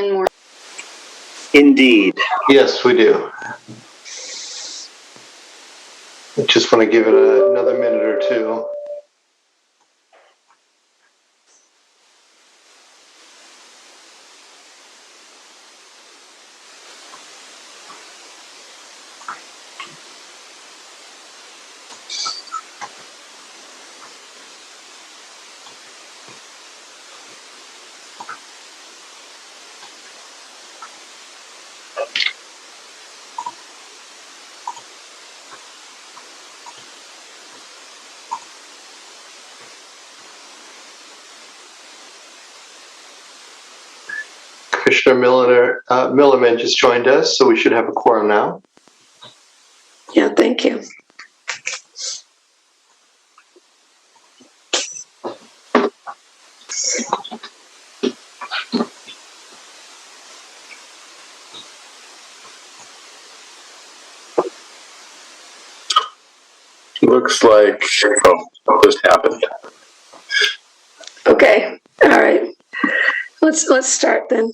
10 more. Indeed. Yes, we do. I just want to give it another minute or two. Commissioner Milliman just joined us, so we should have a quorum now. Yeah, thank you. Looks like just happened. Okay, all right. Let's start then.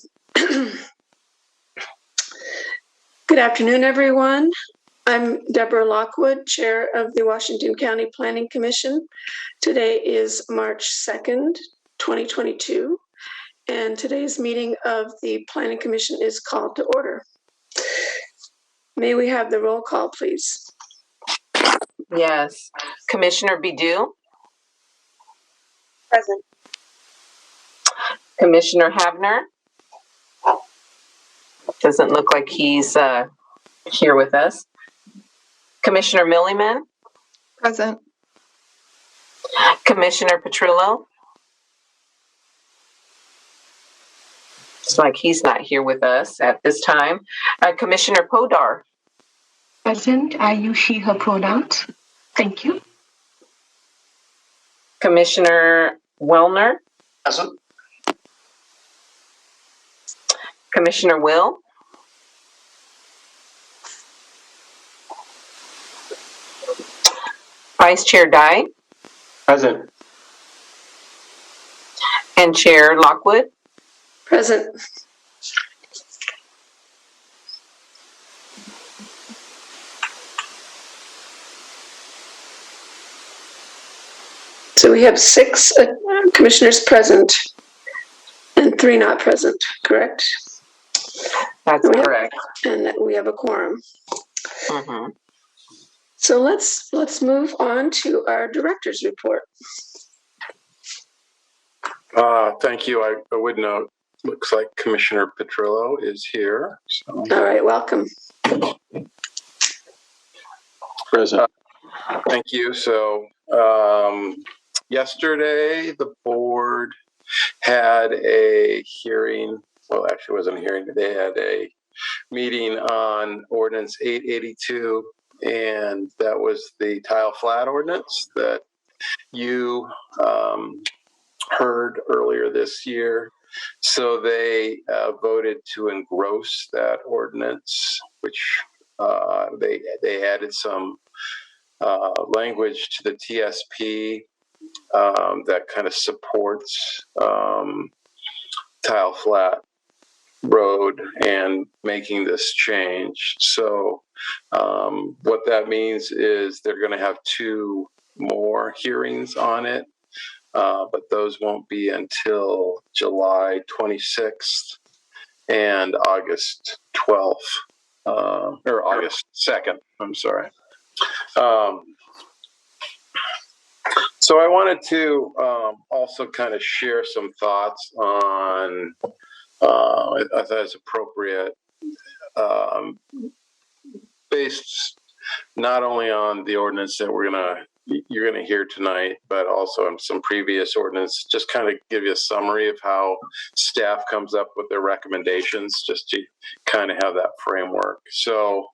Good afternoon, everyone. I'm Deborah Lockwood, Chair of the Washington County Planning Commission. Today is March 2nd, 2022, and today's meeting of the Planning Commission is called to order. May we have the roll call, please? Yes. Commissioner Bidu? Present. Commissioner Havner? Doesn't look like he's here with us. Commissioner Milliman? Present. Commissioner Petrillo? It's like he's not here with us at this time. Commissioner Podar? Present. I use she, her pronouns. Thank you. Commissioner Wellner? Present. Commissioner Will? Vice Chair Dye? Present. And Chair Lockwood? Present. So we have 6 commissioners present and 3 not present, correct? That's correct. And that we have a quorum. Mm-hmm. So let's move on to our director's report. Thank you. I would note, looks like Commissioner Petrillo is here. So. All right, welcome. Present. Thank you. So yesterday, the board had a hearing. Well, actually, it wasn't a hearing. They had a meeting on Ordinance 882, and that was the tile flat ordinance that you heard earlier this year. So they voted to engross that ordinance, which they added some language to the TSP that kind of supports tile flat road and making this change. So what that means is they're going to have 2 more hearings on it, but those won't be until July 26th and August 12th, or August 2nd, I'm sorry. So I wanted to also kind of share some thoughts on, I thought it's appropriate, based not only on the ordinance that you're gonna hear tonight, but also on some previous ordinance, just kind of give you a summary of how staff comes up with their recommendations, just to kind of have that framework. So,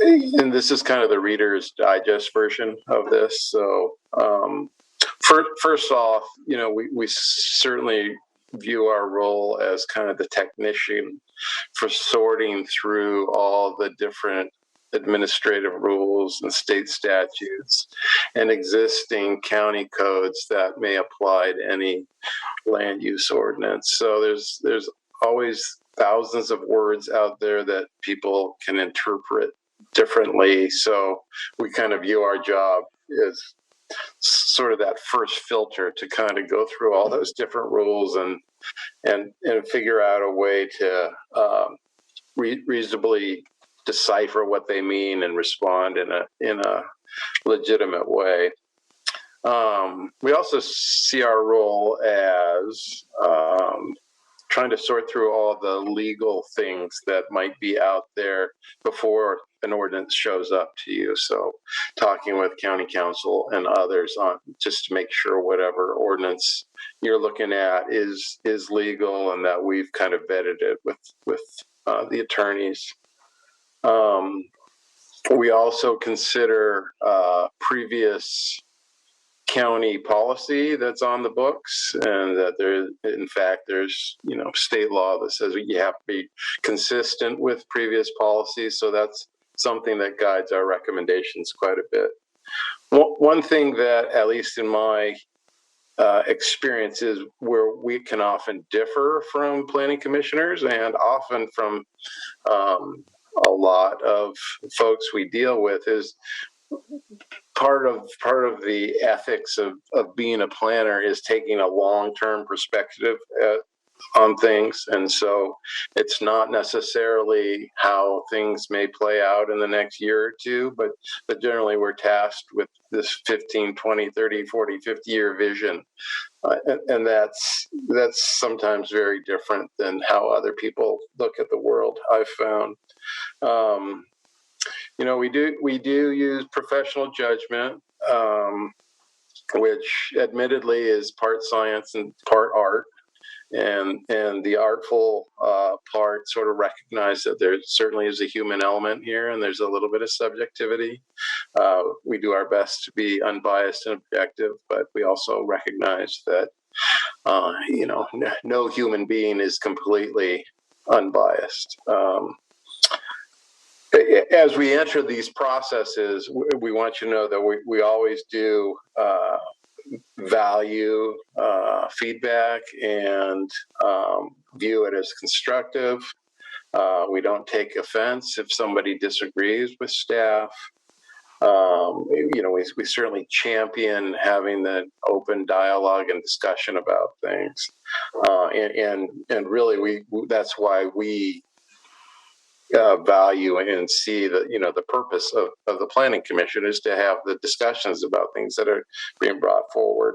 and this is kind of the Reader's Digest version of this. So, first off, we certainly view our role as kind of the technician for sorting through all the different administrative rules and state statutes and existing county codes that may apply to any land use ordinance. So there's always thousands of words out there that people can interpret differently. So we kind of view our job as sort of that first filter to kind of go through all those different rules and figure out a way to reasonably decipher what they mean and respond in a legitimate way. We also see our role as trying to sort through all the legal things that might be out there before an ordinance shows up to you. So talking with county council and others on just to make sure whatever ordinance you're looking at is legal and that we've kind of vetted it with the attorneys. We also consider previous county policy that's on the books, and that there's state law that says you have to be consistent with previous policies. So that's something that guides our recommendations quite a bit. One thing that, at least in my experience, is where we can often differ from planning commissioners and often from a lot of folks we deal with is part of the ethics of being a planner is taking a long-term perspective on things. And so it's not necessarily how things may play out in the next year or two, but generally we're tasked with this 15, 20, 30, 40, 50-year vision. And that's sometimes very different than how other people look at the world, I've found. We do use professional judgment, which admittedly is part science and part art. And the artful part sort of recognize that there certainly is a human element here, and there's a little bit of subjectivity. We do our best to be unbiased and objective, but we also recognize that no human being is completely unbiased. As we enter these processes, we want you to know that we always do value feedback and view it as constructive. We don't take offense if somebody disagrees with staff. We certainly champion having the open dialogue and discussion about things. And really, that's why we value and see that the purpose of the Planning Commission is to have the discussions about things that are being brought forward,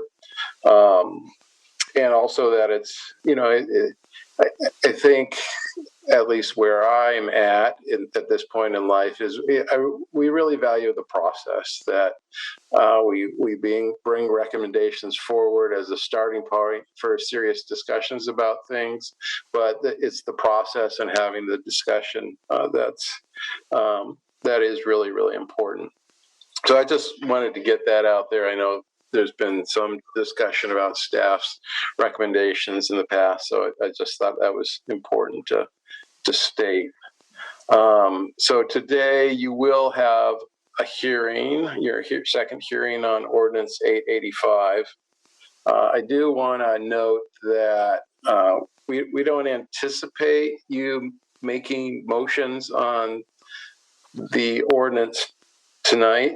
and also that it's I think at least where I'm at this point in life is we really value the process, that we bring recommendations forward as a starting point for serious discussions about things, but it's the process and having the discussion that is really, really important. So I just wanted to get that out there. I know there's been some discussion about staff's recommendations in the past, so I just thought that was important to state. So today you will have a hearing, your second hearing on Ordinance 885. I do want to note that we don't anticipate you making motions on the ordinance tonight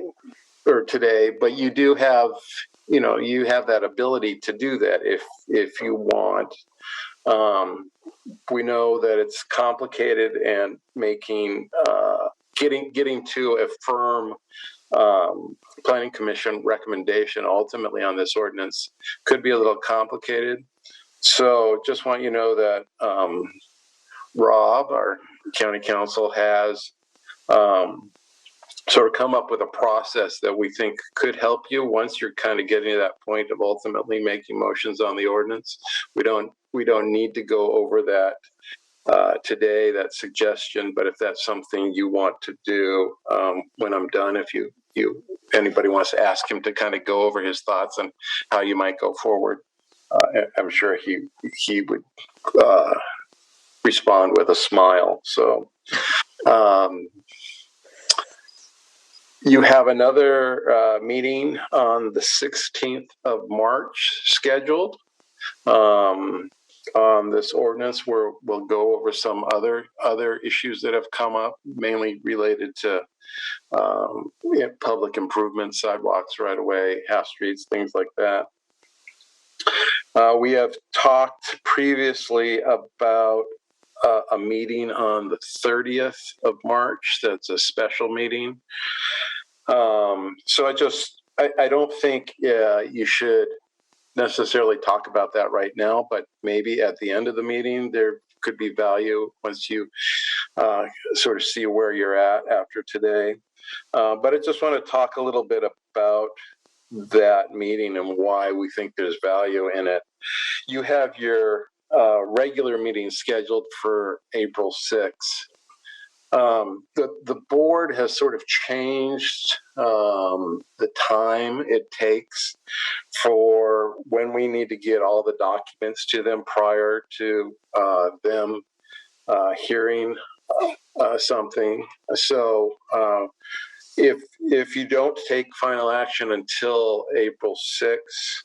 or today, but you do have, you have that ability to do that if you want. We know that it's complicated, and making getting to a firm Planning Commission recommendation ultimately on this ordinance could be a little complicated. So just want you to know that Rob, our county counsel, has sort of come up with a process that we think could help you once you're kind of getting to that point of ultimately making motions on the ordinance. We don't need to go over that today, that suggestion, but if that's something you want to do when I'm done, if anybody wants to ask him to kind of go over his thoughts on how you might go forward, I'm sure he would respond with a smile. So You have another meeting on the 16th of March scheduled on this ordinance, where we'll go over some other issues that have come up, mainly related to public improvements, sidewalks, right away, half streets, things like that. We have talked previously about a meeting on the 30th of March. That's a special meeting. So I don't think you should necessarily talk about that right now, but maybe at the end of the meeting, there could be value once you sort of see where you're at after today. But I just want to talk a little bit about that meeting and why we think there's value in it. You have your regular meeting scheduled for April 6th. The board has sort of changed the time it takes for when we need to get all the documents to them prior to them hearing something. So if you don't take final action until April 6th,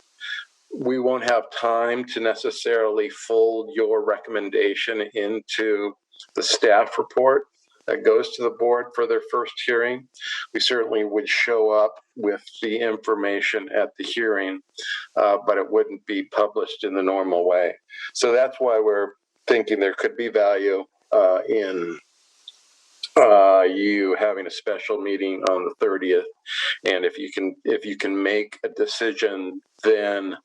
we won't have time to necessarily fold your recommendation into the staff report that goes to the board for their first hearing. We certainly would show up with the information at the hearing, but it wouldn't be published in the normal way. So that's why we're thinking there could be value in you having a special meeting on the 30th. And if you can make a decision, then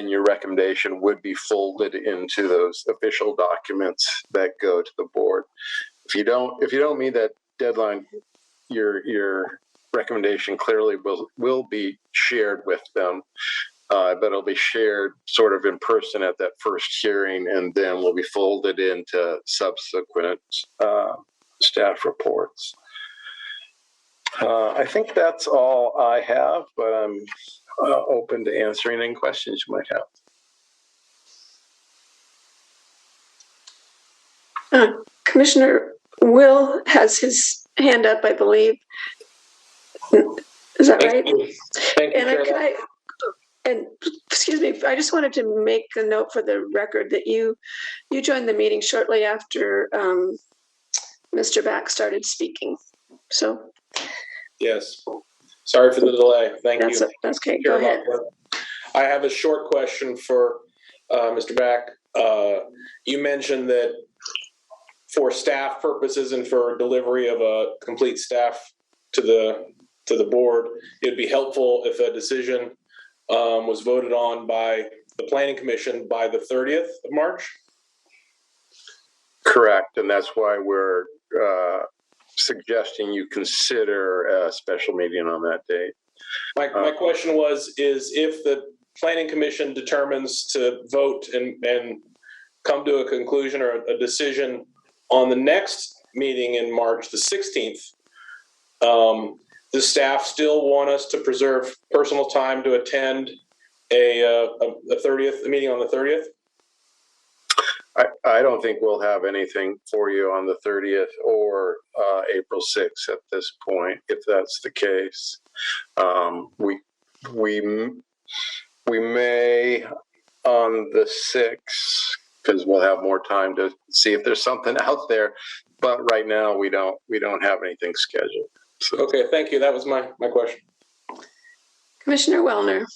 your recommendation would be folded into those official documents that go to the board. If you don't meet that deadline, your recommendation clearly will be shared with them, but it'll be shared sort of in person at that first hearing, and then will be folded into subsequent staff reports. I think that's all I have, but I'm open to answering any questions you might have. Commissioner Will has his hand up, I believe. Is that right? Thank you. And excuse me, I just wanted to make a note for the record that you joined the meeting shortly after Mr. Back started speaking. So. Yes. Sorry for the delay. Thank you. That's okay. Go ahead. I have a short question for Mr. Back. You mentioned that for staff purposes and for delivery of a complete staff to the board, it'd be helpful if a decision was voted on by the Planning Commission by the 30th of March? Correct, and that's why we're suggesting you consider a special meeting on that date. My question is if the Planning Commission determines to vote and come to a conclusion or a decision on the next meeting in March, the 16th, does staff still want us to preserve personal time to attend a meeting on the 30th? I don't think we'll have anything for you on the 30th or April 6th at this point, if that's the case. We may on the 6th, because we'll have more time to see if there's something out there. But right now we don't have anything scheduled. So. Okay, thank you. That was my question. Commissioner Wellner.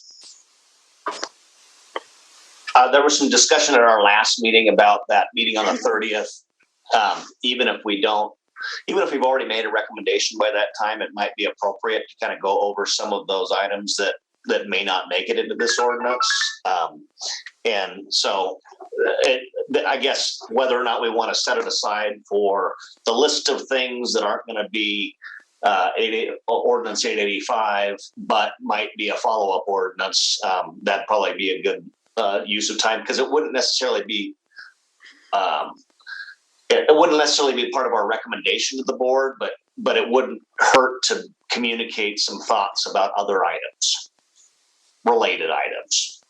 There was some discussion at our last meeting about that meeting on the 30th. Even if we've already made a recommendation by that time, it might be appropriate to kind of go over some of those items that may not make it into this ordinance. And so I guess whether or not we want to set it aside for the list of things that aren't going to be Ordinance 885, but might be a follow-up ordinance, that'd probably be a good use of time, because it wouldn't necessarily be part of our recommendation to the board, but it wouldn't hurt to communicate some thoughts about other items, related items.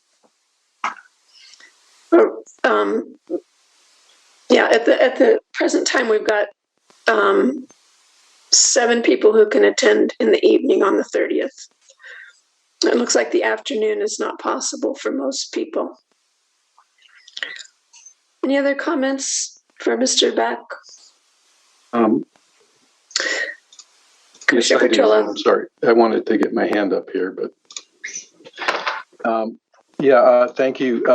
Yeah, at the present time, we've got 7 people who can attend in the evening on the 30th. It looks like the afternoon is not possible for most people. Any other comments for Mr. Beck? Yes, I do. Petrella. I'm sorry. I wanted to get my hand up here, but thank you,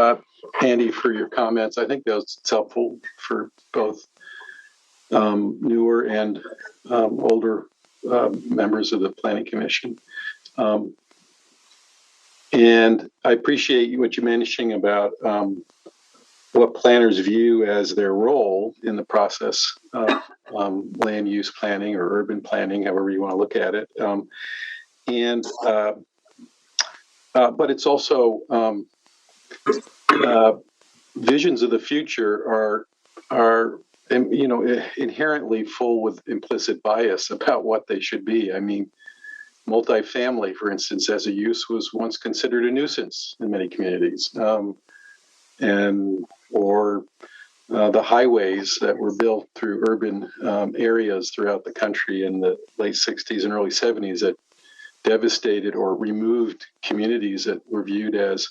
Andy, for your comments. I think that's helpful for both newer and older members of the Planning Commission. And I appreciate what you're mentioning about what planners view as their role in the process of land use planning or urban planning, however you want to look at it. But it's also visions of the future are inherently full with implicit bias about what they should be. I mean, multifamily, for instance, as a use was once considered a nuisance in many communities, or the highways that were built through urban areas throughout the country in the late 60s and early 70s that devastated or removed communities that were viewed as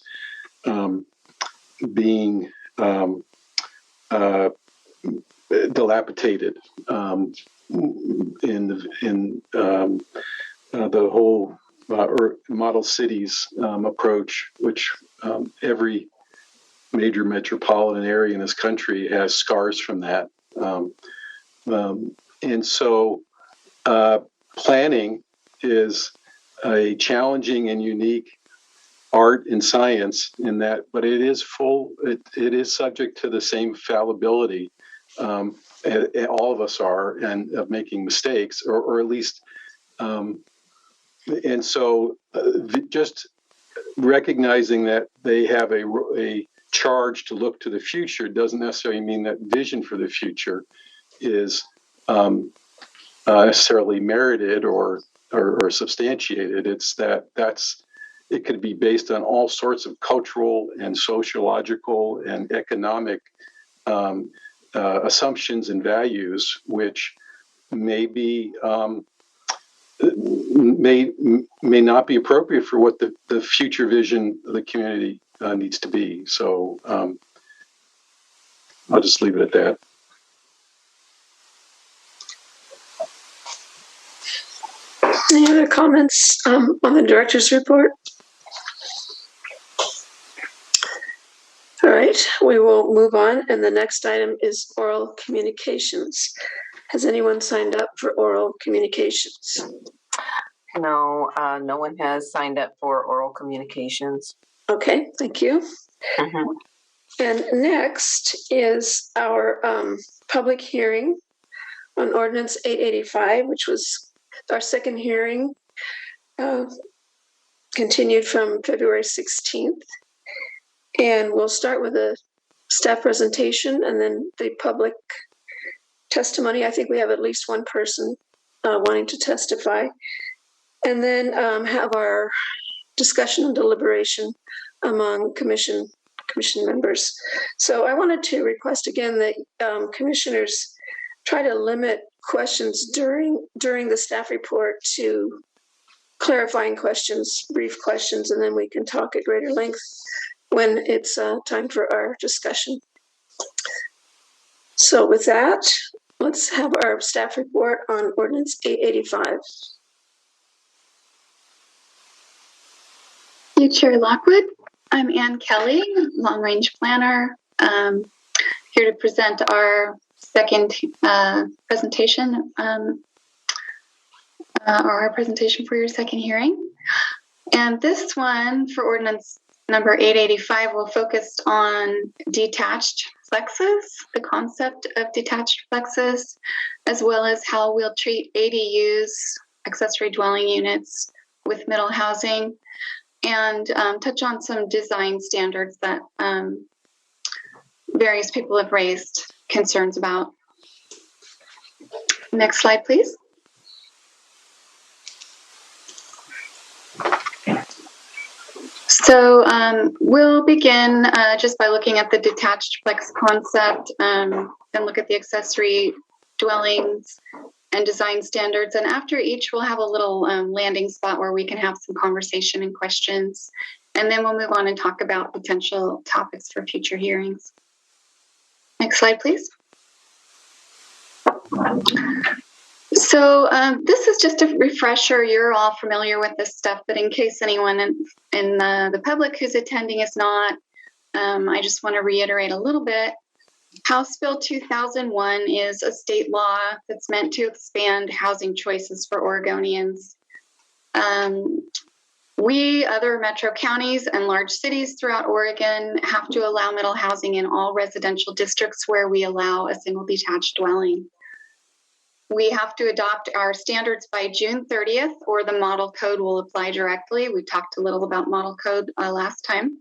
being dilapidated in the whole model cities approach, which every major metropolitan area in this country has scars from that. And so planning is a challenging and unique art and science in that, but it is subject to the same fallibility. All of us are, and of making mistakes, or at least, and so just recognizing that they have a charge to look to the future doesn't necessarily mean that vision for the future is necessarily merited or substantiated. It's it could be based on all sorts of cultural and sociological and economic assumptions and values, which may not be appropriate for what the future vision of the community needs to be. So I'll just leave it at that. Any other comments on the director's report? All right, we will move on. And the next item is oral communications. Has anyone signed up for oral communications? No, no one has signed up for oral communications. Okay, thank you. Mm-hmm. And next is our public hearing on Ordinance 885, which was our second hearing, continued from February 16th. And we'll start with a staff presentation and then the public testimony. I think we have at least one person wanting to testify. And then have our discussion and deliberation among commission members. So I wanted to request again that commissioners try to limit questions during the staff report to clarifying questions, brief questions, and then we can talk at greater length when it's time for our discussion. So with that, let's have our staff report on Ordinance 885. Thank you, Chair Lockwood. I'm Ann Kelly, Long Range Planner, here to present our second presentation, or our presentation for your second hearing. And this one for Ordinance number 885 will focus on detached flexes, the concept of detached flexes, as well as how we'll treat ADUs, accessory dwelling units, with middle housing, and touch on some design standards that various people have raised concerns about. Next slide, please. So we'll begin just by looking at the detached flex concept and look at the accessory dwellings and design standards. And after each, we'll have a little landing spot where we can have some conversation and questions. And then we'll move on and talk about potential topics for future hearings. Next slide, please. So this is just a refresher. You're all familiar with this stuff, but in case anyone in the public who's attending is not, I just want to reiterate a little bit. House Bill 2001 is a state law that's meant to expand housing choices for Oregonians. We, other metro counties and large cities throughout Oregon, have to allow middle housing in all residential districts where we allow a single detached dwelling. We have to adopt our standards by June 30th, or the model code will apply directly. We talked a little about model code last time.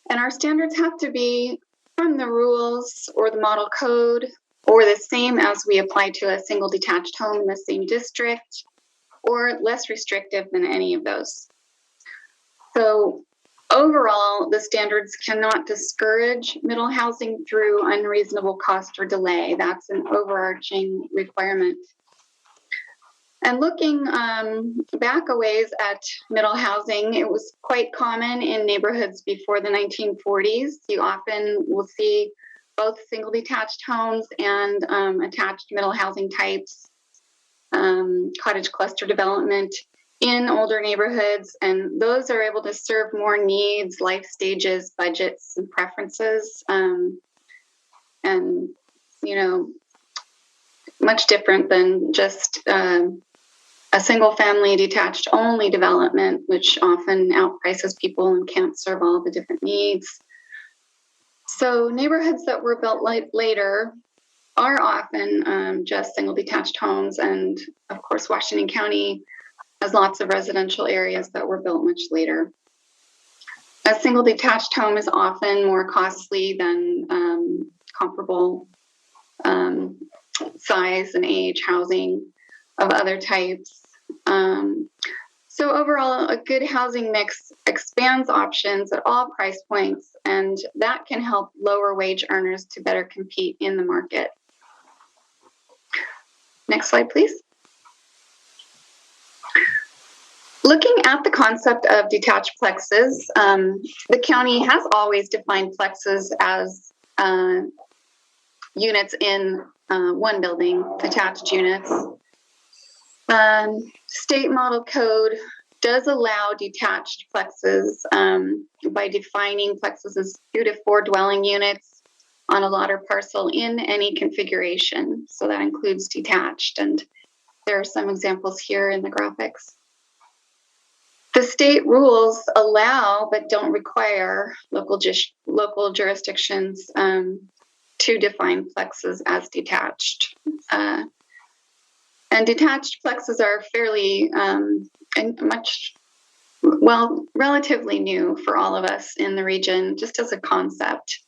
And our standards have to be from the rules or the model code, or the same as we apply to a single detached home in the same district, or less restrictive than any of those. So overall, the standards cannot discourage middle housing through unreasonable cost or delay. That's an overarching requirement. And looking back a ways at middle housing, it was quite common in neighborhoods before the 1940s. You often will see both single detached homes and attached middle housing types, cottage cluster development in older neighborhoods, and those are able to serve more needs, life stages, budgets, and preferences, and you know, much different than just a single family detached only development, which often outprices people and can't serve all the different needs. So neighborhoods that were built later are often just single detached homes, and of course Washington County has lots of residential areas that were built much later. A single detached home is often more costly than comparable size and age housing of other types. So overall, a good housing mix expands options at all price points, and that can help lower wage earners to better compete in the market. Next slide, please. Looking at the concept of detached plexes, the county has always defined plexes as units in one building, attached units. State model code does allow detached plexes by defining plexes as 2 to 4 dwelling units on a lot or parcel in any configuration. So that includes detached, and there are some examples here in the graphics. The state rules allow but don't require local jurisdictions to define plexes as detached. And detached plexes are fairly relatively new for all of us in the region, just as a concept.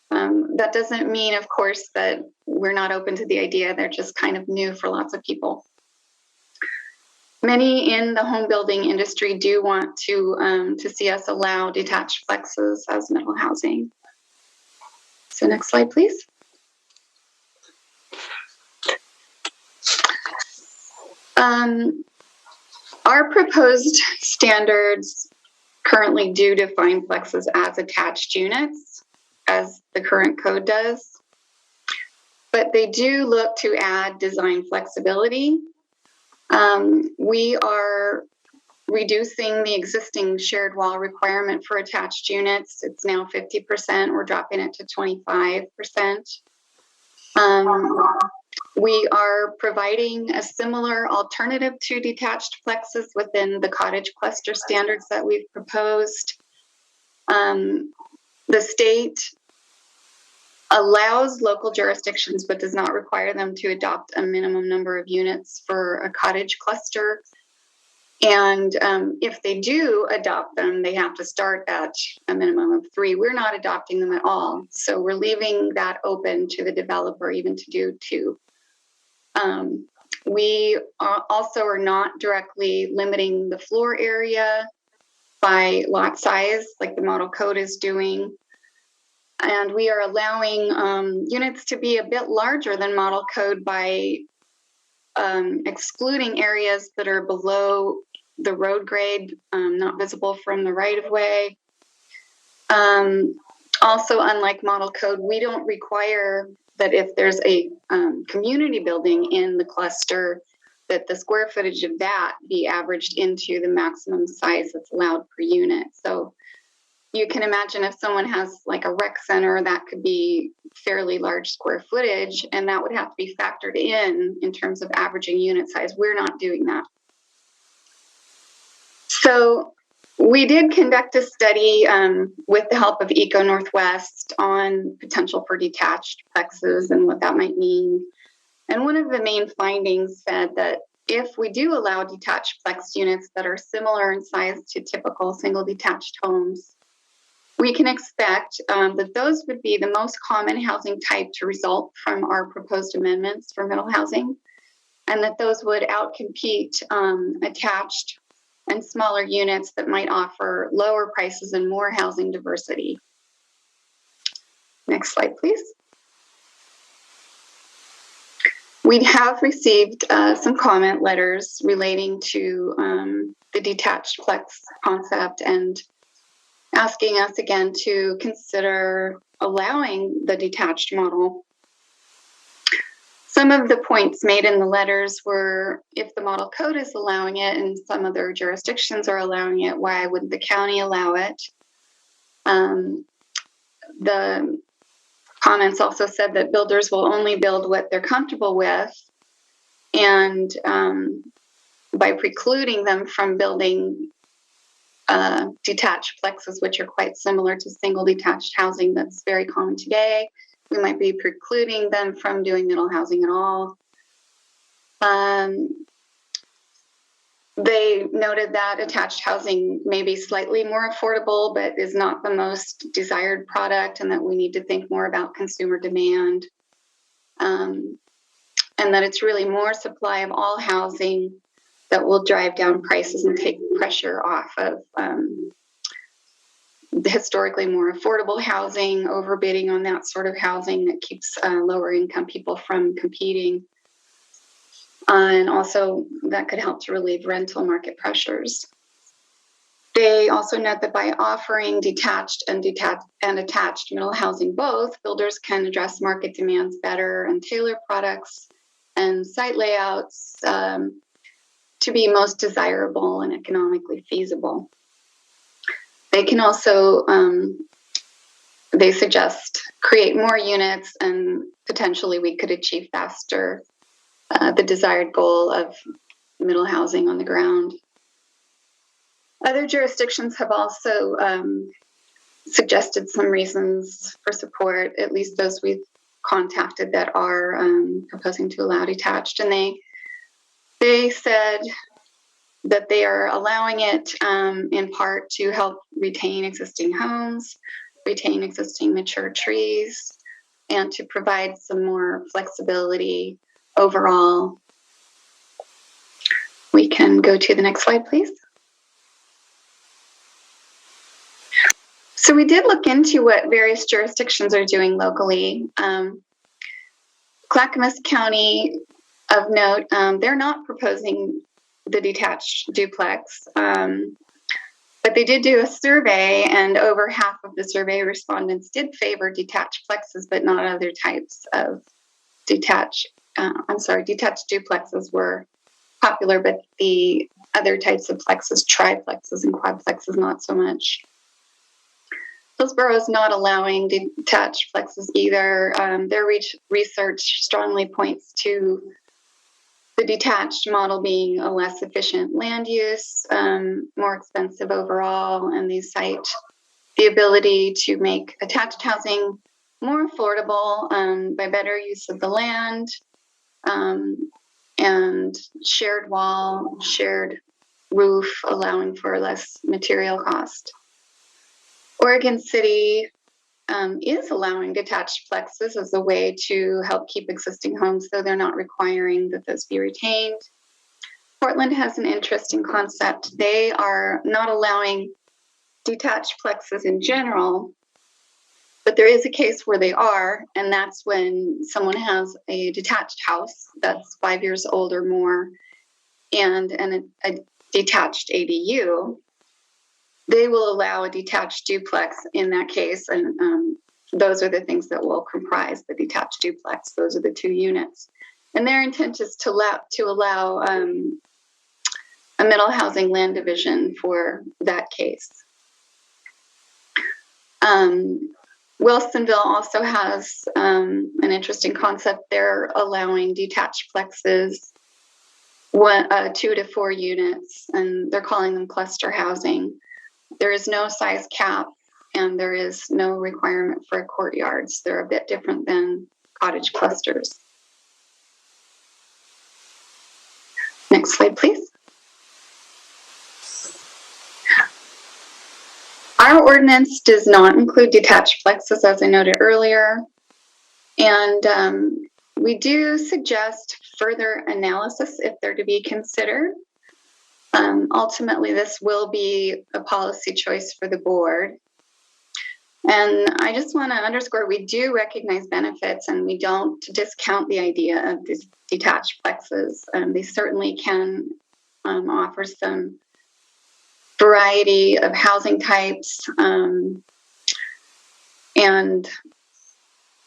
That doesn't mean, of course, that we're not open to the idea. They're just kind of new for lots of people. Many in the home building industry do want to see us allow detached plexes as middle housing. So next slide, please. Our proposed standards currently do define plexes as attached units, as the current code does, but they do look to add design flexibility. We are reducing the existing shared wall requirement for attached units. It's now 50%. We're dropping it to 25%. We are providing a similar alternative to detached plexes within the cottage cluster standards that we've proposed. The state allows local jurisdictions but does not require them to adopt a minimum number of units for a cottage cluster. And if they do adopt them, they have to start at a minimum of 3. We're not adopting them at all. So we're leaving that open to the developer even to do 2. We also are not directly limiting the floor area by lot size like the model code is doing. And we are allowing units to be a bit larger than model code by excluding areas that are below the road grade, not visible from the right of way. Also, unlike model code, we don't require that if there's a community building in the cluster, that the square footage of that be averaged into the maximum size that's allowed per unit. So you can imagine if someone has like a rec center, that could be fairly large square footage, and that would have to be factored in terms of averaging unit size. We're not doing that. So we did conduct a study with the help of Eco Northwest on potential for detached plexes and what that might mean. And one of the main findings said that if we do allow detached plex units that are similar in size to typical single detached homes, we can expect that those would be the most common housing type to result from our proposed amendments for middle housing, and that those would outcompete attached and smaller units that might offer lower prices and more housing diversity. Next slide, please. We have received some comment letters relating to the detached plex concept and asking us again to consider allowing the detached model. Some of the points made in the letters were, if the model code is allowing it and some other jurisdictions are allowing it, why wouldn't the county allow it? The comments also said that builders will only build what they're comfortable with, and by precluding them from building detached plexes, which are quite similar to single detached housing that's very common today, we might be precluding them from doing middle housing at all. They noted that attached housing may be slightly more affordable, but is not the most desired product, and that we need to think more about consumer demand. And that it's really more supply of all housing that will drive down prices and take pressure off of the historically more affordable housing, overbidding on that sort of housing that keeps lower income people from competing. And also that could help to relieve rental market pressures. They also note that by offering detached and attached middle housing both, builders can address market demands better and tailor products and site layouts to be most desirable and economically feasible. They can also, they suggest, create more units, and potentially we could achieve faster the desired goal of middle housing on the ground. Other jurisdictions have also suggested some reasons for support, at least those we've contacted that are proposing to allow detached. And they said that they are allowing it in part to help retain existing homes, retain existing mature trees, and to provide some more flexibility overall. We can go to the next slide, please. So we did look into what various jurisdictions are doing locally. Clackamas County, of note, they're not proposing the detached duplex, but they did do a survey, and over half of the survey respondents did favor detached plexes, but not other types of detached duplexes were popular, but the other types of plexes, triplexes and quadplexes, not so much. Hillsborough is not allowing detached plexes either. Their research strongly points to the detached model being a less efficient land use, more expensive overall, and they cite the ability to make attached housing more affordable by better use of the land, and shared wall, shared roof, allowing for less material cost. Oregon City is allowing detached plexes as a way to help keep existing homes, though they're not requiring that those be retained. Portland has an interesting concept. They are not allowing detached plexes in general, But there is a case where they are, and that's when someone has a detached house that's 5 years old or more and a detached ADU. They will allow a detached duplex in that case, and those are the things that will comprise the detached duplex. Those are the 2 units. And their intent is to allow a middle housing land division for that case. Wilsonville also has an interesting concept. They're allowing detached plexes, 2 to 4 units, and they're calling them cluster housing. There is no size cap, and there is no requirement for courtyards. They're a bit different than cottage clusters. Next slide, please. Our ordinance does not include detached plexes, as I noted earlier, and we do suggest further analysis if they're to be considered. Ultimately, this will be a policy choice for the board. And I just want to underscore, we do recognize benefits and we don't discount the idea of these detached plexes. They certainly can offer some variety of housing types and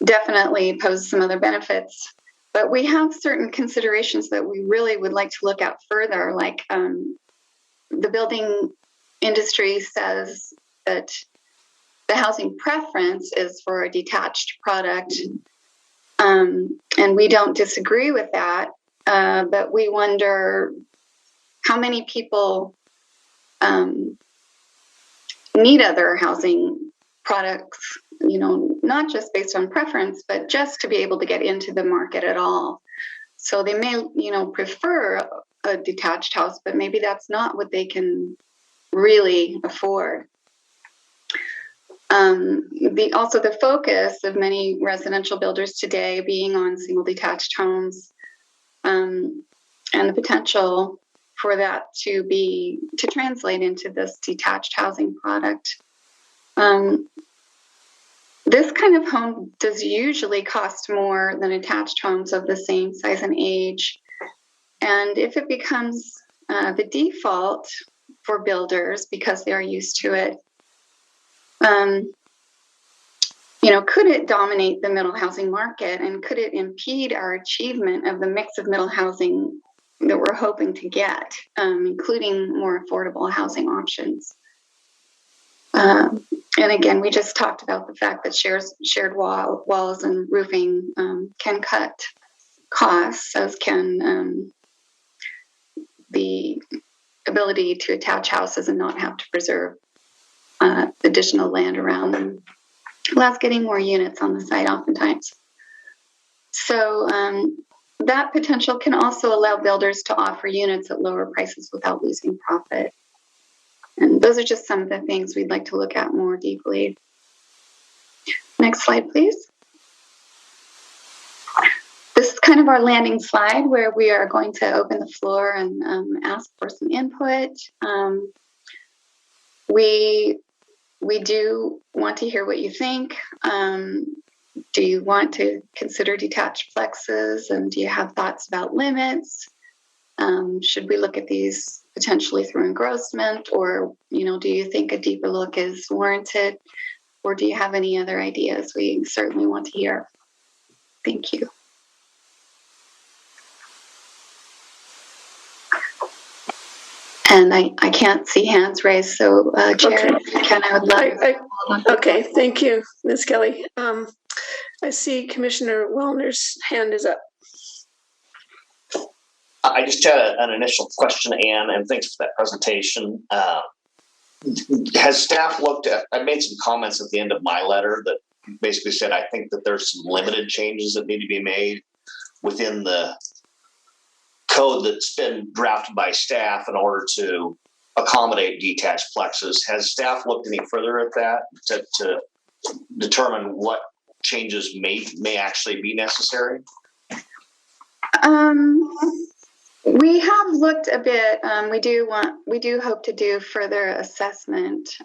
definitely pose some other benefits. But we have certain considerations that we really would like to look at further, like the building industry says that the housing preference is for a detached product, and we don't disagree with that, but we wonder how many people need other housing products, not just based on preference, but just to be able to get into the market at all. So they may, prefer a detached house, but maybe that's not what they can really afford. Also the focus of many residential builders today being on single detached homes, and the potential for that to translate into this detached housing product. This kind of home does usually cost more than attached homes of the same size and age. And if it becomes the default for builders because they are used to it, could it dominate the middle housing market, and could it impede our achievement of the mix of middle housing that we're hoping to get, including more affordable housing options? And again, we just talked about the fact that shared walls and roofing can cut costs, as can the ability to attach houses and not have to preserve additional land around them. Allows getting more units on the site oftentimes. So that potential can also allow builders to offer units at lower prices without losing profit. And those are just some of the things we'd like to look at more deeply. Next slide, please. This is kind of our landing slide where we are going to open the floor and ask for some input. We do want to hear what you think. Do you want to consider detached plexes, and do you have thoughts about limits? Should we look at these potentially through engrossment, or do you think a deeper look is warranted, or do you have any other ideas? We certainly want to hear. Thank you. And I can't see hands raised, so Chair, if you can, I would love. Okay, thank you, Ms. Kelly. I see Commissioner Wellner's hand is up. I just had an initial question, Anne, and thanks for that presentation. Has staff looked at, I made some comments at the end of my letter that basically said I think that there's some limited changes that need to be made within the code that's been drafted by staff in order to accommodate detached plexes. Has staff looked any further at that to determine what changes may actually be necessary? We have looked a bit. We do hope to do further assessment.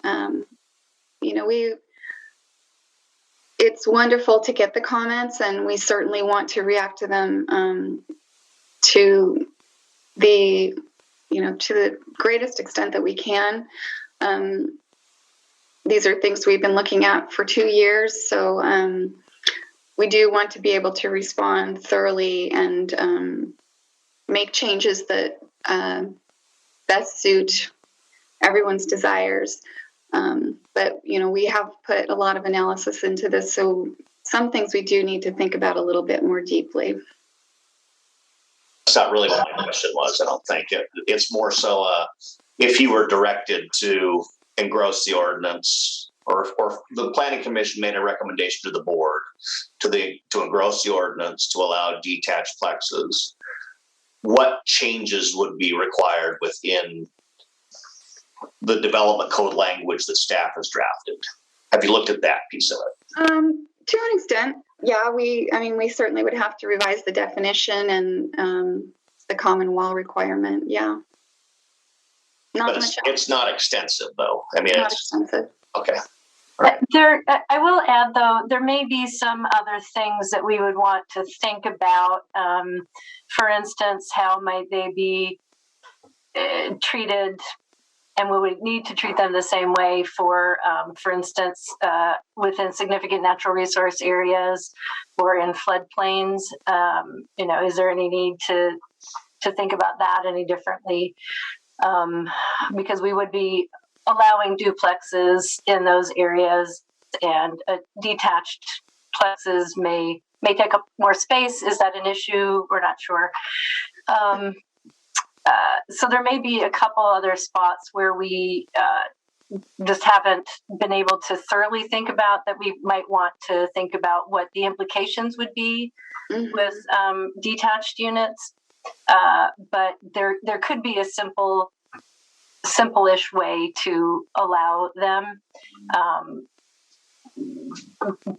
it's wonderful to get the comments, and we certainly want to react to them to the greatest extent that we can. These are things we've been looking at for 2 years, so we do want to be able to respond thoroughly and make changes that best suit everyone's desires. But we have put a lot of analysis into this, so some things we do need to think about a little bit more deeply. That's not really what my question was. I don't think it's more so if you were directed to engross the ordinance, or the planning commission made a recommendation to the board to engross the ordinance to allow detached plexes, what changes would be required within the development code language that staff has drafted? Have you looked at that piece of it? To an extent, yeah. We certainly would have to revise the definition and the common wall requirement. Yeah. But it's not extensive, though. I mean, not extensive. Okay. I will add, though, there may be some other things that we would want to think about. For instance, how might they be treated? And we would need to treat them the same way for instance, within significant natural resource areas or in floodplains. Is there any need to think about that any differently? Because we would be allowing duplexes in those areas, and detached plexes may take up more space. Is that an issue? We're not sure. So there may be a couple other spots where we just haven't been able to thoroughly think about, that we might want to think about what the implications would be with detached units. But there could be a simple-ish way to allow them,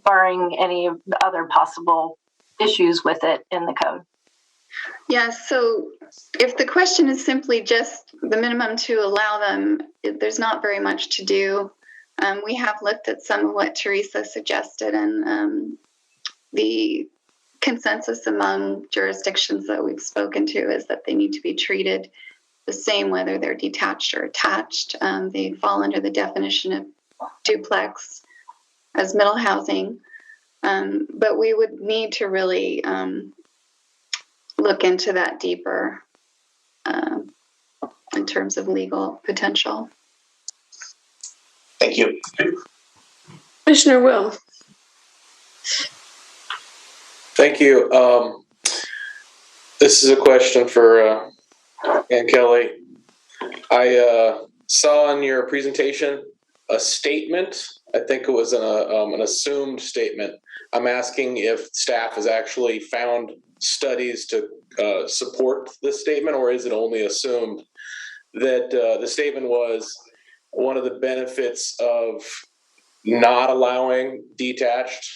barring any other possible issues with it in the code. Yeah, so if the question is simply just the minimum to allow them, there's not very much to do. We have looked at some of what Teresa suggested, and the consensus among jurisdictions that we've spoken to is that they need to be treated the same whether they're detached or attached. They fall under the definition of duplex as middle housing, but we would need to really look into that deeper in terms of legal potential. Thank you. Commissioner Will. Thank you. This is a question for Ann Kelly. I saw in your presentation a statement. I think it was an assumed statement. I'm asking if staff has actually found studies to support this statement, or is it only assumed that the statement was one of the benefits of not allowing detached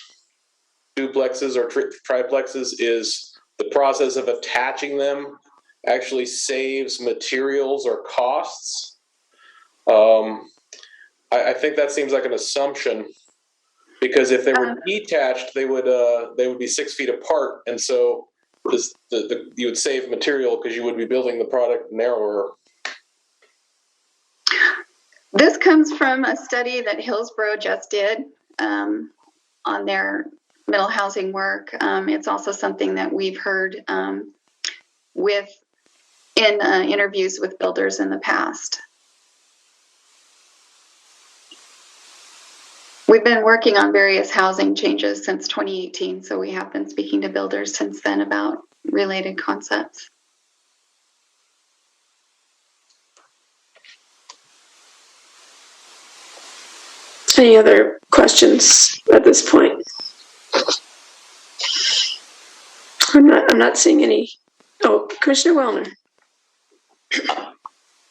duplexes or triplexes is the process of attaching them actually saves materials or costs. I think that seems like an assumption, because if they were detached, they would be 6 feet apart, and so you would save material because you would be building the product narrower. This comes from a study that Hillsborough just did on their middle housing work. It's also something that we've heard in interviews with builders in the past. We've been working on various housing changes since 2018, so we have been speaking to builders since then about related concepts. Any other questions at this point? I'm not seeing any. Oh, Commissioner Wellner.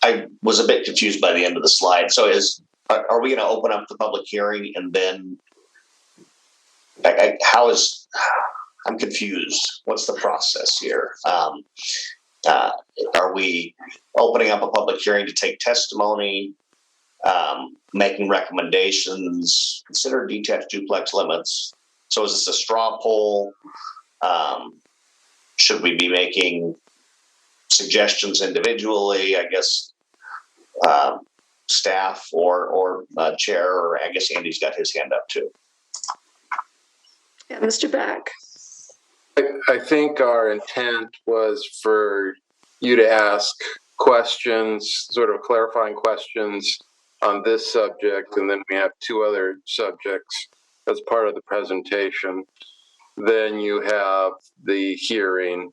I was a bit confused by the end of the slide. So are we going to open up the public hearing, and then I'm confused. What's the process here? Are we opening up a public hearing to take testimony, making recommendations, consider detached duplex limits, So is this a straw poll? Should we be making suggestions individually? I guess staff or chair, or I guess Andy's got his hand up too. Yeah, Mr. Back. I think our intent was for you to ask questions, sort of clarifying questions on this subject, and then we have two other subjects as part of the presentation. Then you have the hearing,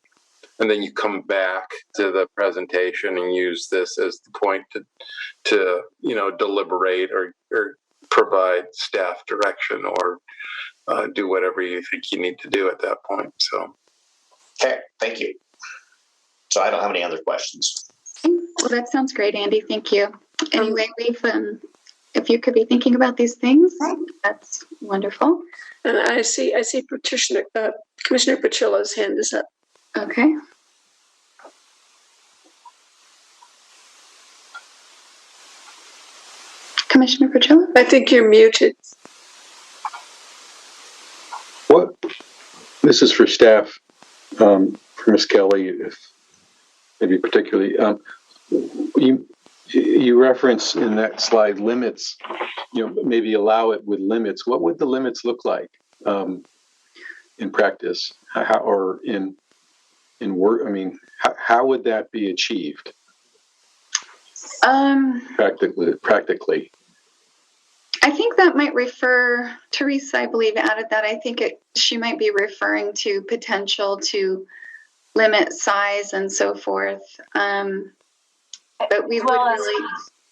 and then you come back to the presentation and use this as the point to deliberate or provide staff direction or do whatever you think you need to do at that point. So, okay, thank you. So I don't have any other questions. Well, that sounds great, Andy. Thank you. Anyway, we've if you could be thinking about these things, that's wonderful. And I see Commissioner Petrilla's hand is up. Okay. Commissioner Petrilla? I think you're muted. What? This is for staff, for Ms. Kelly, if maybe particularly. You reference in that slide limits, maybe allow it with limits. What would the limits look like in practice? Or in work? I mean, how would that be achieved? Practically. I think that might refer, Teresa, I believe, added that. I think she might be referring to potential to limit size and so forth. But we would really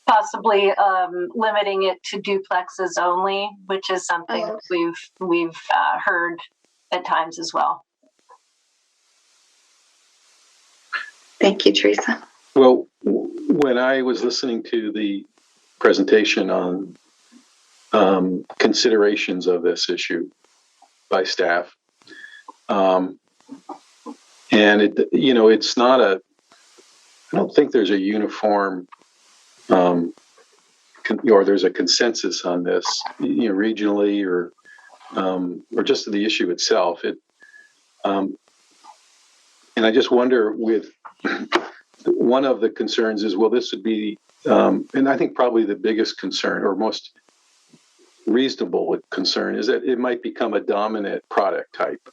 possibly limiting it to duplexes only, which is something we've heard at times as well. Thank you, Teresa. Well, when I was listening to the presentation on considerations of this issue by staff, and it's not I don't think there's a uniform or there's a consensus on this, regionally or just the issue itself. And I just wonder with one of the concerns is, well, this would be, and I think probably the biggest concern or most reasonable concern is that it might become a dominant product type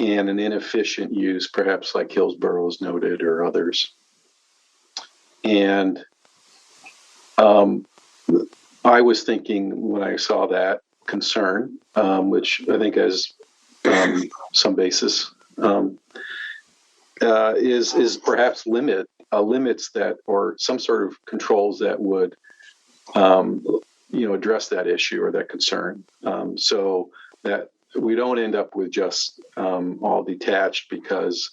and an inefficient use, perhaps like Hillsboro's noted or others. And I was thinking when I saw that concern, which I think has some basis, is perhaps limits that, or some sort of controls that would address that issue or that concern, so that we don't end up with just all detached, because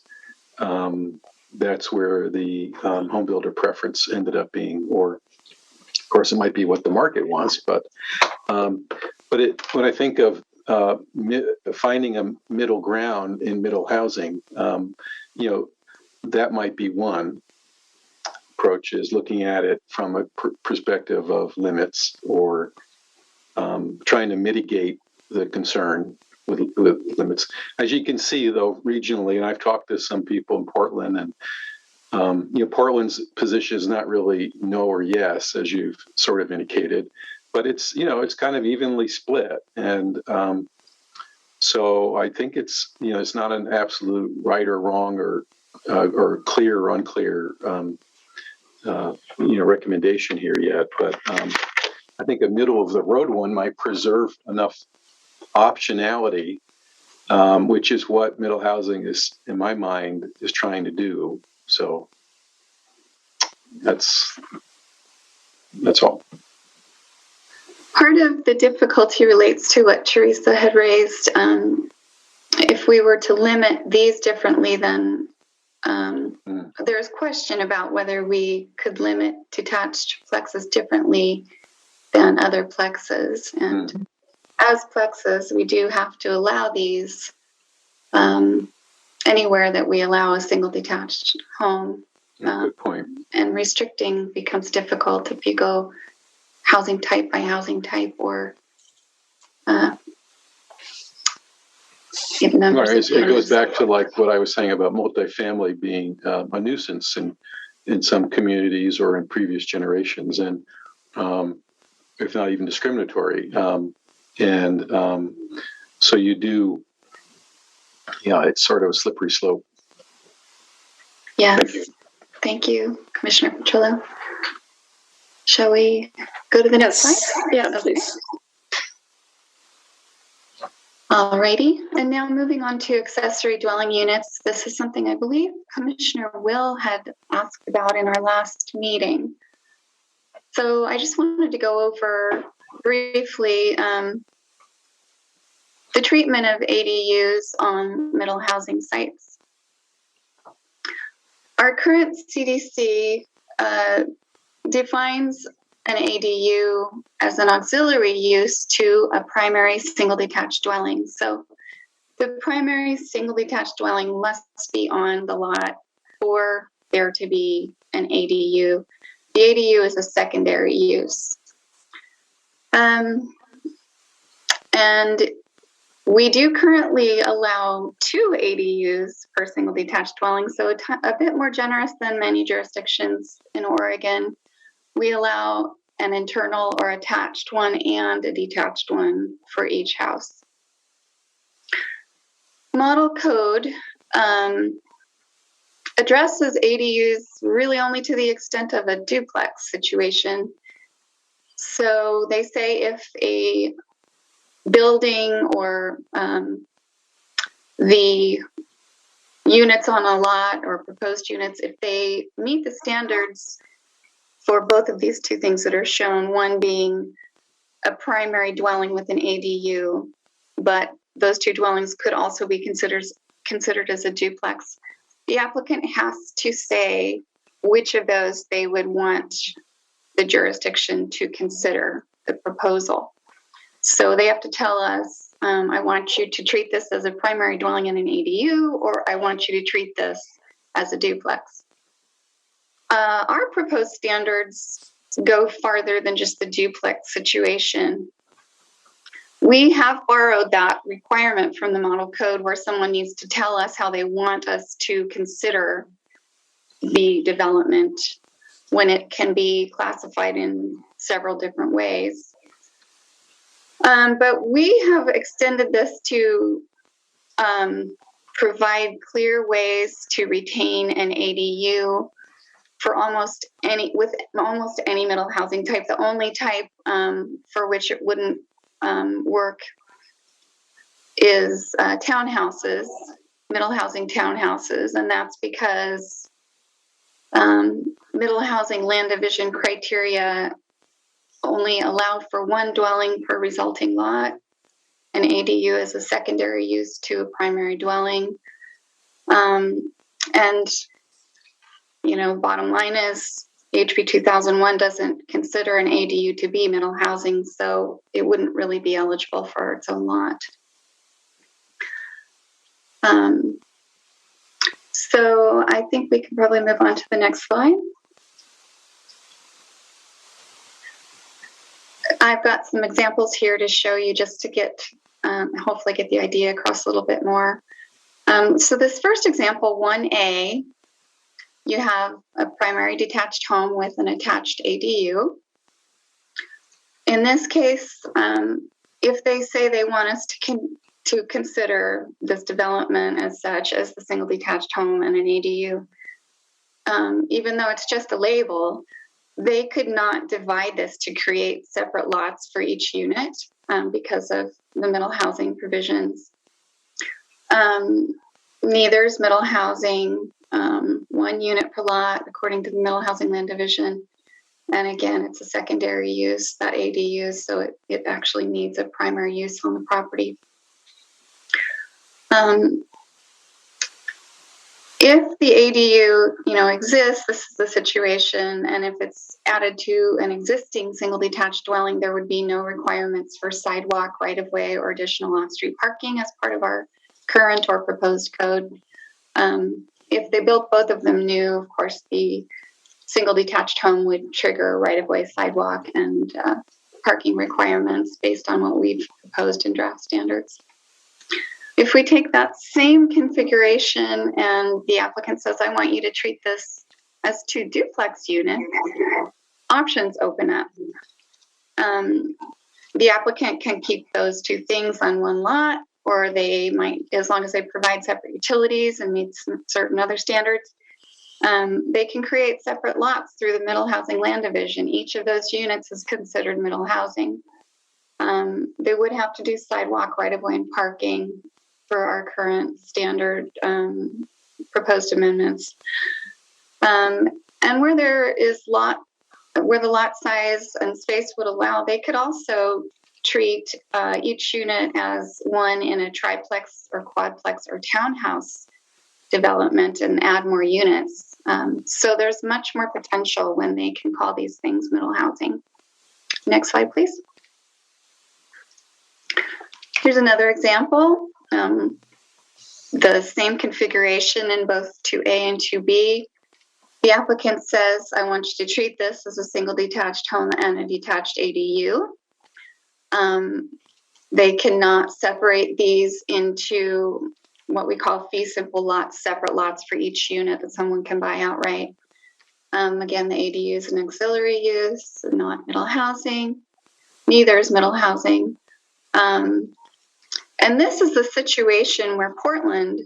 that's where the home builder preference ended up being, or of course it might be what the market wants, but when I think of finding a middle ground in middle housing, that might be one approach, is looking at it from a perspective of limits, or trying to mitigate the concern with limits. As you can see, though, regionally, and I've talked to some people in Portland, and Portland's position is not really no or yes, as you've sort of indicated, but it's kind of evenly split, and so I think it's it's not an absolute right or wrong or clear or unclear recommendation here yet, but I think a middle of the road one might preserve enough optionality, which is what middle housing is, in my mind, is trying to do. So that's all. Part of the difficulty relates to what Teresa had raised. If we were to limit these differently, then there's question about whether we could limit detached plexes differently than other plexes. And as plexes, we do have to allow these anywhere that we allow a single detached home. Good point. And restricting becomes difficult if you go housing type by housing type, or If members Right, it goes attend. back to like what I was saying about multifamily being a nuisance in some communities or in previous generations, and if not even discriminatory. So you do, it's sort of a slippery slope. Yes. Thank you. Thank you, Commissioner Petrillo. Shall we go to the next slide? Yeah, please. Alrighty, and now moving on to accessory dwelling units. This is something I believe Commissioner Will had asked about in our last meeting. So I just wanted to go over briefly the treatment of ADUs on middle housing sites. Our current CDC defines an ADU as an auxiliary use to a primary single detached dwelling. So the primary single detached dwelling must be on the lot for there to be an ADU. The ADU is a secondary use. And we do currently allow 2 ADUs per single detached dwelling, so a bit more generous than many jurisdictions in Oregon. We allow an internal or attached one and a detached one for each house. Model code addresses ADUs really only to the extent of a duplex situation. So they say if a building or the units on a lot or proposed units, if they meet the standards for both of these 2 things that are shown, one being a primary dwelling with an ADU, but those 2 dwellings could also be considered as a duplex, the applicant has to say which of those they would want the jurisdiction to consider the proposal. So they have to tell us, I want you to treat this as a primary dwelling in an ADU, or I want you to treat this as a duplex. Our proposed standards go farther than just the duplex situation. We have borrowed that requirement from the model code where someone needs to tell us how they want us to consider the development when it can be classified in several different ways. But we have extended this to provide clear ways to retain an ADU for almost any middle housing type. The only type for which it wouldn't work is townhouses, middle housing townhouses, and that's because middle housing land division criteria only allow for 1 dwelling per resulting lot. An ADU is a secondary use to a primary dwelling. And, bottom line is HB 2001 doesn't consider an ADU to be middle housing, so it wouldn't really be eligible for its own lot. So I think we can probably move on to the next slide. I've got some examples here to show you just to get, hopefully get the idea across a little bit more. So this first example, 1A, you have a primary detached home with an attached ADU. In this case, if they say they want us to consider this development as such as the single detached home and an ADU, even though it's just a label, they could not divide this to create separate lots for each unit because of the middle housing provisions. Neither is middle housing 1 unit per lot according to the middle housing land division. And again, it's a secondary use, that ADU, so it actually needs a primary use on the property. If the ADU, exists, this is the situation, and if it's added to an existing single detached dwelling, there would be no requirements for sidewalk, right-of-way, or additional on-street parking as part of our current or proposed code. If they built both of them new, of course, the single detached home would trigger right-of-way, sidewalk, and parking requirements based on what we've proposed in draft standards. If we take that same configuration and the applicant says, I want you to treat this as 2 duplex units, options open up. The applicant can keep those 2 things on one lot, or they might, as long as they provide separate utilities and meet some certain other standards, they can create separate lots through the Middle Housing Land Division. Each of those units is considered middle housing. They would have to do sidewalk, right-of-way, and parking for our current standard proposed amendments. And where there is where the lot size and space would allow, they could also treat each unit as one in a triplex or quadplex or townhouse development and add more units. So there's much more potential when they can call these things middle housing. Next slide, please. Here's another example. The same configuration in both 2A and 2B. The applicant says, I want you to treat this as a single detached home and a detached ADU. They cannot separate these into what we call fee simple lots, separate lots for each unit that someone can buy outright. Again, the ADU is an auxiliary use, not middle housing. Neither is middle housing. And this is the situation where Portland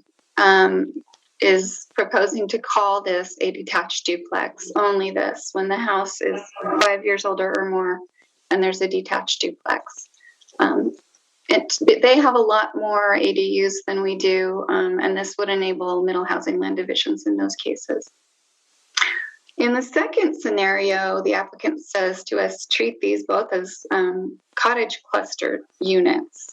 is proposing to call this a detached duplex, only this, when the house is 5 years older or more and there's a detached duplex. They have a lot more ADUs than we do, and this would enable middle housing land divisions in those cases. In the second scenario, the applicant says to us, treat these both as cottage cluster units.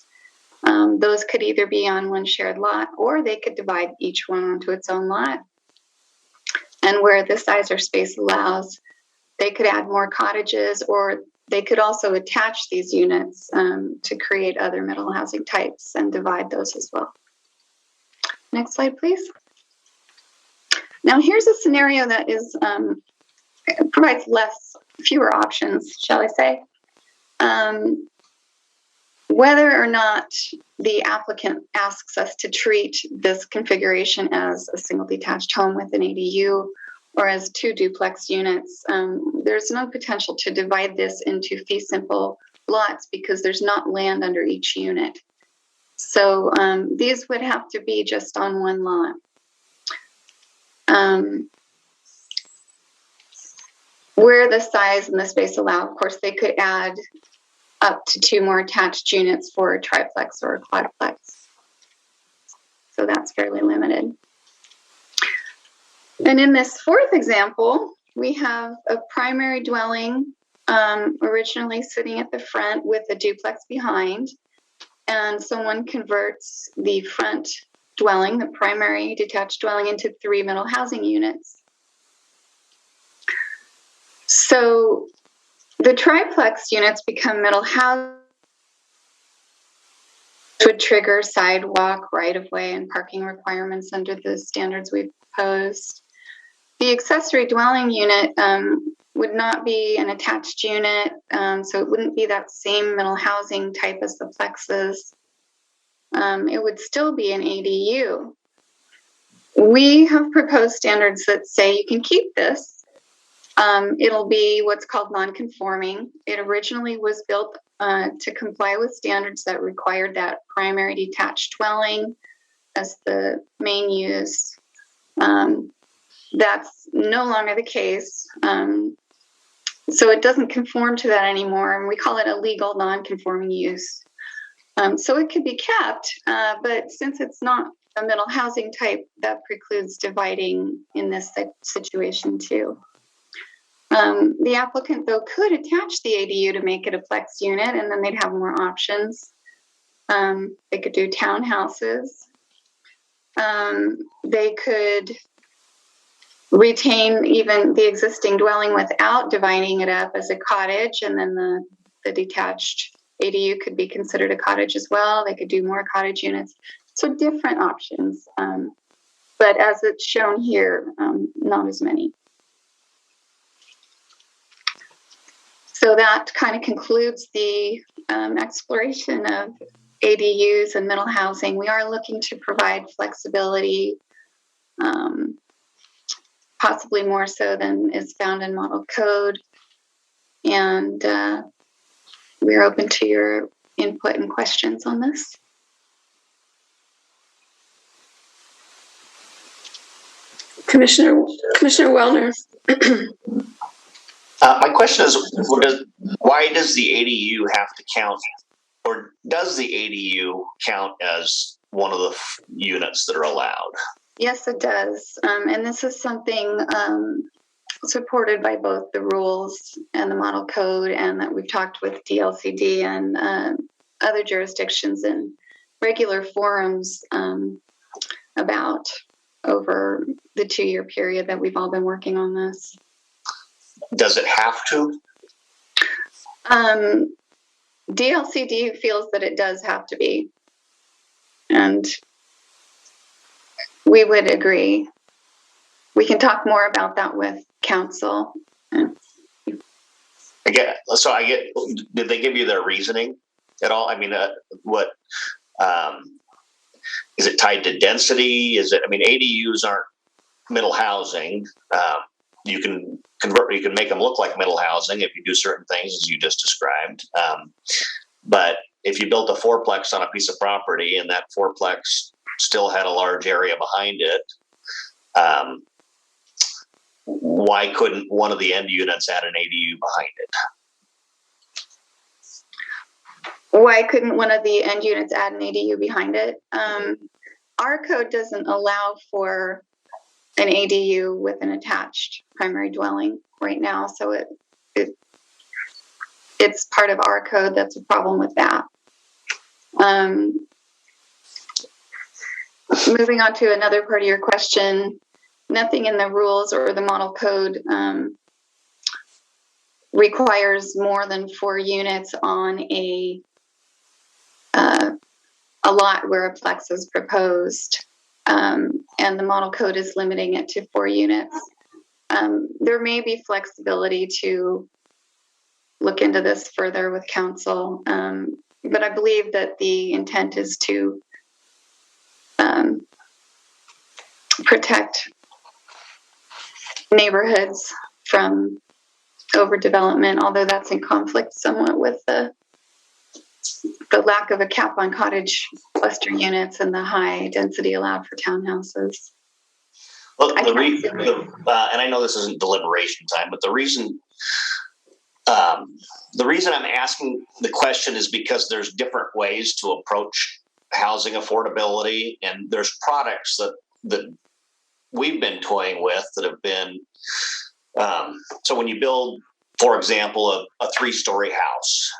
Those could either be on one shared lot, or they could divide each one onto its own lot. And where the size or space allows, they could add more cottages, or they could also attach these units to create other middle housing types and divide those as well. Next slide, please. Now here's a scenario that is provides fewer options, shall I say. Whether or not the applicant asks us to treat this configuration as a single detached home with an ADU or as 2 duplex units, there's no potential to divide this into fee simple lots because there's not land under each unit. So these would have to be just on one lot. Where the size and the space allow, of course, they could add up to 2 more attached units for a triplex or a quadplex. So that's fairly limited. And in this fourth example, we have a primary dwelling originally sitting at the front with a duplex behind, and someone converts the front dwelling, the primary detached dwelling, into 3 middle housing units. So the triplex units become middle housing, which would trigger sidewalk, right-of-way, and parking requirements under the standards we've proposed. The accessory dwelling unit would not be an attached unit, so it wouldn't be that same middle housing type as the plexes. It would still be an ADU. We have proposed standards that say you can keep this. It'll be what's called non-conforming. It originally was built to comply with standards that required that primary detached dwelling as the main use. That's no longer the case. So it doesn't conform to that anymore, and we call it a legal non-conforming use. So it could be kept, but since it's not a middle housing type, that precludes dividing in this situation too. The applicant, though, could attach the ADU to make it a flex unit, and then they'd have more options. They could do townhouses. They could retain even the existing dwelling without dividing it up as a cottage, and then the detached ADU could be considered a cottage as well. They could do more cottage units. So different options, but as it's shown here, not as many. So that kind of concludes the exploration of ADUs and middle housing, we are looking to provide flexibility, possibly more so than is found in model code. And we're open to your input and questions on this. Commissioner Wellner. My question is, why does the ADU have to count, or does the ADU count as one of the units that are allowed? Yes, it does. And this is something supported by both the rules and the model code, and that we've talked with DLCD and other jurisdictions in regular forums about over the 2-year period that we've all been working on this. Does it have to? DLCD feels that it does have to be, and we would agree. We can talk more about that with council. Did they give you their reasoning at all? I mean, is it tied to density? ADUs aren't middle housing. You can make them look like middle housing if you do certain things as you just described. But if you built a fourplex on a piece of property and that fourplex still had a large area behind it, why couldn't one of the end units add an ADU behind it? Why couldn't one of the end units add an ADU behind it? Our code doesn't allow for an ADU with an attached primary dwelling right now, so it's part of our code. That's a problem with that. Moving on to another part of your question, nothing in the rules or the model code requires more than 4 units on a lot where a plex is proposed, and the model code is limiting it to 4 units. There may be flexibility to look into this further with council, but I believe that the intent is to protect neighborhoods from overdevelopment, although that's in conflict somewhat with the lack of a cap on cottage cluster units and the high density allowed for townhouses. Well, and I know this isn't deliberation time, but the reason I'm asking the question is because there's different ways to approach housing affordability, and there's products that we've been toying with that have been, so when you build, for example, a 3-story house,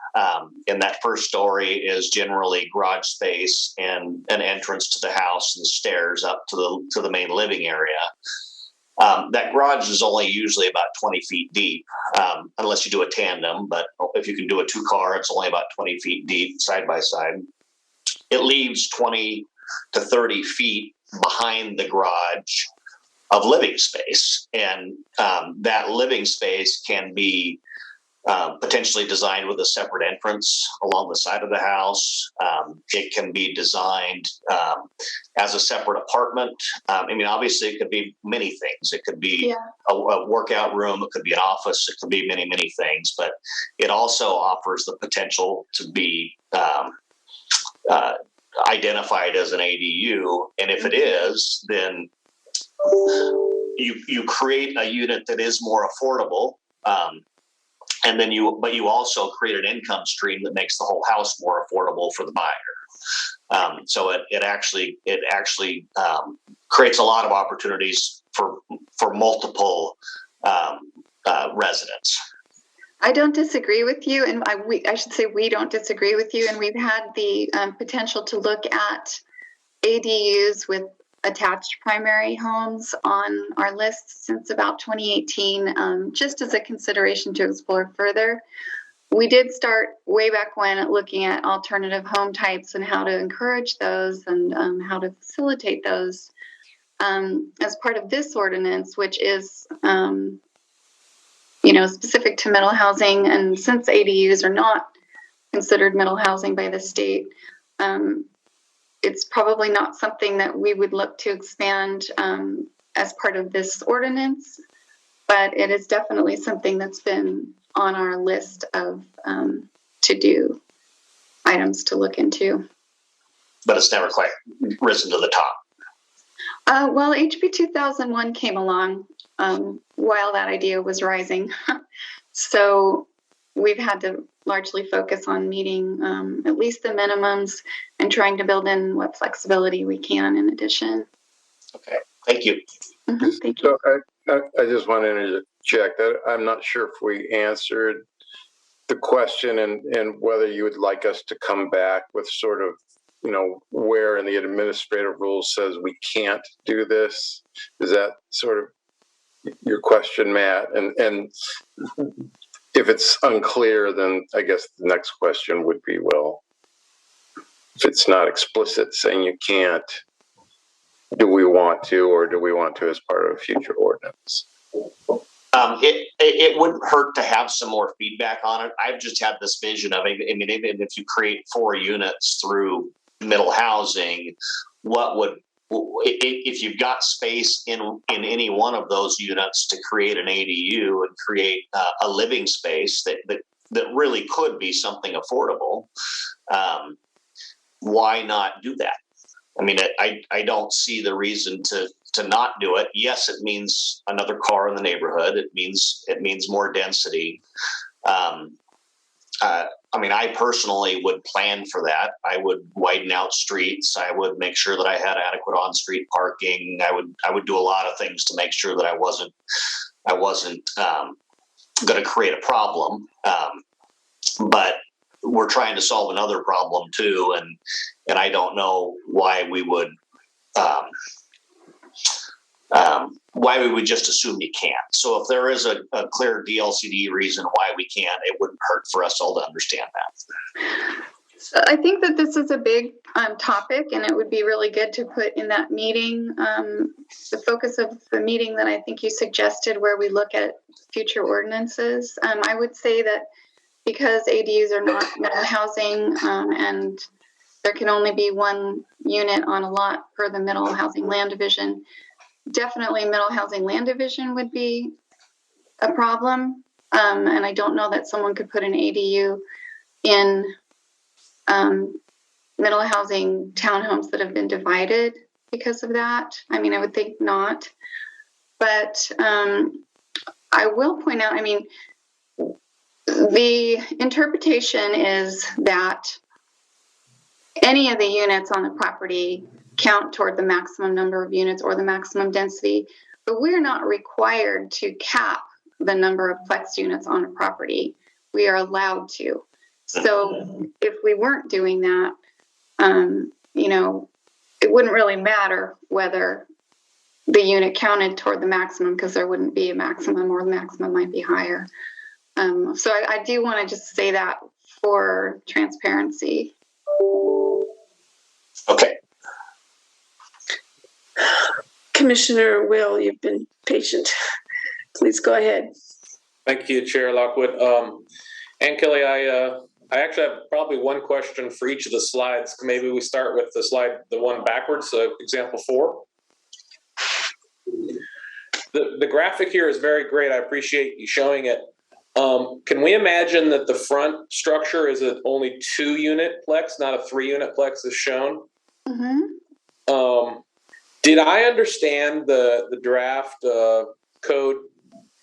and that first story is generally garage space and an entrance to the house and stairs up to the main living area. That garage is only usually about 20 feet deep, unless you do a tandem, but if you can do a 2-car, it's only about 20 feet deep side by side. It leaves 20 to 30 feet behind the garage of living space. And that living space can be potentially designed with a separate entrance along the side of the house. It can be designed as a separate apartment. Obviously it could be many things. It could be a workout room. It could be an office. It could be many, many things, but it also offers the potential to be identified as an ADU. And if it is, then you create a unit that is more affordable. And then you also create an income stream that makes the whole house more affordable for the buyer. So it actually creates a lot of opportunities for multiple residents. I don't disagree with you, and I should say we don't disagree with you. And we've had the potential to look at ADUs with attached primary homes on our list since about 2018, just as a consideration to explore further. We did start way back when at looking at alternative home types and how to encourage those and how to facilitate those as part of this ordinance, which is specific to middle housing. And since ADUs are not considered middle housing by the state, it's probably not something that we would look to expand as part of this ordinance, but it is definitely something that's been on our list of to-do items to look into. But it's never quite risen to the top. Well, HB 2001 came along while that idea was rising. So we've had to largely focus on meeting at least the minimums and trying to build in what flexibility we can in addition. Okay, thank you. Mm-hmm, thank you. So I just wanted to check that. I'm not sure if we answered the question and whether you would like us to come back with sort of, you know, where in the administrative rules says we can't do this. Is that sort of your question, Matt? And if it's unclear, then I guess the next question would be, well, if it's not explicit saying you can't, do we want to, or do we want to as part of a future ordinance? It wouldn't hurt to have some more feedback on it. I've just had this vision of, I mean, even if you create 4 units through middle housing, what would, if you've got space in any one of those units to create an ADU and create a living space that really could be something affordable, why not do that? I mean, I don't see the reason to not do it. Yes, it means another car in the neighborhood. It means more density. I mean, I personally would plan for that. I would widen out streets. I would make sure that I had adequate on-street parking. I would do a lot of things to make sure that I wasn't going to create a problem. But we're trying to solve another problem too, and I don't know why we would just assume you can't. So if there is a clear DLCD reason why we can't, it wouldn't hurt for us all to understand that. I think that this is a big topic, and it would be really good to put in that meeting. The focus of the meeting that I think you suggested, where we look at future ordinances. I would say that because ADUs are not middle housing, and there can only be 1 unit on a lot per the middle housing land division, definitely middle housing land division would be a problem. And I don't know that someone could put an ADU in middle housing townhomes that have been divided because of that. I mean, I would think not. But I will point out, I mean, the interpretation is that any of the units on the property count toward the maximum number of units or the maximum density, but we're not required to cap the number of flex units on a property. We are allowed to. So if we weren't doing that, you know, it wouldn't really matter whether the unit counted toward the maximum, because there wouldn't be a maximum, or the maximum might be higher. So I do want to just say that for transparency. Okay. Commissioner Will, you've been patient. Please go ahead. Thank you, Chair Lockwood. And Kelly, I actually have probably one question for each of the slides. Maybe we start with the slide, the one backwards, example 4. The graphic here is very great. I appreciate you showing it. Can we imagine that the front structure is only 2-unit plex, not a 3-unit plex as shown? Mm-hmm. Did I understand the draft code,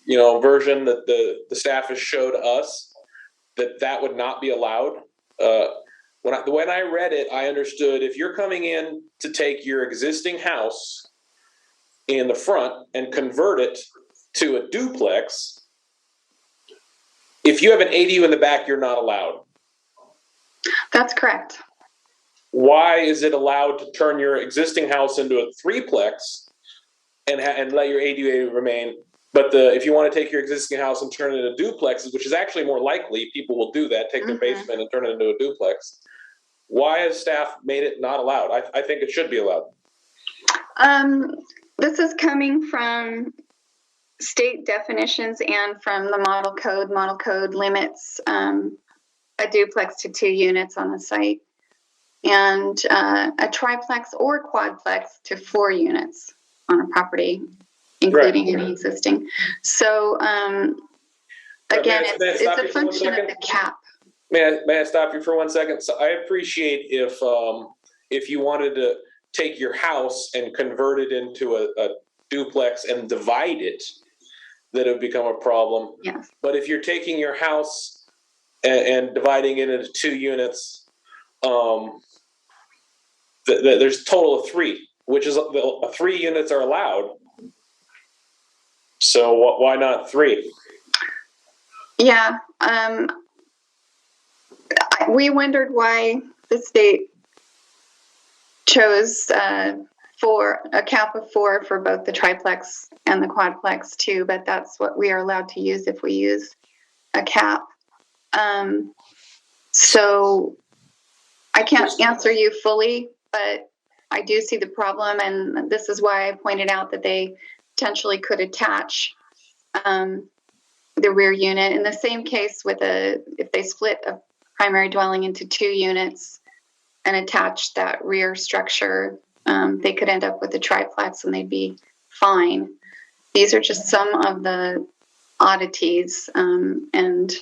you know, version that the staff has showed us that would not be allowed? When I read it, I understood if you're coming in to take your existing house in the front and convert it to a duplex, if you have an ADU in the back, you're not allowed. That's correct. Why is it allowed to turn your existing house into a 3-plex and let your ADU remain? But if you want to take your existing house and turn it into duplexes, which is actually more likely, people will do that, take their basement and turn it into a duplex. Why has staff made it not allowed? I think it should be allowed. This is coming from state definitions and from the model code. Model code limits a duplex to 2 units on the site. and a triplex or quadplex to 4 units on a property, including any existing. So again, it's a function of the cap. May I stop you for 1 second? So I appreciate if you wanted to take your house and convert it into a duplex and divide it, that it would become a problem. Yes. But if you're taking your house and dividing it into 2 units, there's a total of 3, which is 3 units are allowed. So why not 3? Yeah. We wondered why the state chose for a cap of 4 for both the triplex and the quadplex too, but that's what we are allowed to use if we use a cap. So I can't answer you fully, but I do see the problem, and this is why I pointed out that they potentially could attach the rear unit. In the same case with if they split a primary dwelling into 2 units and attach that rear structure, they could end up with a triplex and they'd be fine. These are just some of the oddities. And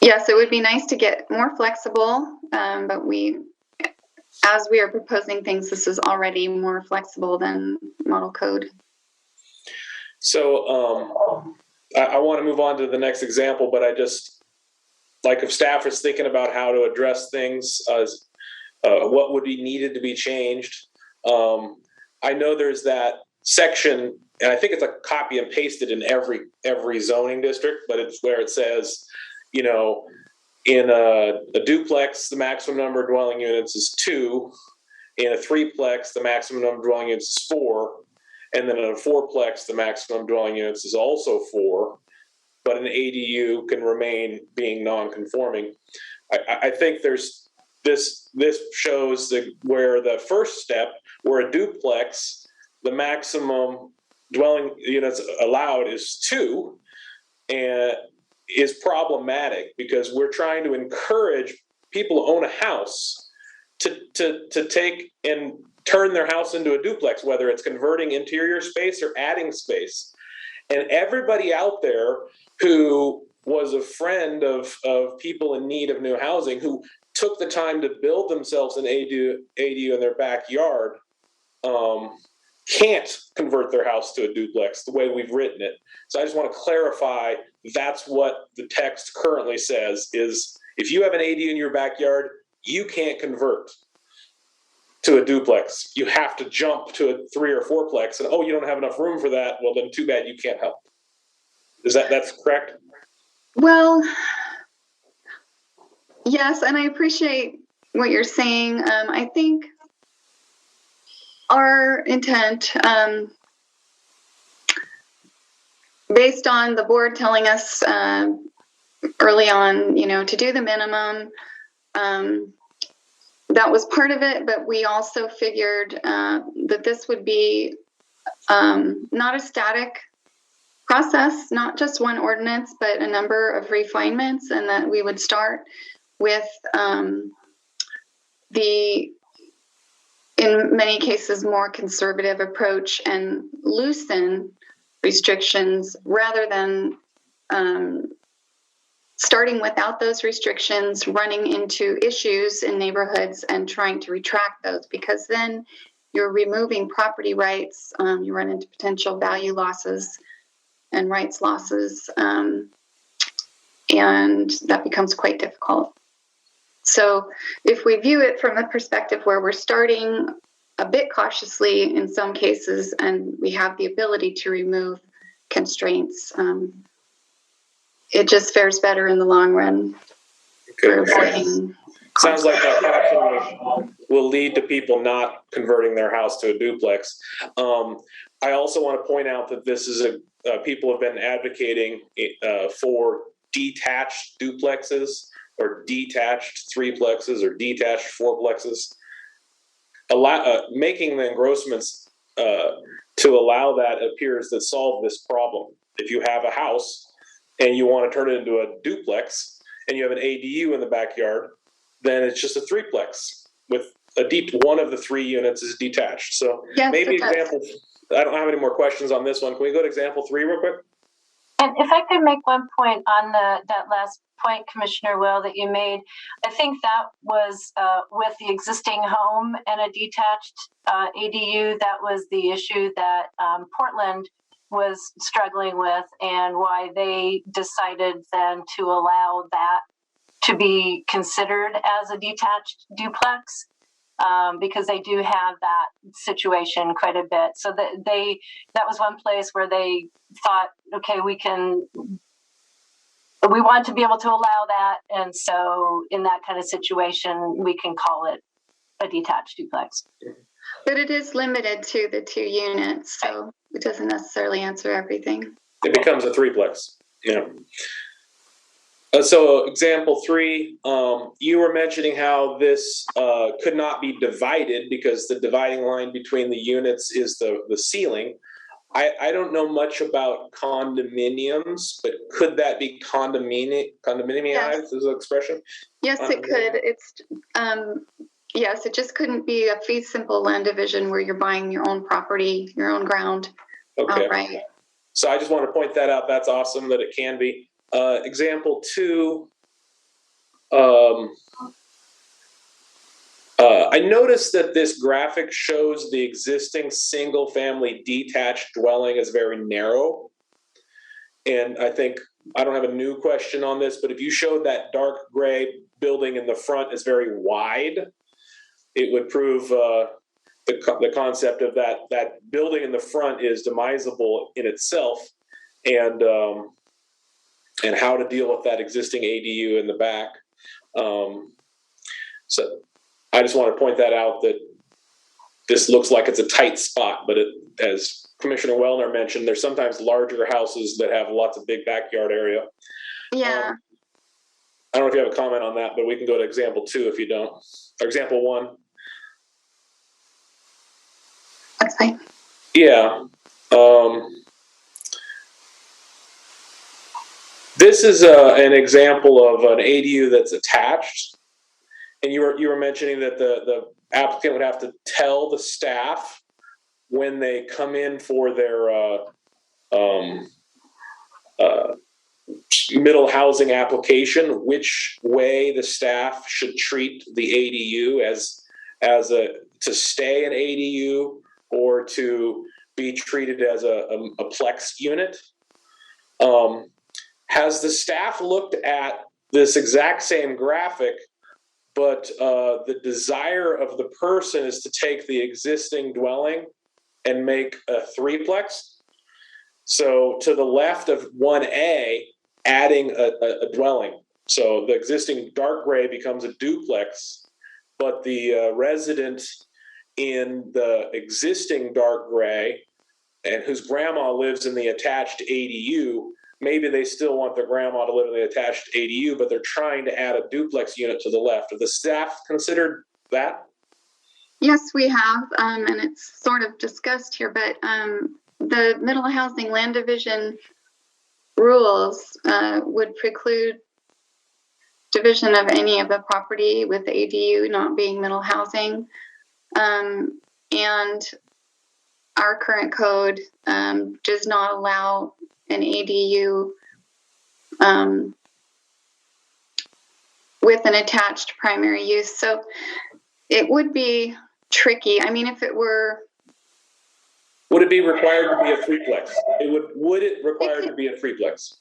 yes, it would be nice to get more flexible, but as we are proposing things, this is already more flexible than model code. So I want to move on to the next example, but I just, like, if staff is thinking about how to address things, what would be needed to be changed. I know there's that section, and I think it's a copy and pasted in every zoning district, but it's where it says, you know, in a duplex, the maximum number of dwelling units is 2. In a threeplex, the maximum number of dwelling units is 4. And then in a fourplex, the maximum dwelling units is also 4. But an ADU can remain being non-conforming. I think there's this shows where the first step, where a duplex, the maximum dwelling units allowed is 2, and is problematic because we're trying to encourage people who own a house to take and turn their house into a duplex, whether it's converting interior space or adding space. And everybody out there who was a friend of people in need of new housing, who took the time to build themselves an ADU in their backyard, can't convert their house to a duplex the way we've written it. So I just want to clarify, that's what the text currently says, is if you have an ADU in your backyard, you can't convert to a duplex. You have to jump to a 3 or 4plex, and you don't have enough room for that. Well, then too bad, you can't help. That's correct? Well, yes, and I appreciate what you're saying. I think our intent, based on the board telling us early on, to do the minimum, that was part of it, but we also figured that this would be not a static process, not just one ordinance, but a number of refinements, and that we would start with the, in many cases, more conservative approach and loosen restrictions rather than starting without those restrictions, running into issues in neighborhoods and trying to retract those, because then you're removing property rights, you run into potential value losses and rights losses, and that becomes quite difficult. So if we view it from a perspective where we're starting a bit cautiously in some cases, and we have the ability to remove constraints, it just fares better in the long run. Okay. Sounds like that caution will lead to people not converting their house to a duplex. I also want to point out that this is people have been advocating for detached duplexes or detached threeplexes or detached fourplexes. Making the engrossments to allow that appears to solve this problem. If you have a house and you want to turn it into a duplex and you have an ADU in the backyard, then it's just a threeplex with one of the 3 units is detached. So Yes, maybe it does. example, I don't have any more questions on this one. Can we go to example 3 real quick? And if I could make one point on that last point, Commissioner Will, that you made, I think that was with the existing home and a detached ADU. That was the issue that Portland was struggling with, and why they decided then to allow that to be considered as a detached duplex. Because they do have that situation quite a bit. So that was one place where they thought, okay, we want to be able to allow that. And so in that kind of situation, we can call it a detached duplex. But it is limited to the 2 units, so it doesn't necessarily answer everything. It becomes a threeplex. Yeah. So example 3, you were mentioning how this could not be divided because the dividing line between the units is the ceiling. I don't know much about condominiums, but could that be condominiumized as an expression? Yes, it could. It's yes, it just couldn't be a fee simple land division where you're buying your own property, your own ground. Okay. Right. So I just want to point that out. That's awesome that it can be. Example 2, I noticed that this graphic shows the existing single-family detached dwelling as very narrow. And I don't have a new question on this, but if you showed that dark gray building in the front as very wide, it would prove the concept of that building in the front is demisable in itself, and how to deal with that existing ADU in the back. So I just want to point that out, that this looks like it's a tight spot, but as Commissioner Wellner mentioned, there's sometimes larger houses that have lots of big backyard area. Yeah. I don't know if you have a comment on that, but we can go to example 2 if you don't. Or example 1. That's fine. Yeah. This is an example of an ADU that's attached, and you were mentioning that the applicant would have to tell the staff when they come in for their middle housing application, which way the staff should treat the ADU as to stay an ADU or to be treated as a plex unit. Has the staff looked at this exact same graphic, but the desire of the person is to take the existing dwelling and make a threeplex? So to the left of 1A, adding a dwelling. So the existing dark gray becomes a duplex, but the resident in the existing dark gray and whose grandma lives in the attached ADU, maybe they still want their grandma to live in the attached ADU, but they're trying to add a duplex unit to the left. Have the staff considered that? Yes, we have, and it's sort of discussed here, but the middle housing land division rules would preclude division of any of the property with the ADU not being middle housing. And our current code does not allow an ADU with an attached primary use. So it would be tricky. I mean, if it were... Would it be required to be a threeplex? Would it require to be a threeplex?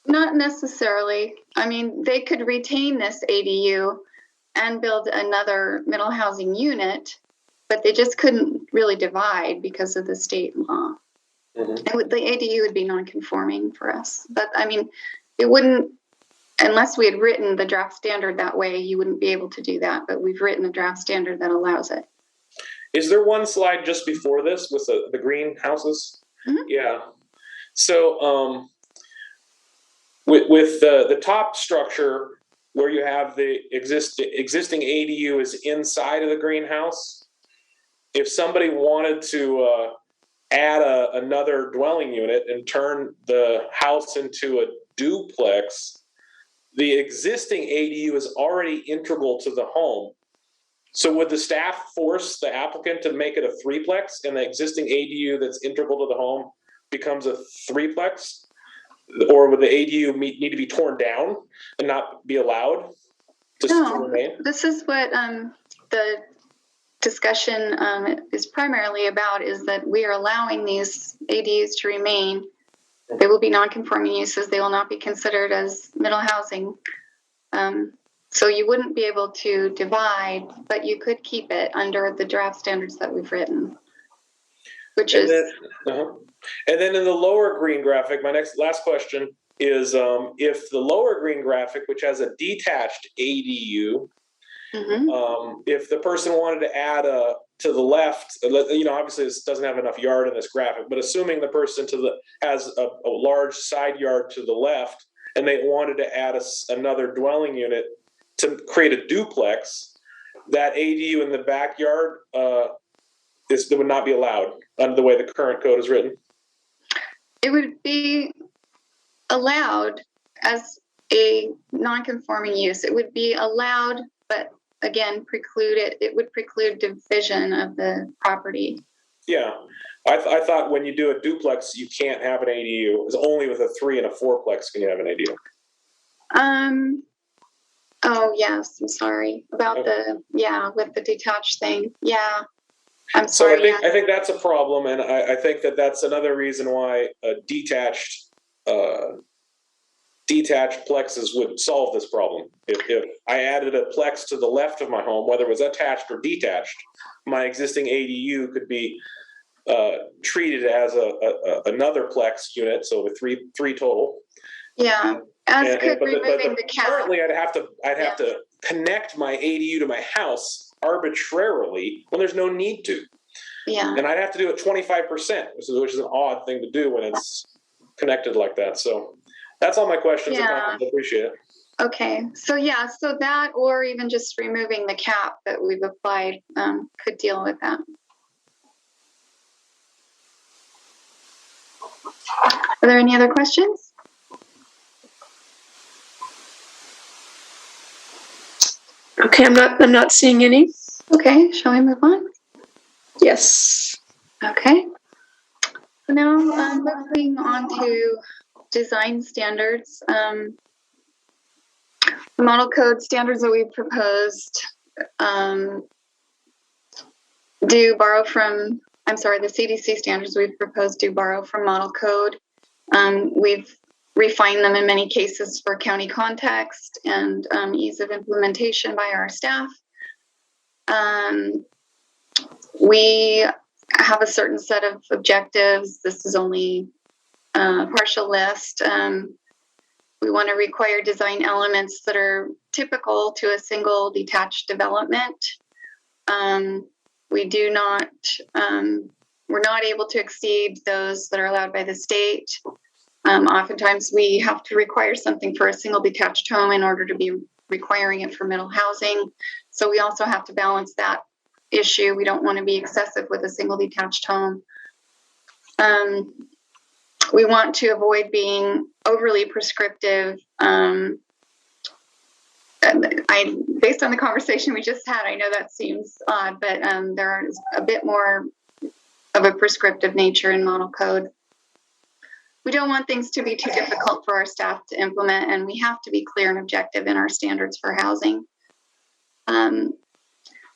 Not necessarily. I mean, they could retain this ADU and build another middle housing unit, but they just couldn't really divide because of the state law. Mm-hmm. And the ADU would be non-conforming for us. But I mean, it wouldn't, unless we had written the draft standard that way, you wouldn't be able to do that. But we've written a draft standard that allows it. Is there one slide just before this with the green houses? Mm-hmm. Yeah. So with the top structure where you have the existing ADU is inside of the greenhouse, if somebody wanted to add another dwelling unit and turn the house into a duplex, the existing ADU is already integral to the home. So would the staff force the applicant to make it a threeplex, and the existing ADU that's integral to the home becomes a threeplex? Or would the ADU need to be torn down and not be allowed to remain? This is what the discussion is primarily about, is that we are allowing these ADUs to remain. They will be non-conforming uses. They will not be considered as middle housing. So you wouldn't be able to divide, but you could keep it under the draft standards that we've written, which is. And then in the lower green graphic, my last question is, if the lower green graphic, which has a detached ADU, if the person wanted to add to the left, obviously this doesn't have enough yard in this graphic, but assuming the person has a large side yard to the left, and they wanted to add another dwelling unit to create a duplex, that ADU in the backyard would not be allowed under the way the current code is written. It would be allowed as a non-conforming use. It would be allowed, but again, it would preclude division of the property. Yeah. I thought when you do a duplex, you can't have an ADU. It's only with a 3 and a 4-plex can you have an ADU. Oh yes, I'm sorry about with the detached thing. Yeah. I'm sorry. So I think that's a problem, and I think that's another reason why detached plexes would solve this problem. If I added a plex to the left of my home, whether it was attached or detached, my existing ADU could be treated as another plex unit, so with three total. Yeah, removing the cap. Currently, I'd have to connect my ADU to my house arbitrarily when there's no need to. Yeah. And I'd have to do it 25%, which is an odd thing to do when it's connected like that. So that's all my questions. Yeah. I appreciate it. Okay. So that, or even just removing the cap that we've applied could deal with that. Are there any other questions? Okay, I'm not seeing any. Okay, shall we move on? Yes. Okay. So now moving on to design standards. The model code standards that we've proposed the CDC standards we've proposed do borrow from model code. We've refined them in many cases for county context and ease of implementation by our staff. We have a certain set of objectives. This is only a partial list. We want to require design elements that are typical to a single detached development. We're not able to exceed those that are allowed by the state. Oftentimes we have to require something for a single detached home in order to be requiring it for middle housing. So we also have to balance that issue. We don't want to be excessive with a single detached home. We want to avoid being overly prescriptive. Based on the conversation we just had, I know that seems odd, but there is a bit more of a prescriptive nature in model code. We don't want things to be too difficult for our staff to implement, and we have to be clear and objective in our standards for housing.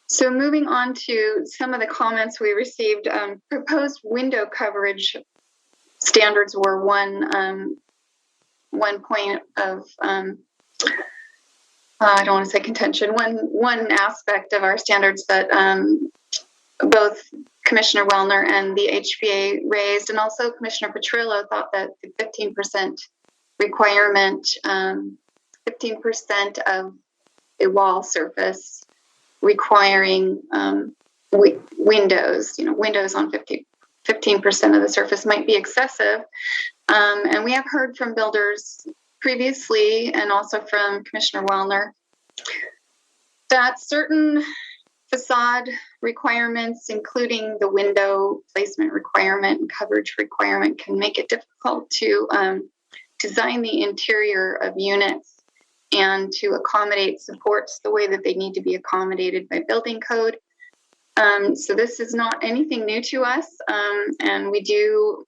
So moving on to some of the comments we received, proposed window coverage standards were one point of, I don't want to say contention, one aspect of our standards that both Commissioner Wellner and the HPA raised, and also Commissioner Petrillo thought that the 15% requirement, 15% of a wall surface requiring windows, windows on 15% of the surface might be excessive. And we have heard from builders previously, and also from Commissioner Wellner, that certain facade requirements, including the window placement requirement and coverage requirement, can make it difficult to design the interior of units and to accommodate supports the way that they need to be accommodated by building code. So this is not anything new to us, and we do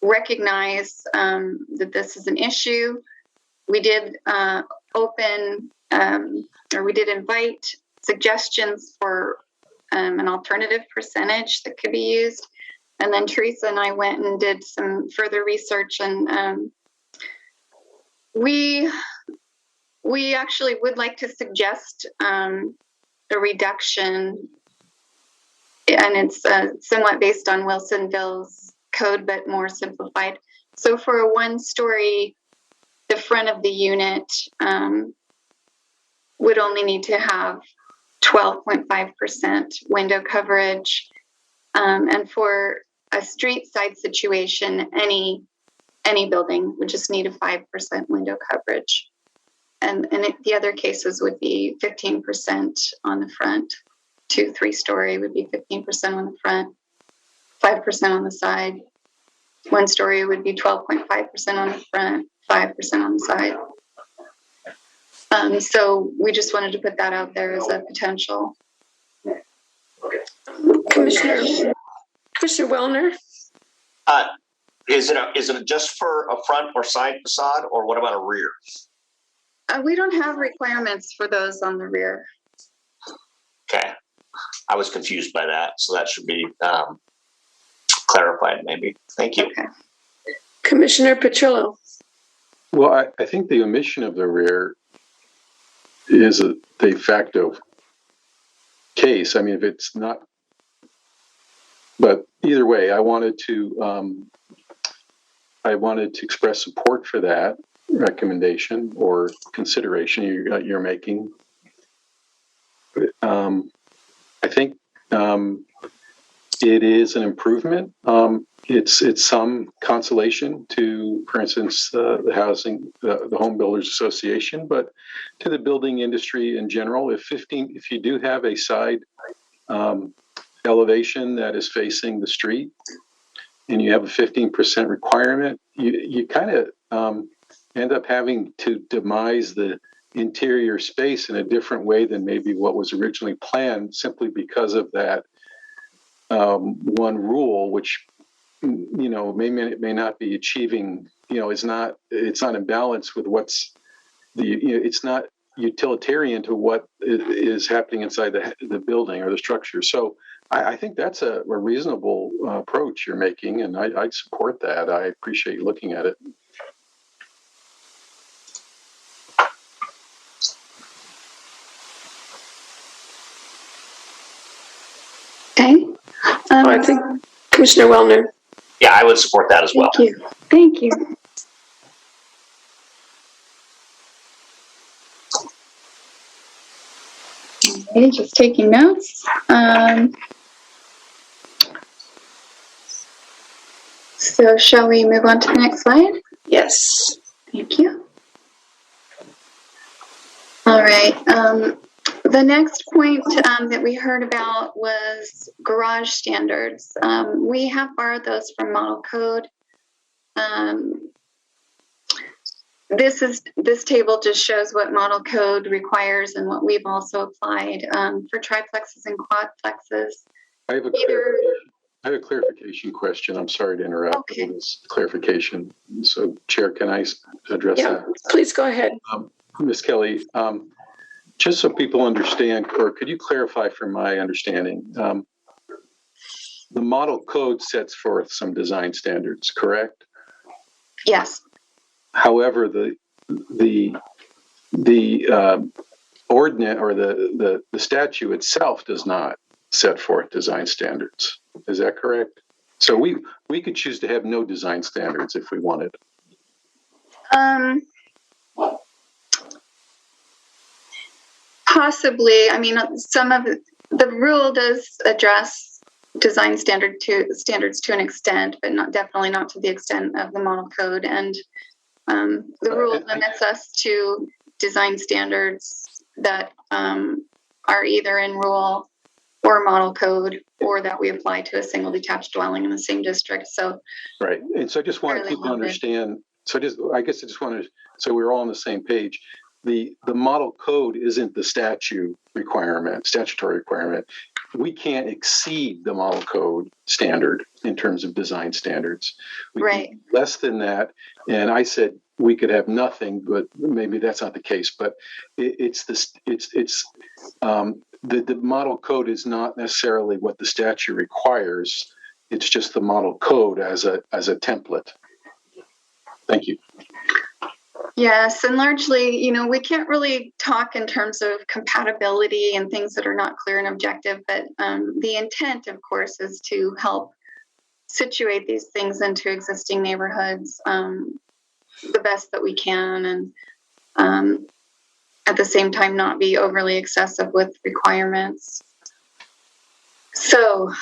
recognize that this is an issue. We did we did invite suggestions for an alternative percentage that could be used. And then Teresa and I went and did some further research, and we actually would like to suggest a reduction, and it's somewhat based on Wilsonville's code, but more simplified. So for a 1-story, the front of the unit would only need to have 12.5% window coverage. And for a street side situation, any building would just need a 5% window coverage. And the other cases would be 15% on the front. 2-3-story would be 15% on the front, 5% on the side. 1-story would be 12.5% on the front, 5% on the side. So we just wanted to put that out there as a potential. Commissioner Wellner? Is it just for a front or side facade, or what about a rear? We don't have requirements for those on the rear. Okay. I was confused by that, so that should be clarified maybe. Thank you. Okay. Commissioner Petrillo? Well, I think the omission of the rear is a de facto case. I mean, if it's not, but either way, I wanted to express support for that recommendation or consideration you're making. I think it is an improvement. It's some consolation to, for instance, the Home Builders Association, but to the building industry in general. If you do have a side elevation that is facing the street, and you have a 15% requirement, you kind of end up having to demise the interior space in a different way than maybe what was originally planned, simply because of that one rule, which may not be achieving. It's not in balance with what's it's not utilitarian to what is happening inside the building or the structure. So I think that's a reasonable approach you're making, and I support that. I appreciate you looking at it. Okay. I think Commissioner Wellner. Yeah, I would support that as well. Thank you. Okay, just taking notes. So shall we move on to the next slide? Yes. Thank you. All right. The next point that we heard about was garage standards. We have borrowed those from Model Code. This table just shows what Model Code requires and what we've also applied for triplexes and quadplexes. I have a clarification question. I'm sorry to interrupt. Okay. This clarification. So, Chair, can I address that? Please go ahead. Ms. Kelly, just so people understand, or could you clarify from my understanding, the Model Code sets forth some design standards, correct? Yes. However, the ordinance or the statute itself does not set forth design standards. Is that correct? So we could choose to have no design standards if we wanted. Possibly. I mean, some of the rule does address design standards to an extent, but definitely not to the extent of the Model Code. And the rule limits us to design standards that are either in rule or Model Code, or that we apply to a single detached dwelling in the same district. So right. And so I just want people to understand. So I guess I just wanted, so we're all on the same page. the model code isn't the statutory requirement. We can't exceed the model code standard in terms of design standards. We Right. can do less than that. And I said we could have nothing, but maybe that's not the case. But the model code is not necessarily what the statute requires. It's just the model code as a template. Thank you. Yes, and largely, we can't really talk in terms of compatibility and things that are not clear and objective, but the intent, of course, is to help situate these things into existing neighborhoods the best that we can, and at the same time not be overly excessive with requirements. So,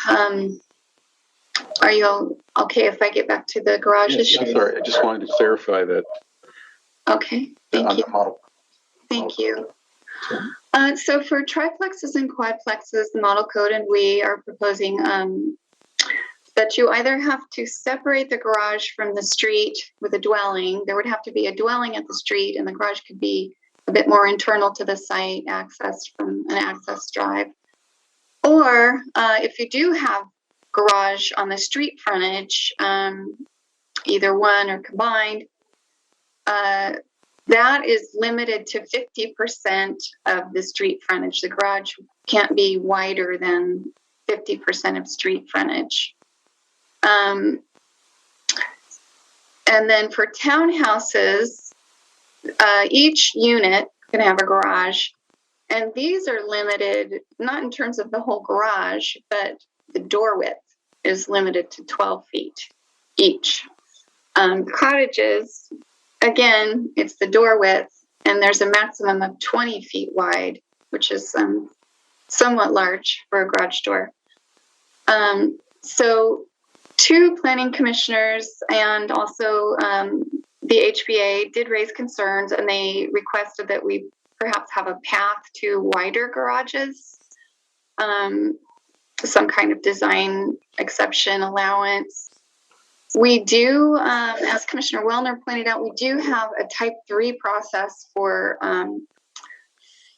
are you okay if I get back to the garage issue? I'm sorry, I just wanted to clarify that. Okay, thank you. Model. Thank you. So for triplexes and quadplexes, the model code and we are proposing that you either have to separate the garage from the street with a dwelling. There would have to be a dwelling at the street, and the garage could be a bit more internal to the site, accessed from an access drive. Or if you do have garage on the street frontage, either one or combined, that is limited to 50% of the street frontage. The garage can't be wider than 50% of street frontage. And then for townhouses, each unit can have a garage. And these are limited, not in terms of the whole garage, but the door width is limited to 12 feet each. Cottages, again, it's the door width, and there's a maximum of 20 feet wide, which is somewhat large for a garage door. So 2 planning commissioners and also the HBA did raise concerns, and they requested that we perhaps have a path to wider garages, some kind of design exception allowance. We do, as Commissioner Wellner pointed out, we do have a type 3 process for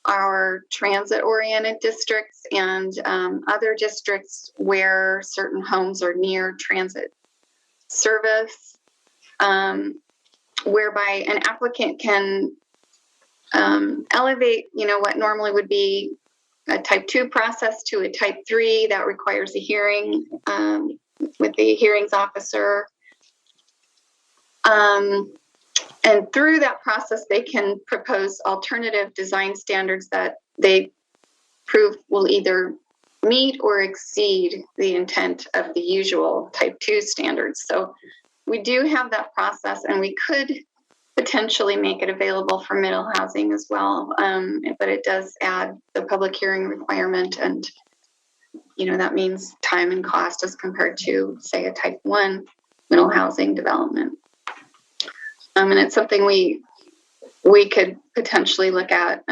our transit-oriented districts and other districts where certain homes are near transit service, whereby an applicant can elevate, what normally would be a type 2 process to a type 3 that requires a hearing with the hearings officer. And through that process, they can propose alternative design standards that they prove will either meet or exceed the intent of the usual type 2 standards. So we do have that process, and we could potentially make it available for middle housing as well. But it does add the public hearing requirement, and that means time and cost as compared to, say, a type 1 middle housing development. And it's something we could potentially look at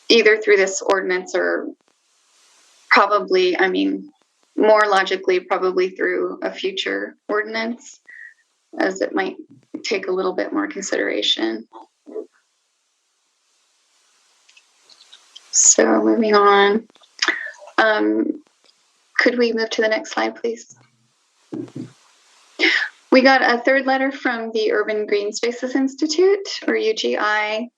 either through this ordinance or probably, more logically, probably through a future ordinance, as it might take a little bit more consideration. So moving on. Could we move to the next slide, please? We got a third letter from the Urban Green Spaces Institute, or UGI,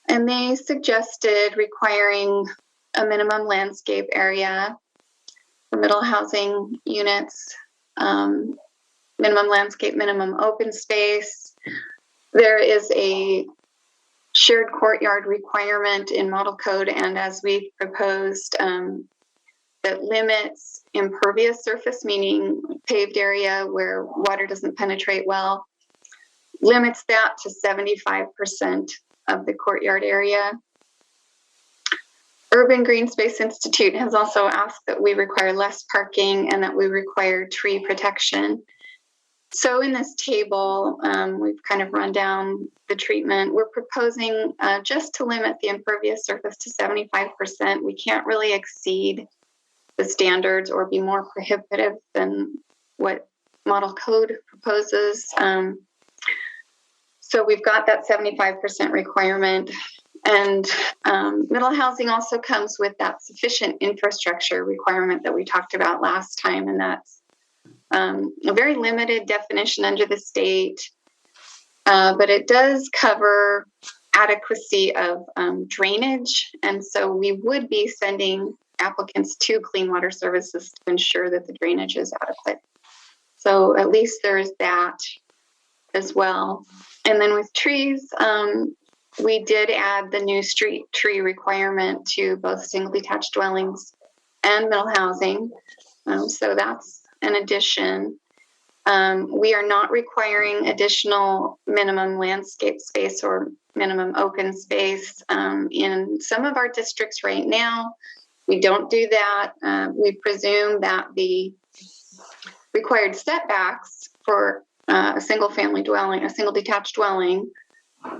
and they suggested requiring a minimum landscape area for middle housing units, minimum landscape, minimum open space. There is a shared courtyard requirement in model code, and as we've proposed, that limits impervious surface, meaning paved area where water doesn't penetrate well, limits that to 75% of the courtyard area. Urban Green Space Institute has also asked that we require less parking and that we require tree protection. So in this table, we've kind of run down the treatment. We're proposing just to limit the impervious surface to 75%. We can't really exceed the standards or be more prohibitive than what model code proposes. So we've got that 75% requirement. And middle housing also comes with that sufficient infrastructure requirement that we talked about last time. And that's a very limited definition under the state, but it does cover adequacy of drainage. And so we would be sending applicants to Clean Water Services to ensure that the drainage is adequate. So at least there's that as well. And then with trees, we did add the new street tree requirement to both single detached dwellings and middle housing. So that's an addition. We are not requiring additional minimum landscape space or minimum open space. In some of our districts right now, we don't do that. We presume that the required setbacks for a single family dwelling, a single detached dwelling,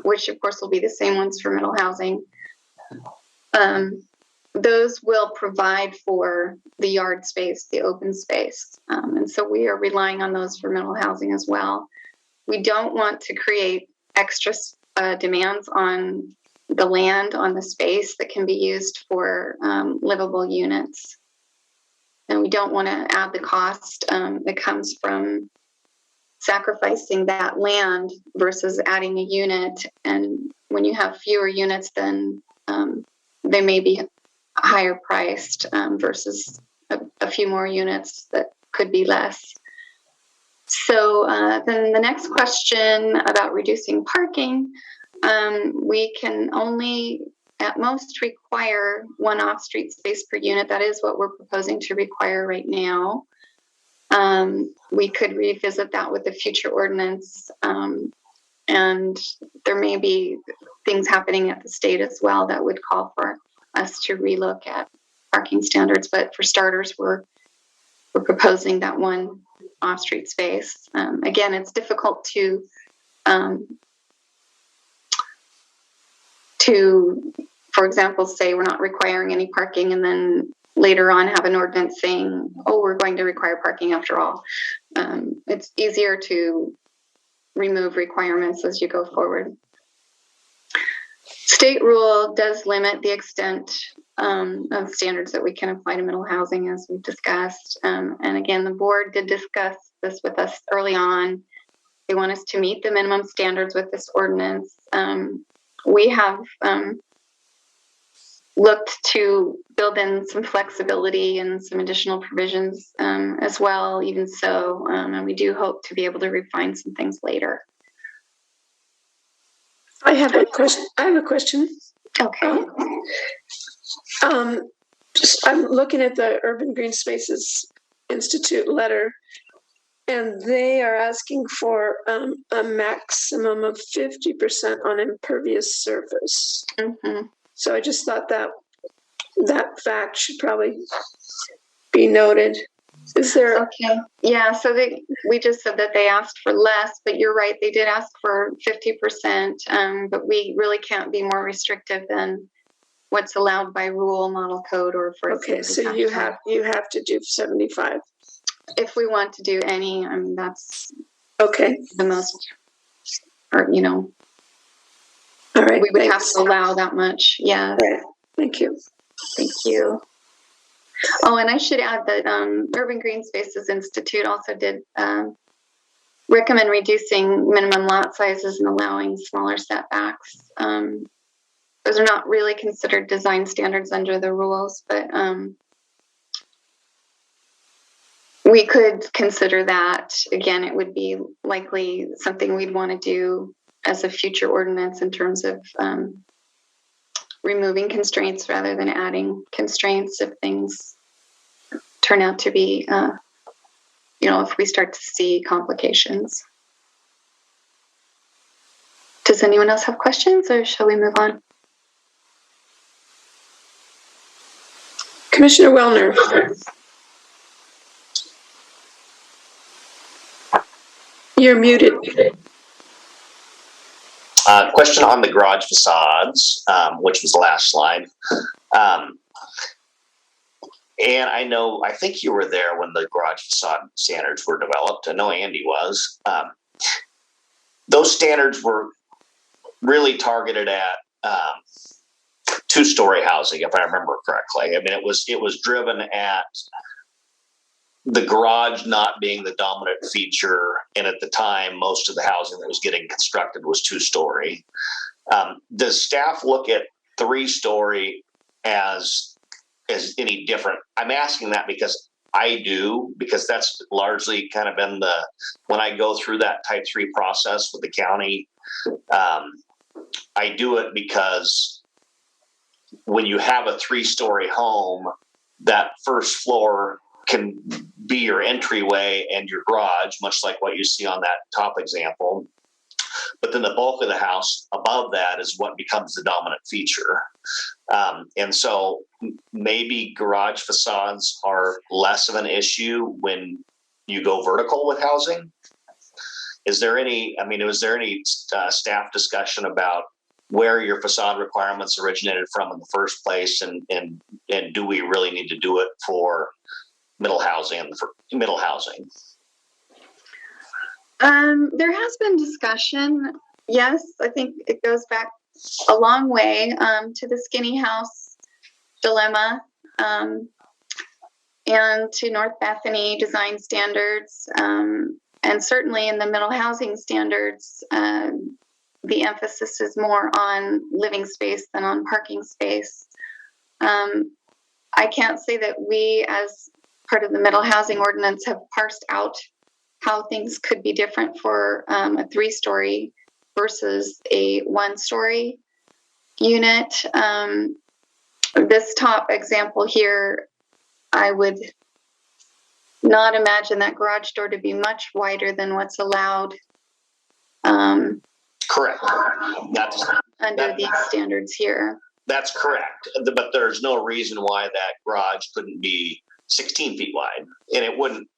which of course will be the same ones for middle housing, those will provide for the yard space, the open space. And so we are relying on those for middle housing as well. We don't want to create extra demands on the land, on the space that can be used for livable units. And we don't want to add the cost that comes from sacrificing that land versus adding a unit. And when you have fewer units, then they may be higher priced versus a few more units that could be less. So then the next question about reducing parking, we can only at most require one off-street space per unit. That is what we're proposing to require right now. We could revisit that with the future ordinance, and there may be things happening at the state as well that would call for us to relook at parking standards. But for starters, we're proposing that one off-street space. Again, it's difficult to, for example, say we're not requiring any parking and then later on have an ordinance saying, oh, we're going to require parking after all. It's easier to remove requirements as you go forward. State rule does limit the extent of standards that we can apply to middle housing, as we've discussed. And again, the board did discuss this with us early on. They want us to meet the minimum standards with this ordinance. We have looked to build in some flexibility and some additional provisions as well, even so, and we do hope to be able to refine some things later. I have a question. Okay. I'm looking at the Urban Green Spaces Institute letter, and they are asking for a maximum of 50% on impervious surface. Mm-hmm. So I just thought that fact should probably be noted. Is there? Okay. Yeah. So we just said that they asked for less, but you're right. They did ask for 50%. But we really can't be more restrictive than what's allowed by rule, model code, or for. Okay. So you have to do 75. If we want to do any, I mean, that's okay. The most, or all right. We would have to allow that much. Yeah. Right. Thank you. Thank you. Oh, and I should add that Urban Green Spaces Institute also did recommend reducing minimum lot sizes and allowing smaller setbacks. Those are not really considered design standards under the rules, but we could consider that. Again, it would be likely something we'd want to do as a future ordinance in terms of removing constraints rather than adding constraints if things turn out to be, if we start to see complications. Does anyone else have questions, or shall we move on? Commissioner Wellner. You're muted. Question on the garage facades, which was the last slide. And I think you were there when the garage facade standards were developed. I know Andy was. Those standards were really targeted at two-story housing, if I remember correctly. I mean, it was driven at the garage not being the dominant feature, and at the time, most of the housing that was getting constructed was two-story. Does staff look at three-story as any different? I'm asking that because I do, because that's largely kind of been when I go through that type 3 process with the county, I do it because when you have a 3-story home, that first floor can be your entryway and your garage, much like what you see on that top example. But then the bulk of the house above that is what becomes the dominant feature. And so maybe garage facades are less of an issue when you go vertical with housing. Was there any staff discussion about where your facade requirements originated from in the first place, and do we really need to do it for middle housing? There has been discussion. Yes, I think it goes back a long way to the skinny house dilemma and to North Bethany design standards. And certainly in the middle housing standards, the emphasis is more on living space than on parking space. I can't say that we, as part of the middle housing ordinance, have parsed out how things could be different for a 3-story versus a 1-story unit. This top example here, I would not imagine that garage door to be much wider than what's allowed. Correct. Under these standards here. That's correct. But there's no reason why that garage couldn't be 16 feet wide. And it wouldn't,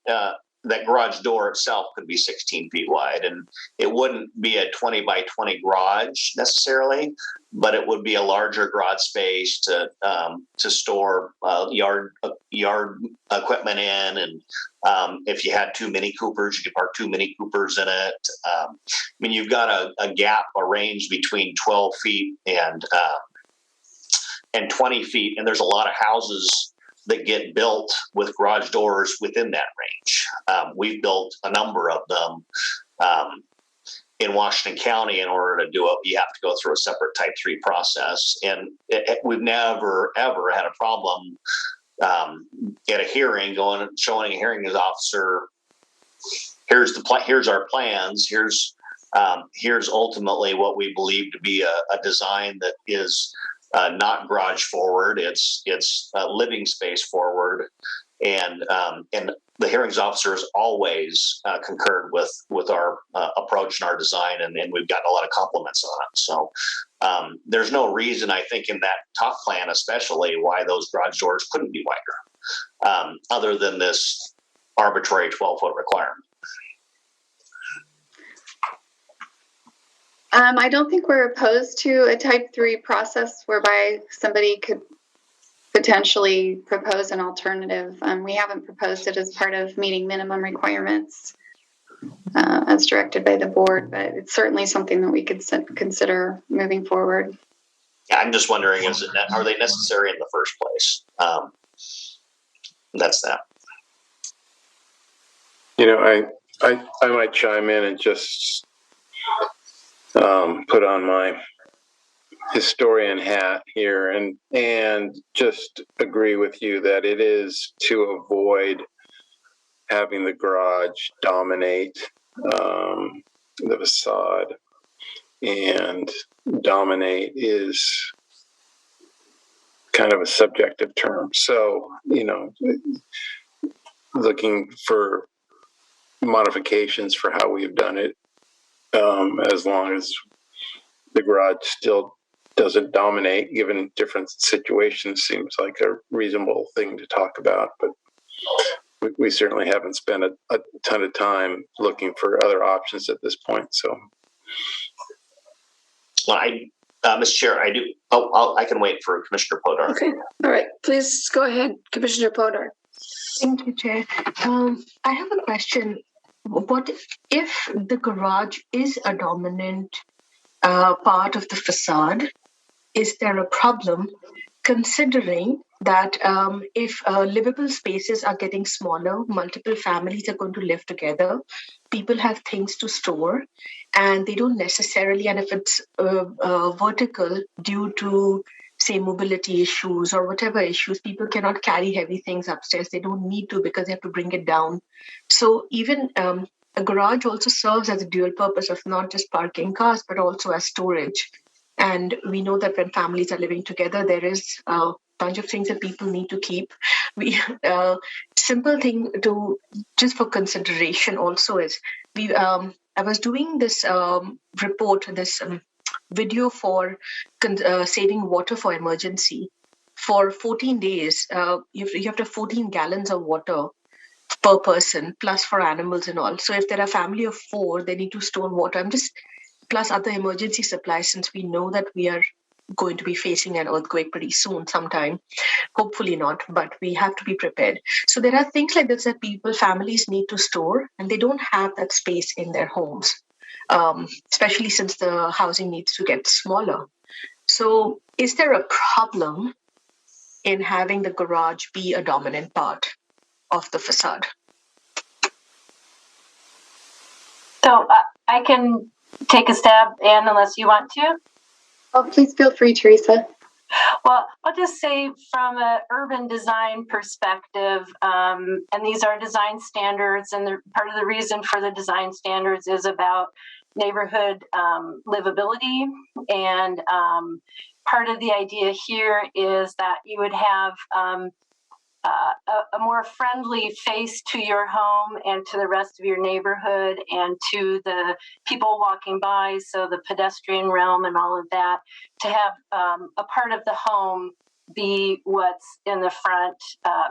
that garage door itself could be 16 feet wide. And it wouldn't be a 20 by 20 garage necessarily, but it would be a larger garage space to store yard equipment in. And if you had 2 Mini Coopers, you could park 2 Mini Coopers in it. I mean, you've got a gap, a range between 12 feet and 20 feet. And there's a lot of houses that get built with garage doors within that range. We've built a number of them in Washington County. In order to do it, you have to go through a separate type 3 process. And we've never, ever had a problem at a hearing showing a hearing officer, here's our plans, here's ultimately what we believe to be a design that is not garage forward, it's living space forward, and the hearings officer has always concurred with our approach and our design, and we've gotten a lot of compliments on it. So there's no reason, I think, in that top plan especially, why those garage doors couldn't be wider, other than this arbitrary 12-foot requirement. I don't think we're opposed to a type 3 process whereby somebody could potentially propose an alternative. We haven't proposed it as part of meeting minimum requirements as directed by the board, but it's certainly something that we could consider moving forward. Yeah, I'm just wondering, are they necessary in the first place? That's that. You know, I might chime in and just put on my historian hat here and just agree with you that it is to avoid having the garage dominate the facade, and dominate is kind of a subjective term. So, you know, looking for modifications for how we've done it, as long as the garage still doesn't dominate, given different situations, seems like a reasonable thing to talk about. But we certainly haven't spent a ton of time looking for other options at this point. So, well, Mr. Chair, I do. I can wait for Commissioner Podar. Okay. All right. Please go ahead, Commissioner Podar. Thank you, Chair. I have a question. What if the garage is a dominant part of the facade, is there a problem considering that if livable spaces are getting smaller, multiple families are going to live together, people have things to store, and they don't necessarily, and if it's vertical due to, say, mobility issues or whatever issues, people cannot carry heavy things upstairs. They don't need to because they have to bring it down. So even a garage also serves as a dual purpose of not just parking cars, but also as storage. And we know that when families are living together, there is a bunch of things that people need to keep. We simple thing to just for consideration also is I was doing this report, this video for saving water for emergency. For 14 days, you have to have 14 gallons of water per person, plus for animals and all. So if there are a family of 4, they need to store water. Plus other emergency supplies, since we know that we are going to be facing an earthquake pretty soon sometime. Hopefully not, but we have to be prepared. So there are things like this that families need to store, and they don't have that space in their homes, especially since the housing needs to get smaller. So is there a problem in having the garage be a dominant part of the facade? So I can take a stab, Anne, unless you want to. Oh, please feel free, Teresa. Well, I'll just say from an urban design perspective, and these are design standards, and part of the reason for the design standards is about neighborhood livability. And part of the idea here is that you would have a more friendly face to your home and to the rest of your neighborhood and to the people walking by, so the pedestrian realm and all of that, to have a part of the home be what's in the front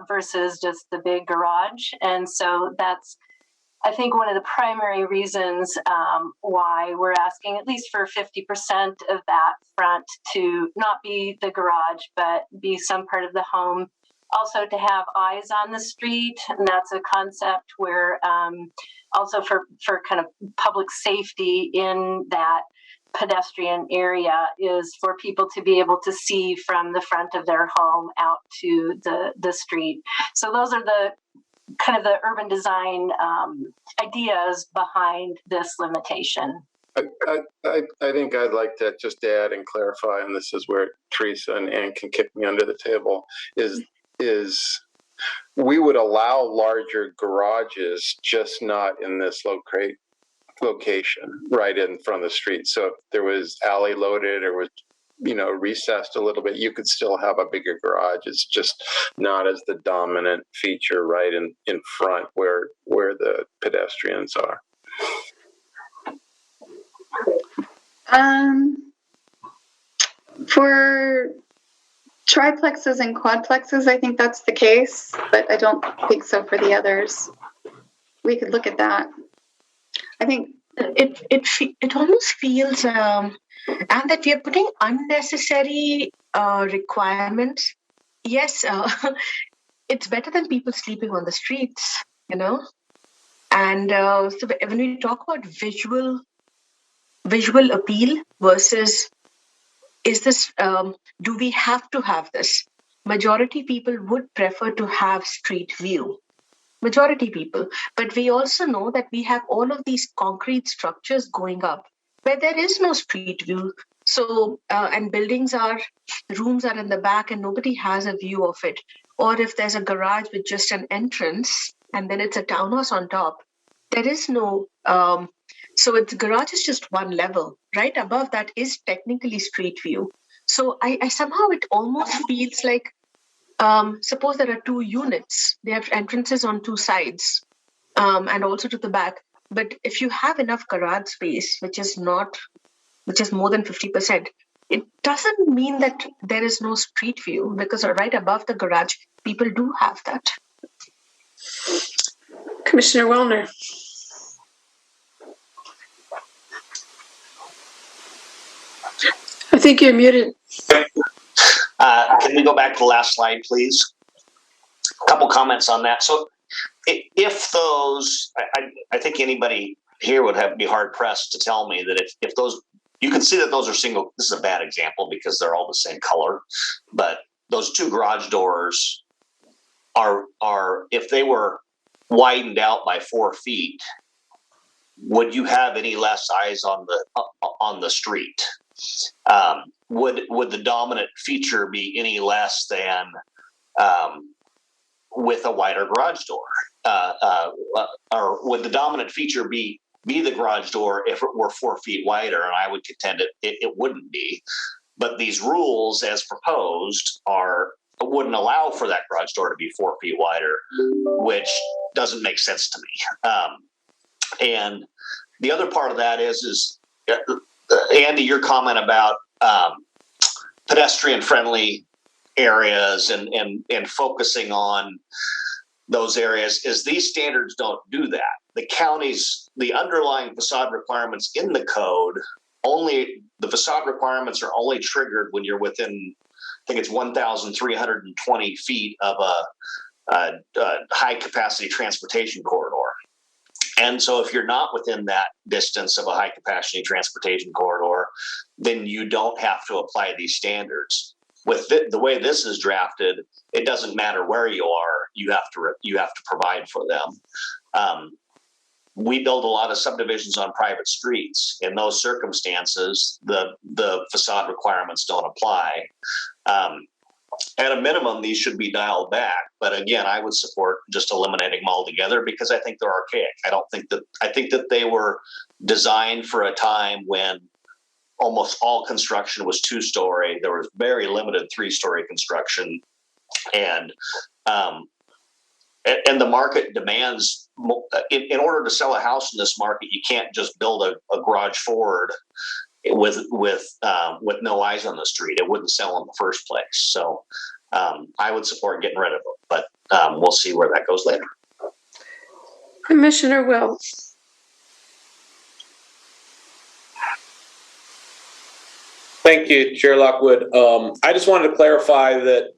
versus just the big garage. And so that's, I think, one of the primary reasons why we're asking at least for 50% of that front to not be the garage, but be some part of the home. Also to have eyes on the street, and that's a concept where also for kind of public safety in that pedestrian area is for people to be able to see from the front of their home out to the street. So those are the kind of the urban design ideas behind this limitation. I think I'd like to just add and clarify, and this is where Teresa and Ann can kick me under the table, is we would allow larger garages, just not in this location right in front of the street. So if there was alley loaded or was, recessed a little bit, you could still have a bigger garage. It's just not as the dominant feature right in front where the pedestrians are. For triplexes and quadplexes, I think that's the case, but I don't think so for the others. We could look at that. I think it almost feels and that we are putting unnecessary requirements. Yes, it's better than people sleeping on the streets, And so when we talk about visual appeal versus is this, do we have to have this? Majority people would prefer to have street view. Majority people. But we also know that we have all of these concrete structures going up where there is no street view. So, and rooms are in the back and nobody has a view of it. Or if there's a garage with just an entrance and then it's a townhouse on top, there is no, so its garage is just one level. Right above that is technically street view. So I somehow, it almost feels like, suppose there are 2 units, they have entrances on 2 sides and also to the back. But if you have enough garage space, which is more than 50%, it doesn't mean that there is no street view, because right above the garage, people do have that. Commissioner Wellner. I think you're muted. Can we go back to the last slide, please? A couple comments on that. So if those, I think anybody here would be hard pressed to tell me that if you can see that those are single. This is a bad example because they're all the same color, but those two garage doors are if they were widened out by 4 feet, would you have any less eyes on the street? Would the dominant feature be any less than with a wider garage door? Or would the dominant feature be the garage door if it were 4 feet wider? And I would contend it wouldn't be. But these rules, as proposed, wouldn't allow for that garage door to be 4 feet wider, which doesn't make sense to me. And the other part of that is Andy, your comment about pedestrian-friendly areas and focusing on those areas is these standards don't do that. The underlying facade requirements in the code, the facade requirements are only triggered when you're within, I think it's 1,320 feet of a high capacity transportation corridor. And so if you're not within that distance of a high capacity transportation corridor, then you don't have to apply these standards. With the way this is drafted, it doesn't matter where you are, you have to provide for them. We build a lot of subdivisions on private streets. In those circumstances, the facade requirements don't apply. At a minimum, these should be dialed back. But again, I would support just eliminating them altogether because I think they're archaic. I think that they were designed for a time when almost all construction was 2-story. There was very limited 3-story construction, and the market demands. In order to sell a house in this market, you can't just build a garage forward with no eyes on the street. It wouldn't sell in the first place. So I would support getting rid of them, but we'll see where that goes later. Commissioner Will. Thank you, Chair Lockwood. I just wanted to clarify that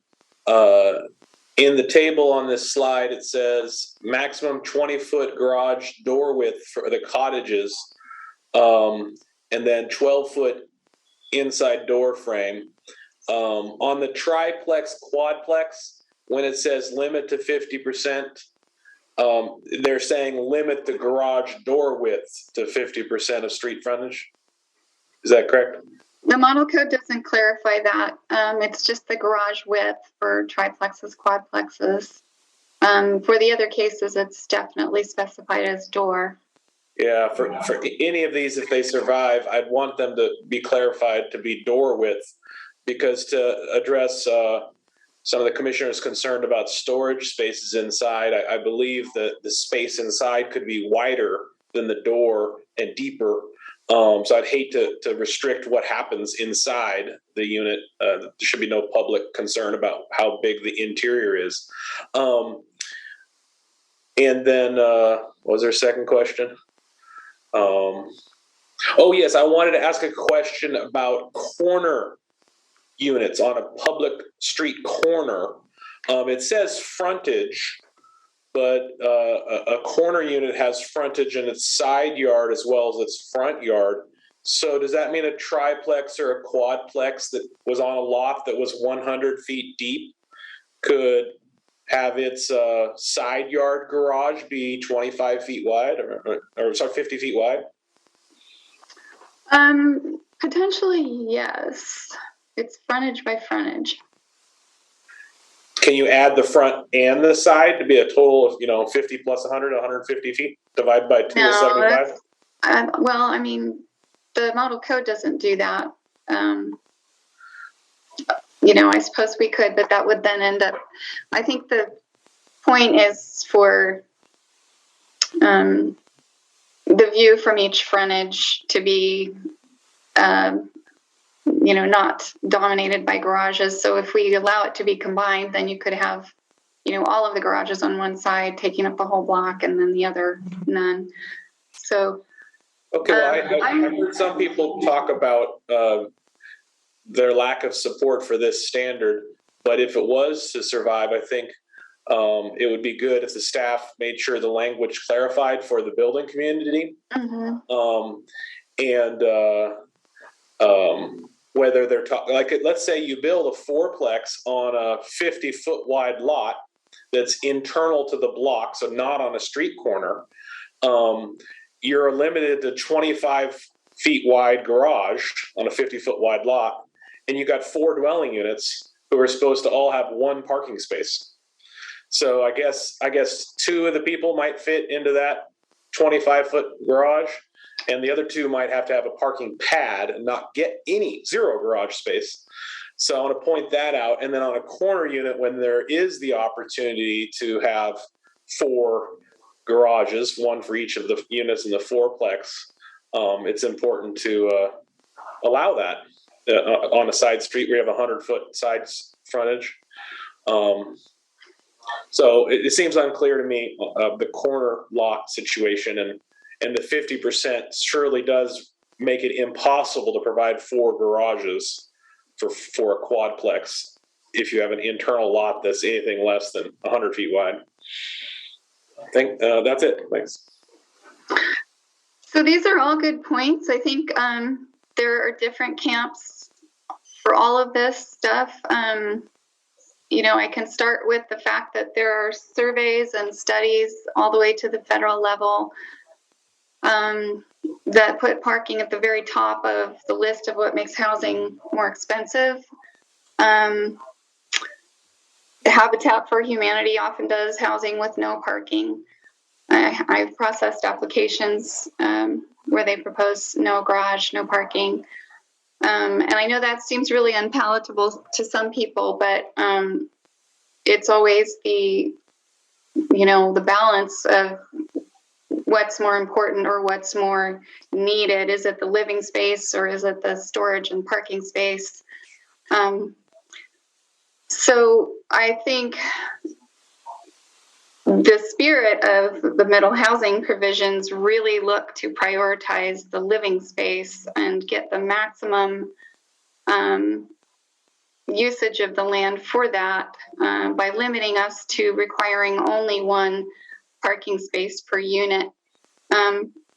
in the table on this slide, it says maximum 20-foot garage door width for the cottages, and then 12-foot inside door frame. On the triplex, quadplex, when it says limit to 50%, they're saying limit the garage door width to 50% of street frontage. Is that correct? The model code doesn't clarify that. It's just the garage width for triplexes, quadplexes. For the other cases, it's definitely specified as door. Yeah, for any of these, if they survive, I'd want them to be clarified to be door width, because to address some of the commissioners concerned about storage spaces inside, I believe that the space inside could be wider than the door and deeper. So I'd hate to restrict what happens inside the unit. There should be no public concern about how big the interior is. And then, what was their second question? Oh yes, I wanted to ask a question about corner units on a public street corner. It says frontage, but a corner unit has frontage in its side yard as well as its front yard. So does that mean a triplex or a quadplex that was on a loft that was 100 feet deep could have its side yard garage be 25 feet wide or sorry, 50 feet wide? Potentially, yes. It's frontage by frontage. Can you add the front and the side to be a total of, 50 plus 100, 150 feet divided by 2 is 75? Well, I mean, the model code doesn't do that. I suppose we could, but that would then end up, I think the point is for the view from each frontage to be, not dominated by garages. So if we allow it to be combined, then you could have, all of the garages on one side taking up the whole block and then the other none. So. Okay, well, I've heard some people talk about their lack of support for this standard, but if it was to survive, I think it would be good if the staff made sure the language clarified for the building community. Mm-hmm. Whether they're like, let's say you build a fourplex on a 50-foot wide lot that's internal to the block, so not on a street corner. You're limited to 25 feet wide garage on a 50-foot wide lot, and you got 4 dwelling units who are supposed to all have 1 parking space. So I guess 2 of the people might fit into that 25-foot garage, and the other 2 might have to have a parking pad and not get zero garage space. So I want to point that out. And then on a corner unit, when there is the opportunity to have 4 garages, 1 for each of the units in the fourplex, it's important to allow that on a side street where you have 100-foot side frontage. So it seems unclear to me the corner lot situation, and the 50% surely does make it impossible to provide 4 garages for a quadplex if you have an internal lot that's anything less than 100 feet wide. I think that's it. Thanks. So these are all good points. I think there are different camps for all of this stuff. I can start with the fact that there are surveys and studies all the way to the federal level that put parking at the very top of the list of what makes housing more expensive. Habitat for Humanity often does housing with no parking. I've processed applications where they propose no garage, no parking. And I know that seems really unpalatable to some people, but it's always the balance of what's more important or what's more needed. Is it the living space or is it the storage and parking space? So I think the spirit of the middle housing provisions really look to prioritize the living space and get the maximum usage of the land for that by limiting us to requiring only 1 parking space per unit.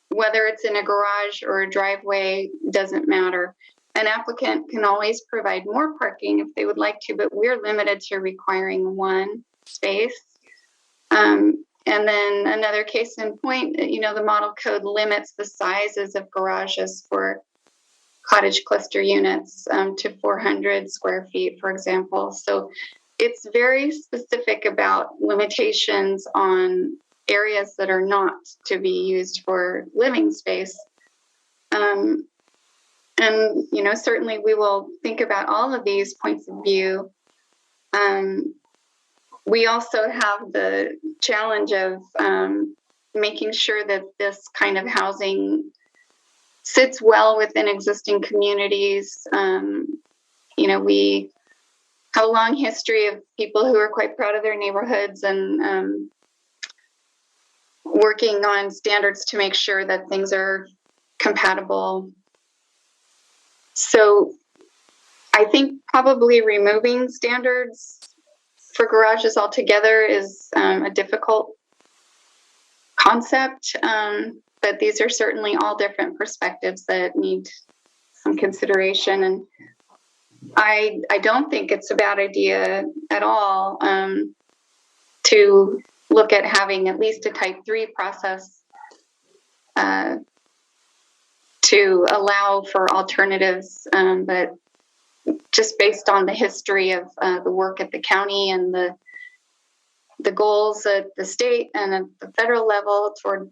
Whether it's in a garage or a driveway doesn't matter. An applicant can always provide more parking if they would like to, but we're limited to requiring 1 space. And then another case in point, the model code limits the sizes of garages for cottage cluster units to 400 square feet, for example. So it's very specific about limitations on areas that are not to be used for living space. And certainly we will think about all of these points of view. We also have the challenge of making sure that this kind of housing sits well within existing communities. We have a long history of people who are quite proud of their neighborhoods and working on standards to make sure that things are compatible. So I think probably removing standards for garages altogether is a difficult concept, but these are certainly all different perspectives that need some consideration. And I don't think it's a bad idea at all to look at having at least a type 3 process to allow for alternatives, but just based on the history of the work at the county and the goals at the state and at the federal level toward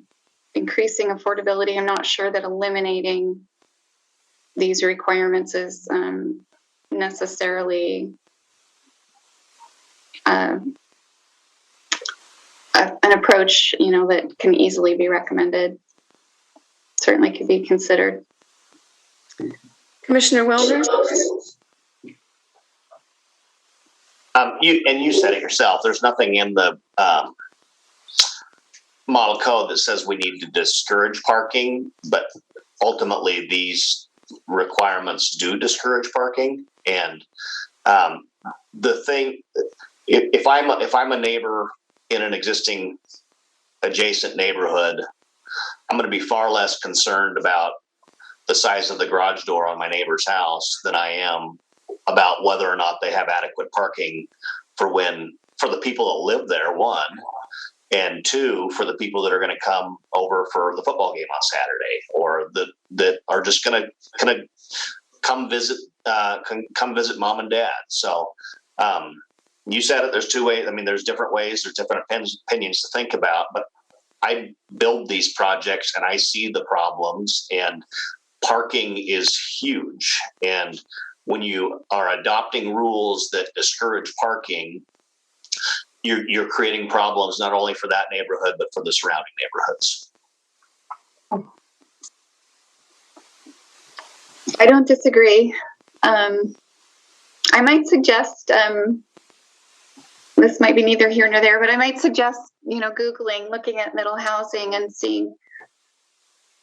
increasing affordability, I'm not sure that eliminating these requirements is necessarily an approach, that can easily be recommended. Certainly could be considered. Commissioner Wellner? You said it yourself. There's nothing in the model code that says we need to discourage parking, but ultimately these requirements do discourage parking. And the thing, if I'm a neighbor in an existing adjacent neighborhood, I'm going to be far less concerned about the size of the garage door on my neighbor's house than I am about whether or not they have adequate parking for the people that live there, one, and two, for the people that are going to come over for the football game on Saturday, or that are just going to come visit mom and dad. So you said it. There's two ways. I mean, there's different ways. There's different opinions to think about. But I build these projects and I see the problems. And parking is huge. And when you are adopting rules that discourage parking, you're creating problems not only for that neighborhood but for the surrounding neighborhoods. I don't disagree. I might suggest, this might be neither here nor there, but I might suggest, Googling, looking at middle housing and seeing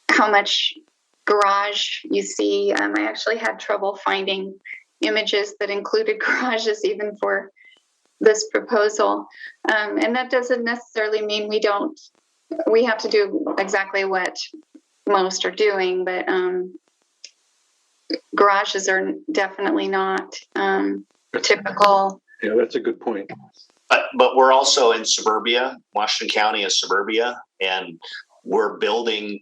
how much garage you see. I actually had trouble finding images that included garages even for this proposal. And that doesn't necessarily mean we have to do exactly what most are doing, but garages are definitely not typical. Yeah, that's a good point. But we're also in suburbia. Washington County is suburbia, and we're building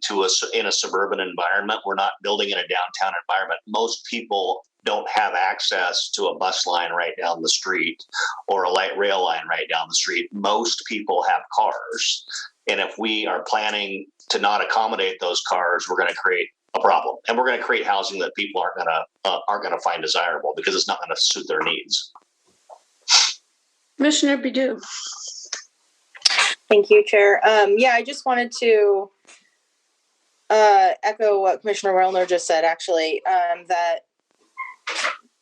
in a suburban environment. We're not building in a downtown environment. Most people don't have access to a bus line right down the street or a light rail line right down the street. Most people have cars. And if we are planning to not accommodate those cars, we're going to create a problem. And we're going to create housing that people aren't going to find desirable because it's not going to suit their needs. Commissioner Bidoux. Thank you, Chair. I just wanted to echo what Commissioner Wellner just said, actually, that,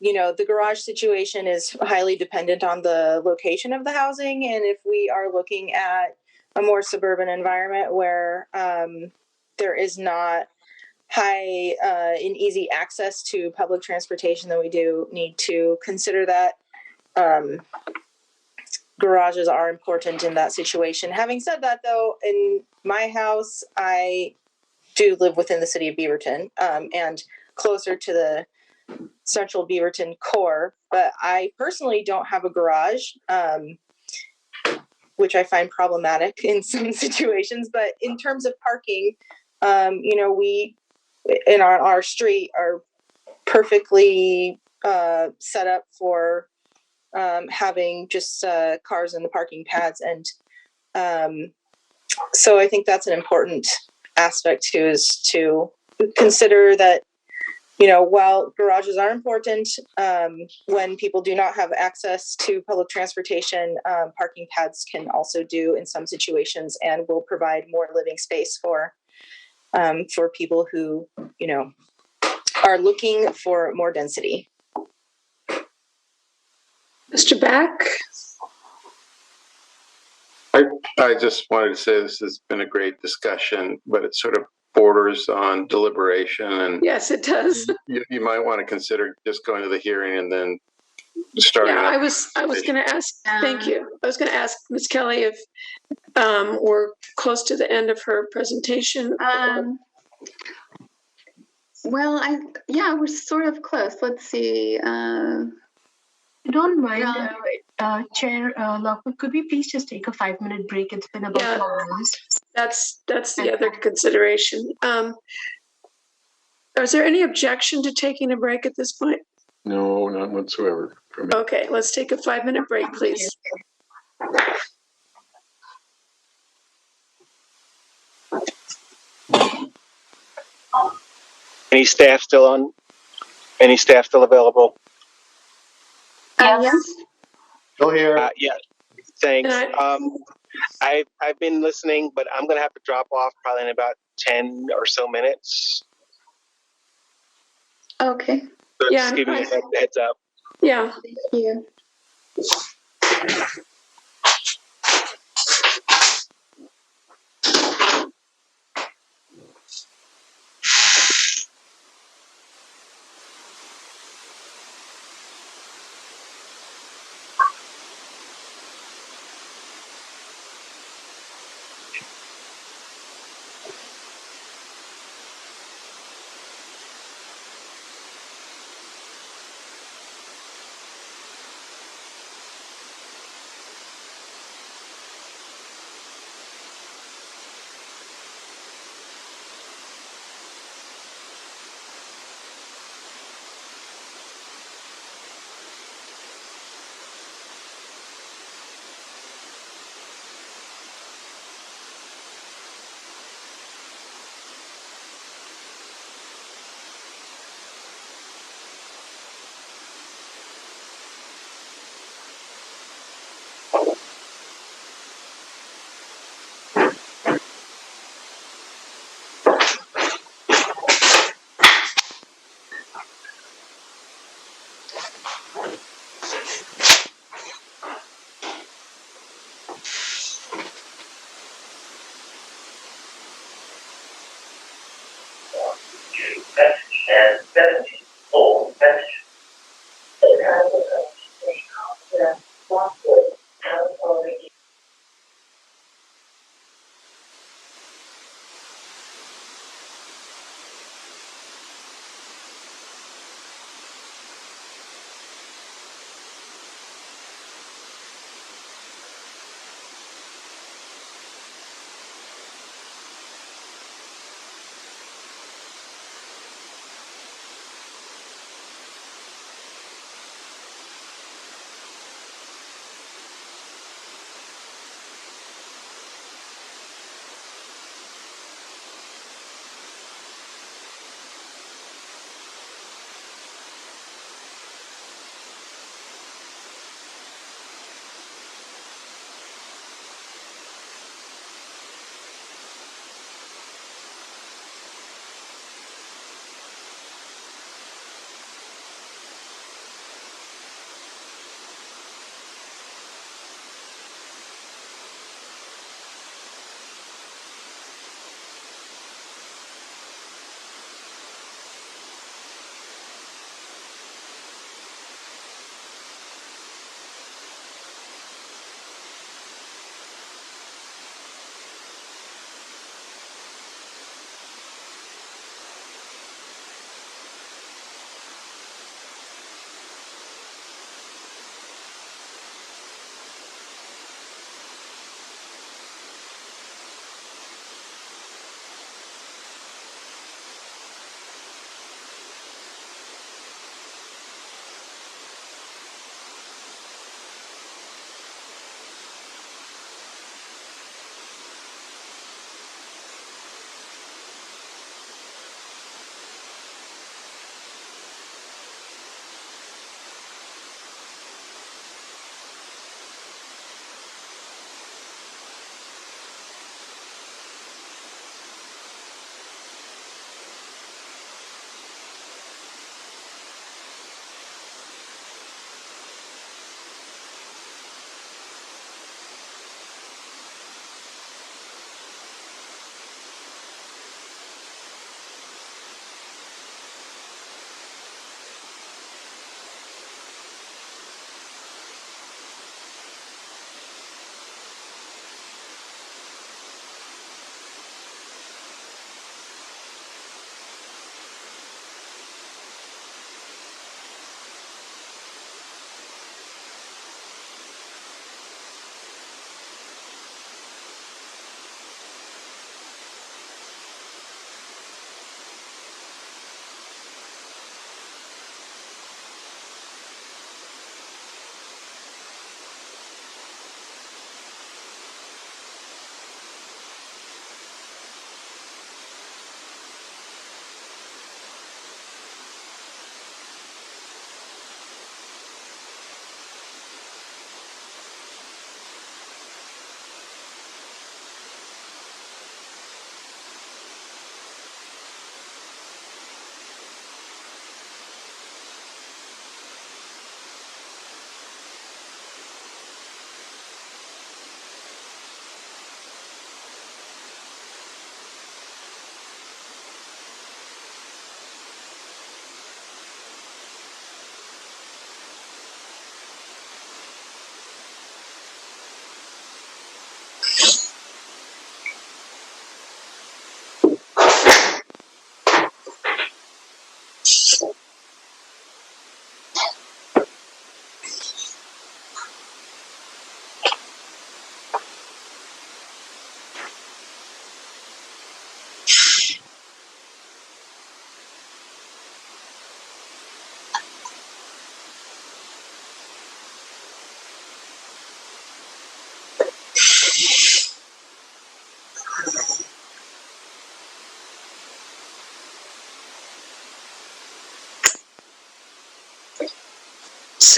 the garage situation is highly dependent on the location of the housing. And if we are looking at a more suburban environment where there is not high and easy access to public transportation, then we do need to consider that. Garages are important in that situation. Having said that, though, in my house, I do live within the city of Beaverton and closer to the central Beaverton core, but I personally don't have a garage, which I find problematic in some situations. But in terms of parking, we in our street are perfectly set up for having just cars in the parking pads. And so I think that's an important aspect too, is to consider that, while garages are important, when people do not have access to public transportation, parking pads can also do in some situations and will provide more living space for people who, are looking for more density. Mr. Back. I just wanted to say this has been a great discussion, but it sort of borders on deliberation, and Yes, it does. you might want to consider just going to the hearing and then starting. Yeah, I was going to ask. Thank you. I was going to ask Ms. Kelly if we're close to the end of her presentation. Well, we're sort of close. Let's see. I don't mind, Chair Lockwood, could we please just take a 5-minute break? It's been about 4 hours. That's the other consideration. Is there any objection to taking a break at this point? No, not whatsoever. Okay, let's take a 5-minute break, please. Any staff still on? Any staff still available? Yes. Still here. Yeah, thanks. I've been listening, but I'm gonna have to drop off probably in about 10 or so minutes. Okay. So just give me a heads up. Yeah. Thank you.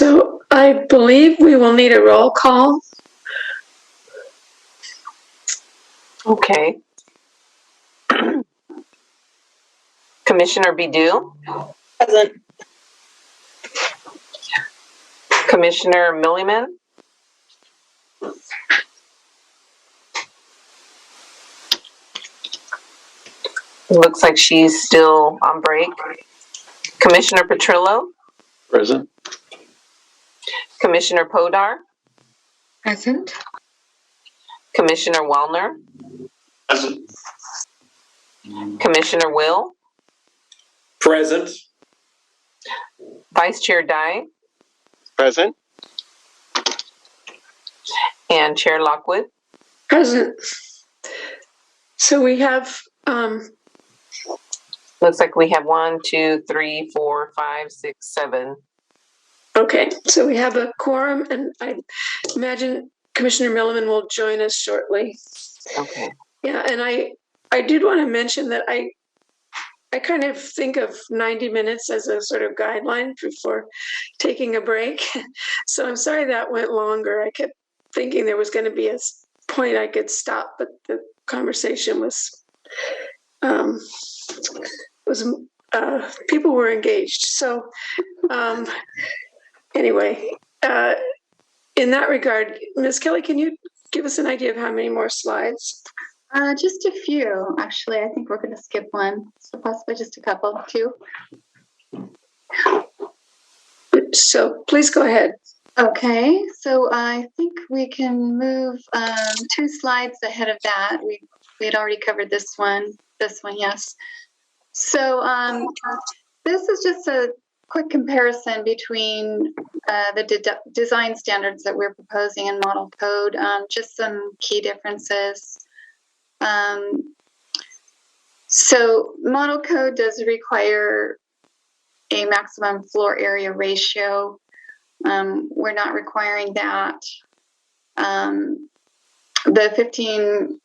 So I believe we will need a roll call. Okay. Commissioner Bidu, Present. Commissioner Milliman, looks like she's still on break. Commissioner Petrillo, Present. Commissioner Podar, Present. Commissioner Wallner, Present. Commissioner Will, Present. Vice Chair Dye, Present. and Chair Lockwood. Present. So we have, Looks like we have 1, 2, 3, 4, 5, 6, 7. okay, so we have a quorum, and I imagine Commissioner Milliman will join us shortly. Okay. Yeah, and I did want to mention that I kind of think of 90 minutes as a sort of guideline before taking a break. So I'm sorry that went longer. I kept thinking there was going to be a point I could stop, but the conversation was people were engaged. So anyway, in that regard, Ms. Kelly, can you give us an idea of how many more slides? Just a few, actually. I think we're going to skip one, so possibly just a couple, 2. So please go ahead. Okay, so I think we can move 2 slides ahead of that. We had already covered this one, yes. So this is just a quick comparison between the design standards that we're proposing in model code, just some key differences. So model code does require a maximum floor area ratio. We're not requiring that. The 15%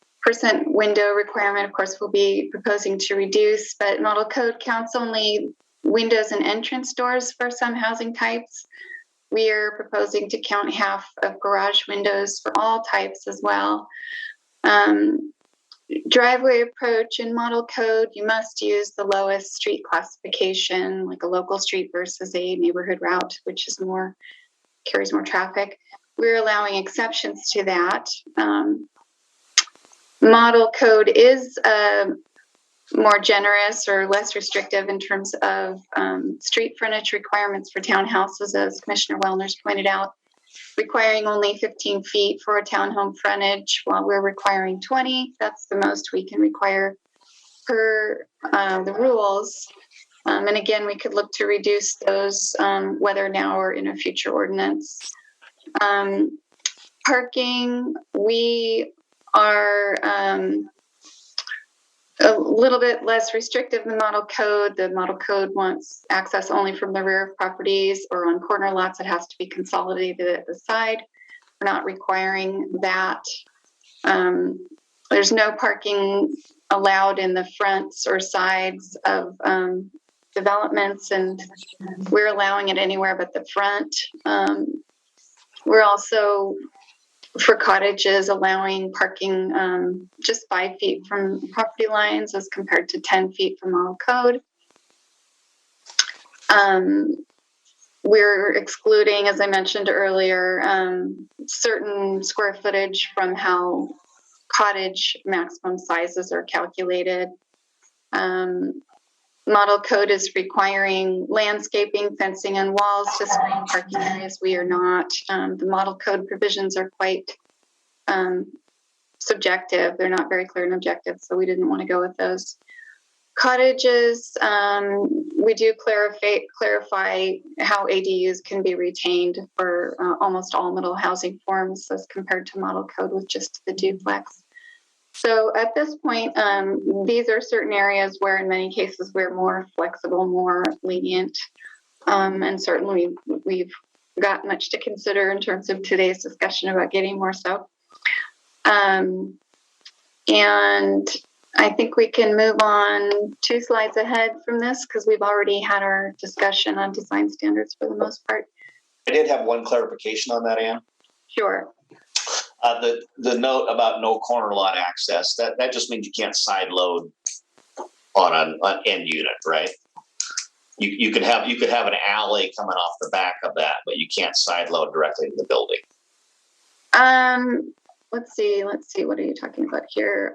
window requirement, of course, we'll be proposing to reduce, but model code counts only windows and entrance doors for some housing types. We are proposing to count half of garage windows for all types as well. Driveway approach in model code, you must use the lowest street classification, like a local street versus a neighborhood route, which is carries more traffic. We're allowing exceptions to that. Model code is more generous or less restrictive in terms of street frontage requirements for townhouses, as Commissioner Wellner's pointed out, requiring only 15 feet for a townhome frontage, while we're requiring 20. That's the most we can require per the rules. And again, we could look to reduce those, whether now or in a future ordinance. Parking, we are a little bit less restrictive than model code. The model code wants access only from the rear of properties, or on corner lots, it has to be consolidated at the side. We're not requiring that. There's no parking allowed in the fronts or sides of developments, and we're allowing it anywhere but the front. We're also, for cottages, allowing parking just 5 feet from property lines as compared to 10 feet from model code. We're excluding, as I mentioned earlier, certain square footage from how cottage maximum sizes are calculated. Model code is requiring landscaping, fencing, and walls to screen parking areas. We are not. The model code provisions are quite subjective. They're not very clear and objective, so we didn't want to go with those. Cottages, we do clarify how ADUs can be retained for almost all middle housing forms as compared to model code with just the duplex. So at this point, these are certain areas where in many cases we're more flexible, more lenient, and certainly we've got much to consider in terms of today's discussion about getting more so. And I think we can move on 2 slides ahead from this because we've already had our discussion on design standards for the most part. I did have one clarification on that, Ann. Sure. The note about no corner lot access, that just means you can't side load on an end unit, right? You could have an alley coming off the back of that, but you can't side load directly to the building. Let's see. What are you talking about here?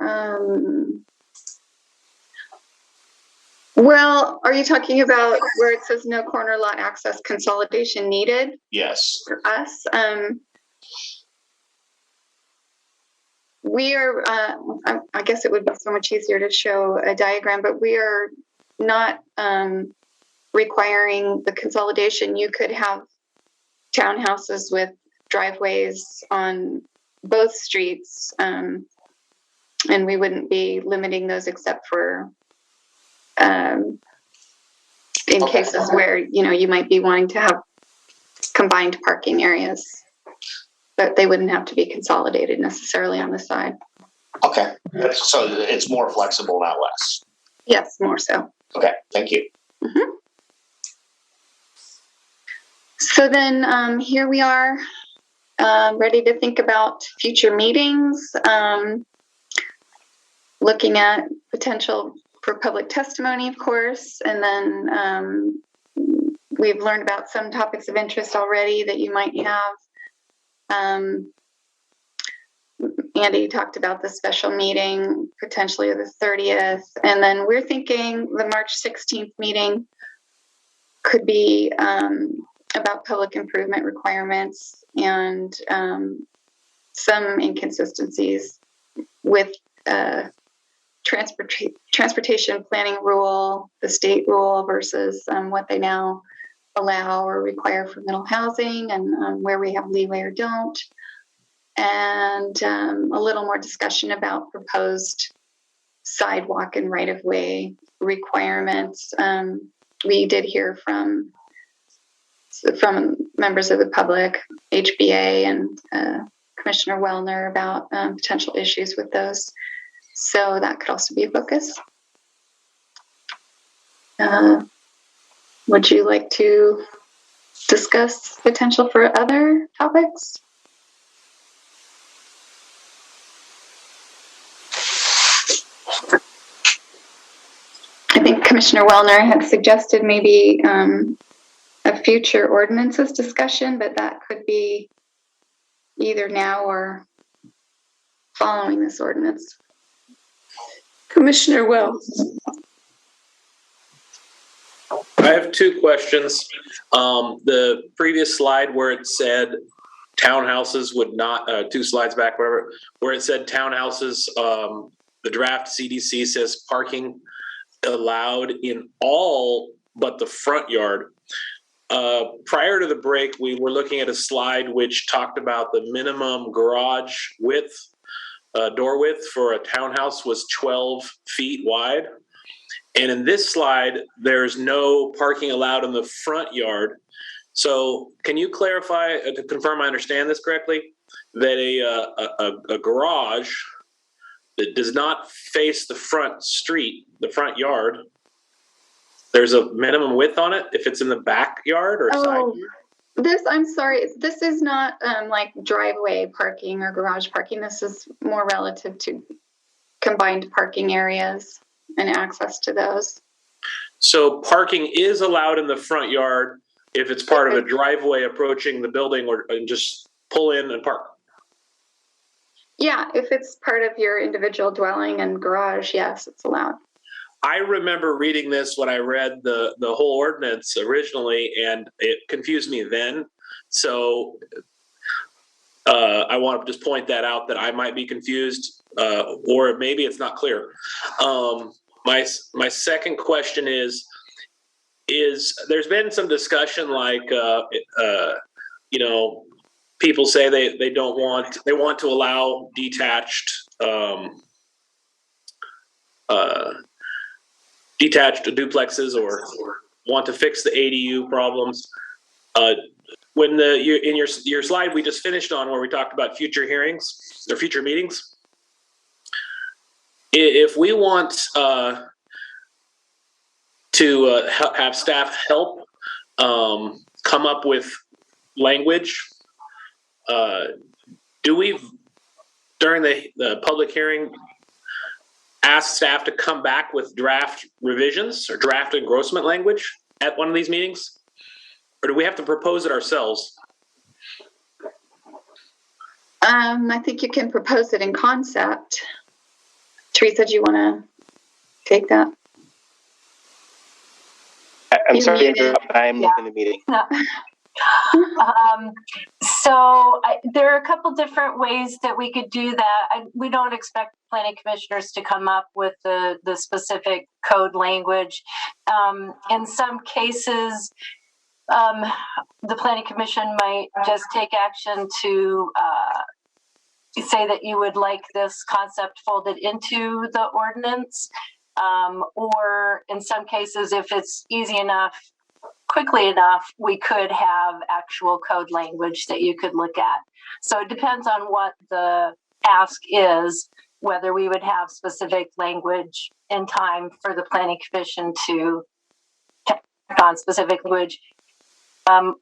Well, are you talking about where it says no corner lot access consolidation needed Yes. for us? We are, I guess it would be so much easier to show a diagram, but we are not requiring the consolidation. You could have townhouses with driveways on both streets, and we wouldn't be limiting those except for in cases where, you know, you might be wanting to have combined parking areas, but they wouldn't have to be consolidated necessarily on the side. Okay. So it's more flexible, not less. Yes, more so. Okay. Thank you. Mm-hmm. So then here we are, ready to think about future meetings, looking at potential for public testimony, of course, and then we've learned about some topics of interest already that you might have. Andy talked about the special meeting, potentially the 30th, and then we're thinking the March 16th meeting could be about public improvement requirements and some inconsistencies with transportation planning rule, the state rule versus what they now allow or require for middle housing, and where we have leeway or don't. And a little more discussion about proposed sidewalk and right-of-way requirements. We did hear from members of the public, HBA and Commissioner Wellner, about potential issues with those. So that could also be a focus. Would you like to discuss potential for other topics? I think Commissioner Wellner had suggested maybe a future ordinances discussion, but that could be either now or following this ordinance. Commissioner Wells. I have two questions. The previous slide where it said townhouses would not, 2 slides back, whatever, where it said townhouses, the draft CDC says parking allowed in all but the front yard. Prior to the break, we were looking at a slide which talked about the minimum garage width, door width for a townhouse was 12 feet wide. And in this slide, there's no parking allowed in the front yard. So can you clarify, to confirm I understand this correctly, that a garage that does not face the front street, the front yard, there's a minimum width on it if it's in the backyard or side yard? I'm sorry, this is not like driveway parking or garage parking. This is more relative to combined parking areas and access to those. So parking is allowed in the front yard if it's part of a driveway approaching the building, or and just pull in and park? Yeah, if it's part of your individual dwelling and garage, yes, it's allowed. I remember reading this when I read the whole ordinance originally, and it confused me then. So I want to just point that out, that I might be confused, or maybe it's not clear. My second question is there's been some discussion, like people say they want to allow detached duplexes, or want to fix the ADU problems. When in your slide we just finished on, where we talked about future hearings or future meetings, if we want to have staff help come up with language, do we, during the public hearing, ask staff to come back with draft revisions or draft engrossment language at one of these meetings? Or do we have to propose it ourselves? I think you can propose it in concept. Teresa, do you want to take that? I'm You're sorry to muted. interrupt. I'm Yeah. in the meeting. No. There are a couple different ways that we could do that. We don't expect planning commissioners to come up with the specific code language. In some cases, the planning commission might just take action to say that you would like this concept folded into the ordinance. Or in some cases, if it's easy enough, quickly enough, we could have actual code language that you could look at. So it depends on what the ask is, whether we would have specific language in time for the planning commission to check on specific language.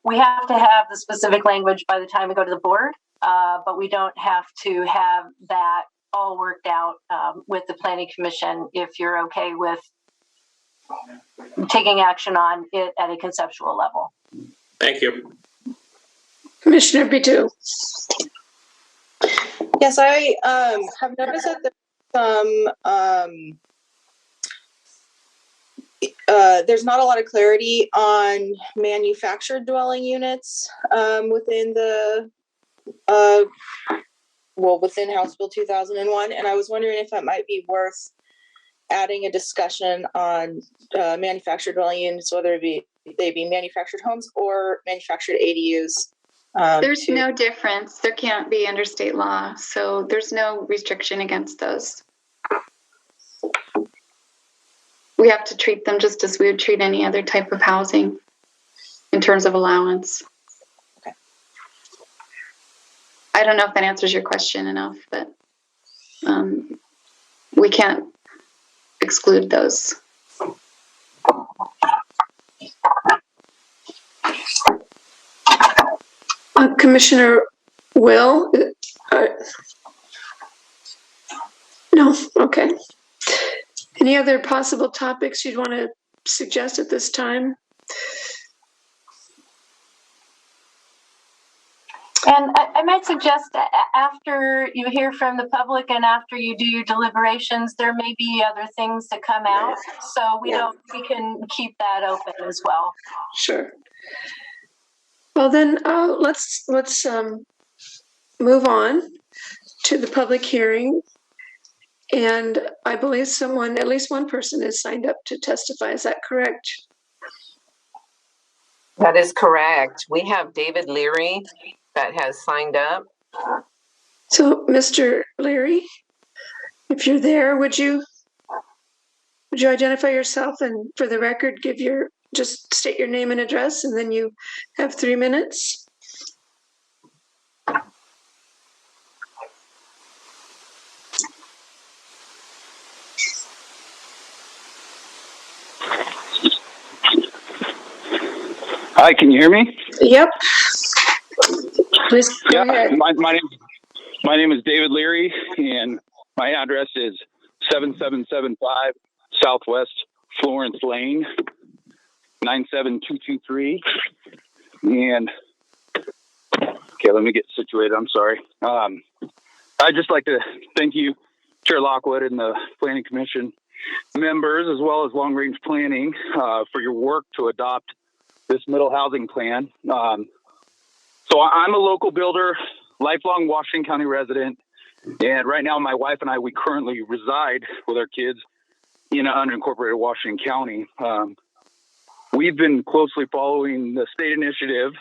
We have to have the specific language by the time we go to the board, but we don't have to have that all worked out with the planning commission if you're okay with taking action on it at a conceptual level. Thank you. Commissioner Bidu. Yes, I have noticed that there's not a lot of clarity on manufactured dwelling units within the within House Bill 2001, and I was wondering if it might be worth adding a discussion on manufactured dwelling units, whether they be manufactured homes or manufactured ADUs. There's no difference. There can't be under state law, so there's no restriction against those. We have to treat them just as we would treat any other type of housing in terms of allowance. Okay. I don't know if that answers your question enough, but we can't exclude those. Commissioner Will? No, okay. Any other possible topics you'd want to suggest at this time? And I might suggest that after you hear from the public and after you do your deliberations, there may be other things that come out. So we can keep that open as well. Sure. Well, then let's move on to the public hearing. And I believe at least one person is signed up to testify. Is that correct? That is correct. We have David Leary that has signed up. So, Mr. Leary, if you're there, would you identify yourself and for the record just state your name and address, and then you have 3 minutes. Hi, can you hear me? Yep. Please go ahead. My name is David Leary, and my address is 7775 Southwest Florence Lane, 97223. And okay, let me get situated. I'm sorry. I'd just like to thank you, Chair Lockwood, and the Planning Commission members, as well as Long Range Planning, for your work to adopt this middle housing plan. So I'm a local builder, lifelong Washington County resident, and right now my wife and I, we currently reside with our kids in unincorporated Washington County. We've been closely following the state initiative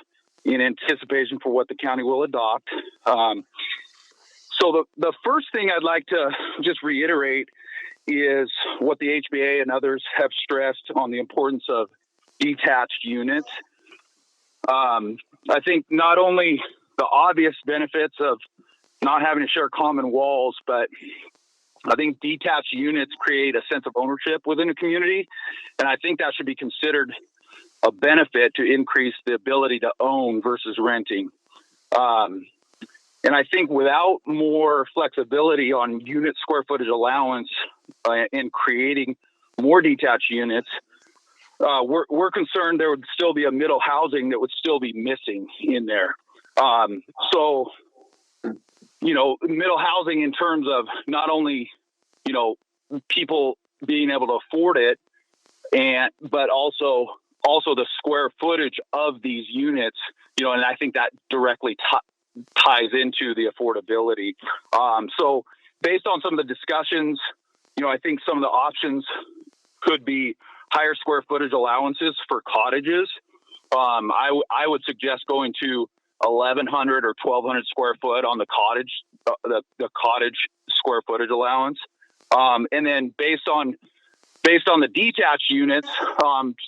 in anticipation for what the county will adopt. So the first thing I'd like to just reiterate is what the HBA and others have stressed on the importance of detached units. I think not only the obvious benefits of not having to share common walls, but I think detached units create a sense of ownership within a community. And I think that should be considered a benefit to increase the ability to own versus renting. And I think without more flexibility on unit square footage allowance in creating more detached units, we're concerned there would still be a middle housing that would still be missing in there. So, middle housing in terms of not only, people being able to afford it, but also also the square footage of these units, and I think that directly ties into the affordability. So based on some of the discussions, I think some of the options could be higher square footage allowances for cottages. I would suggest going to 1,100 or 1,200 square foot on the cottage, the cottage square footage allowance. And then based on the detached units,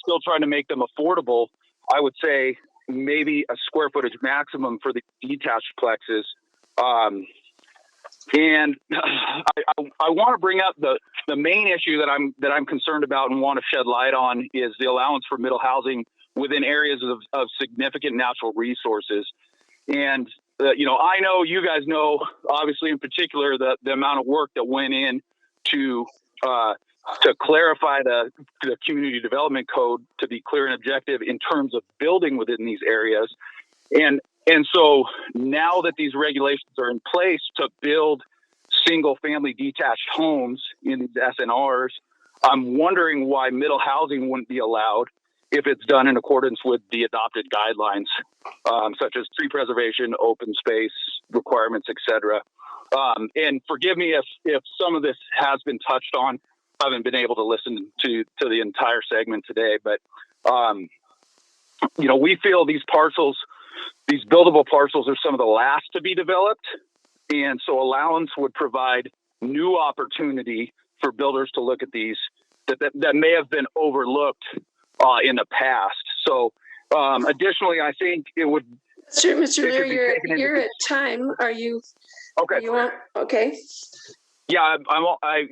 still trying to make them affordable, I would say maybe a square footage maximum for the detached plexes. And I want to bring up the main issue that I'm concerned about and want to shed light on is the allowance for middle housing within areas of significant natural resources. And I know you guys know, obviously in particular, the amount of work that went in to clarify the community development code to be clear and objective in terms of building within these areas. And so now that these regulations are in place to build single family detached homes in these SNRs, I'm wondering why middle housing wouldn't be allowed if it's done in accordance with the adopted guidelines, such as tree preservation, open space requirements, etc. And forgive me if some of this has been touched on. I haven't been able to listen to the entire segment today, but we feel these parcels, these buildable parcels, are some of the last to be developed, and so allowance would provide new opportunity for builders to look at these that may have been overlooked in the past. So additionally, I think it would. Mr. Lear, you're at time. Are you? Okay. Okay. Yeah, I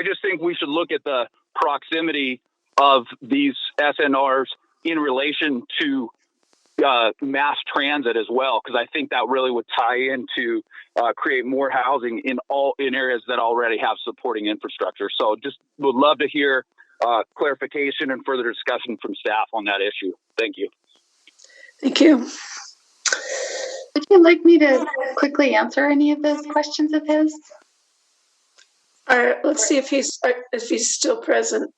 just think we should look at the proximity of these SNRs in relation to mass transit as well, because I think that really would tie into create more housing in areas that already have supporting infrastructure. So just would love to hear clarification and further discussion from staff on that issue. Thank you. Thank you. Would you like me to quickly answer any of those questions of his? All right, let's see if he's still present,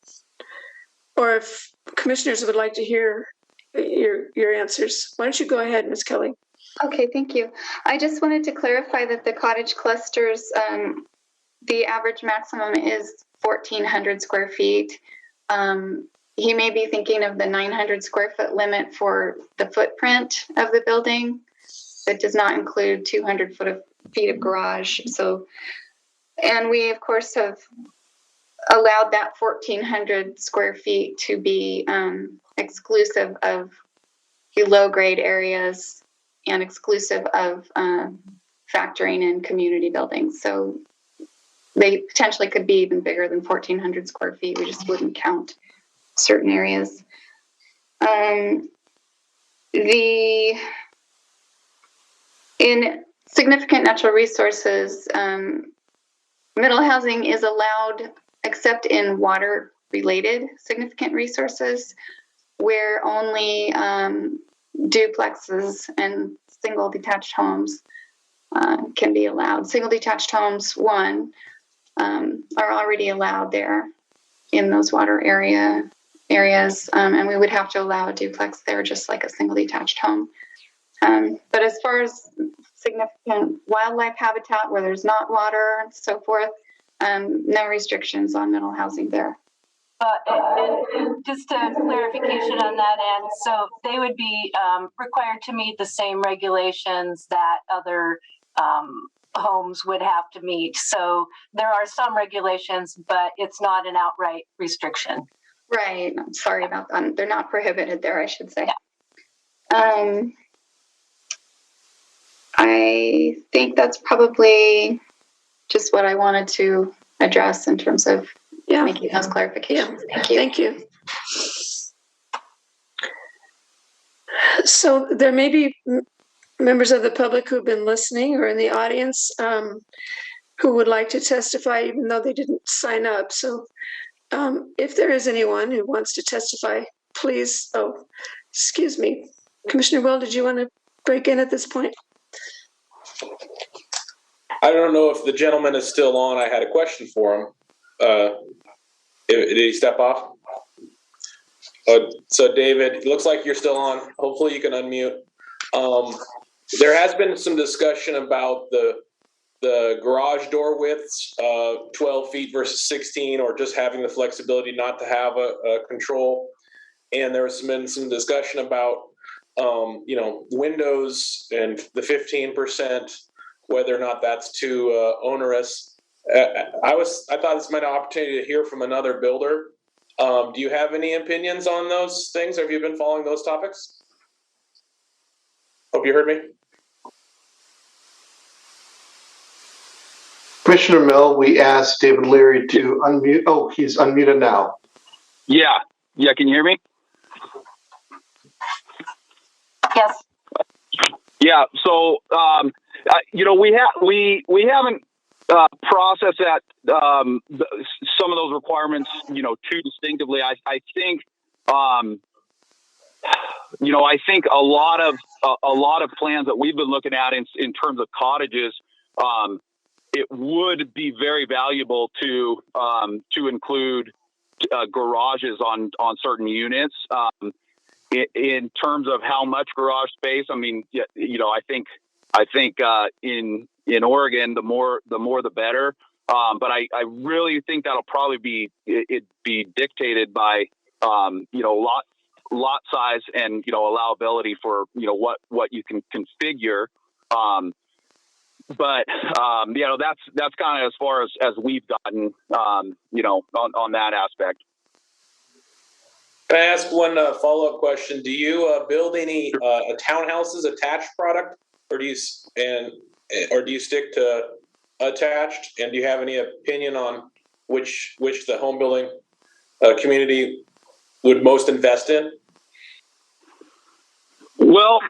or if commissioners would like to hear your answers. Why don't you go ahead, Ms. Kelly? Okay, thank you. I just wanted to clarify that the cottage clusters, the average maximum is 1,400 square feet. He may be thinking of the 900 square foot limit for the footprint of the building. That does not include 200 feet of garage. So, and we of course have allowed that 1,400 square feet to be exclusive of low grade areas and exclusive of factoring in community buildings. So they potentially could be even bigger than 1,400 square feet. We just wouldn't count certain areas. In significant natural resources, middle housing is allowed except in water related significant resources where only duplexes and single detached homes can be allowed. Single detached homes, are already allowed there in those water areas, and we would have to allow a duplex there just like a single detached home. But as far as significant wildlife habitat where there's not water and so forth, no restrictions on middle housing there. And just a clarification on that end, so they would be required to meet the same regulations that other homes would have to meet. So there are some regulations, but it's not an outright restriction. Right. I'm sorry about that. They're not prohibited there, I should say. Yeah. I think that's probably just what I wanted to address in terms of making those clarifications. Yeah. Thank you. Thank you. So there may be members of the public who've been listening or in the audience who would like to testify even though they didn't sign up. So if there is anyone who wants to testify, please, excuse me. Commissioner Will, did you want to break in at this point? I don't know if the gentleman is still on. I had a question for him. Did he step off? So David, it looks like you're still on. Hopefully you can unmute. There has been some discussion about the garage door widths, 12 feet versus 16, or just having the flexibility not to have a control. And there's been some discussion about, windows and the 15%, whether or not that's too onerous. I thought this might be an opportunity to hear from another builder. Do you have any opinions on those things? Have you been following those topics? Hope you heard me. Commissioner Mill, we asked David Leary to unmute. Oh, he's unmuted now. Yeah. Can you hear me? Yes. Yeah. So, we haven't processed that some of those requirements, too distinctively. I think, I think a lot of plans that we've been looking at in terms of cottages, it would be very valuable to include garages on certain units. In terms of how much garage space, I mean, I think in Oregon, the more the better. But I really think that'll probably be dictated by lot size and allowability for what you can configure. But that's kind of as far as we've gotten on that aspect. Can I ask one follow-up question? Do you build any townhouses attached product, or do you stick to attached? And do you have any opinion on which the home building community would most invest in? Well,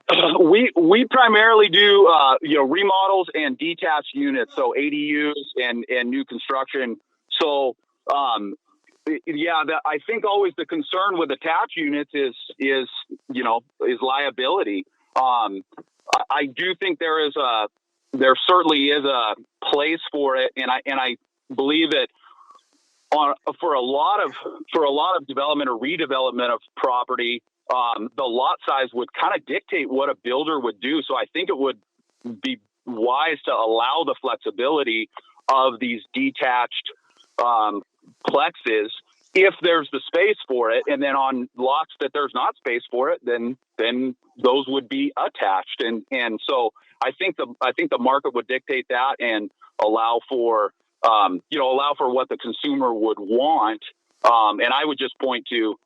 we primarily do remodels and detached units, so ADUs and new construction. So I think always the concern with attached units is liability. I do think there certainly is a place for it, and I believe that for a lot of development or redevelopment of property, the lot size would kind of dictate what a builder would do. So I think it would be wise to allow the flexibility of these detached plexes if there's the space for it, and then on lots that there's not space for it, then those would be attached. And so I think the market would dictate that and allow for what the consumer would want. And I would just point to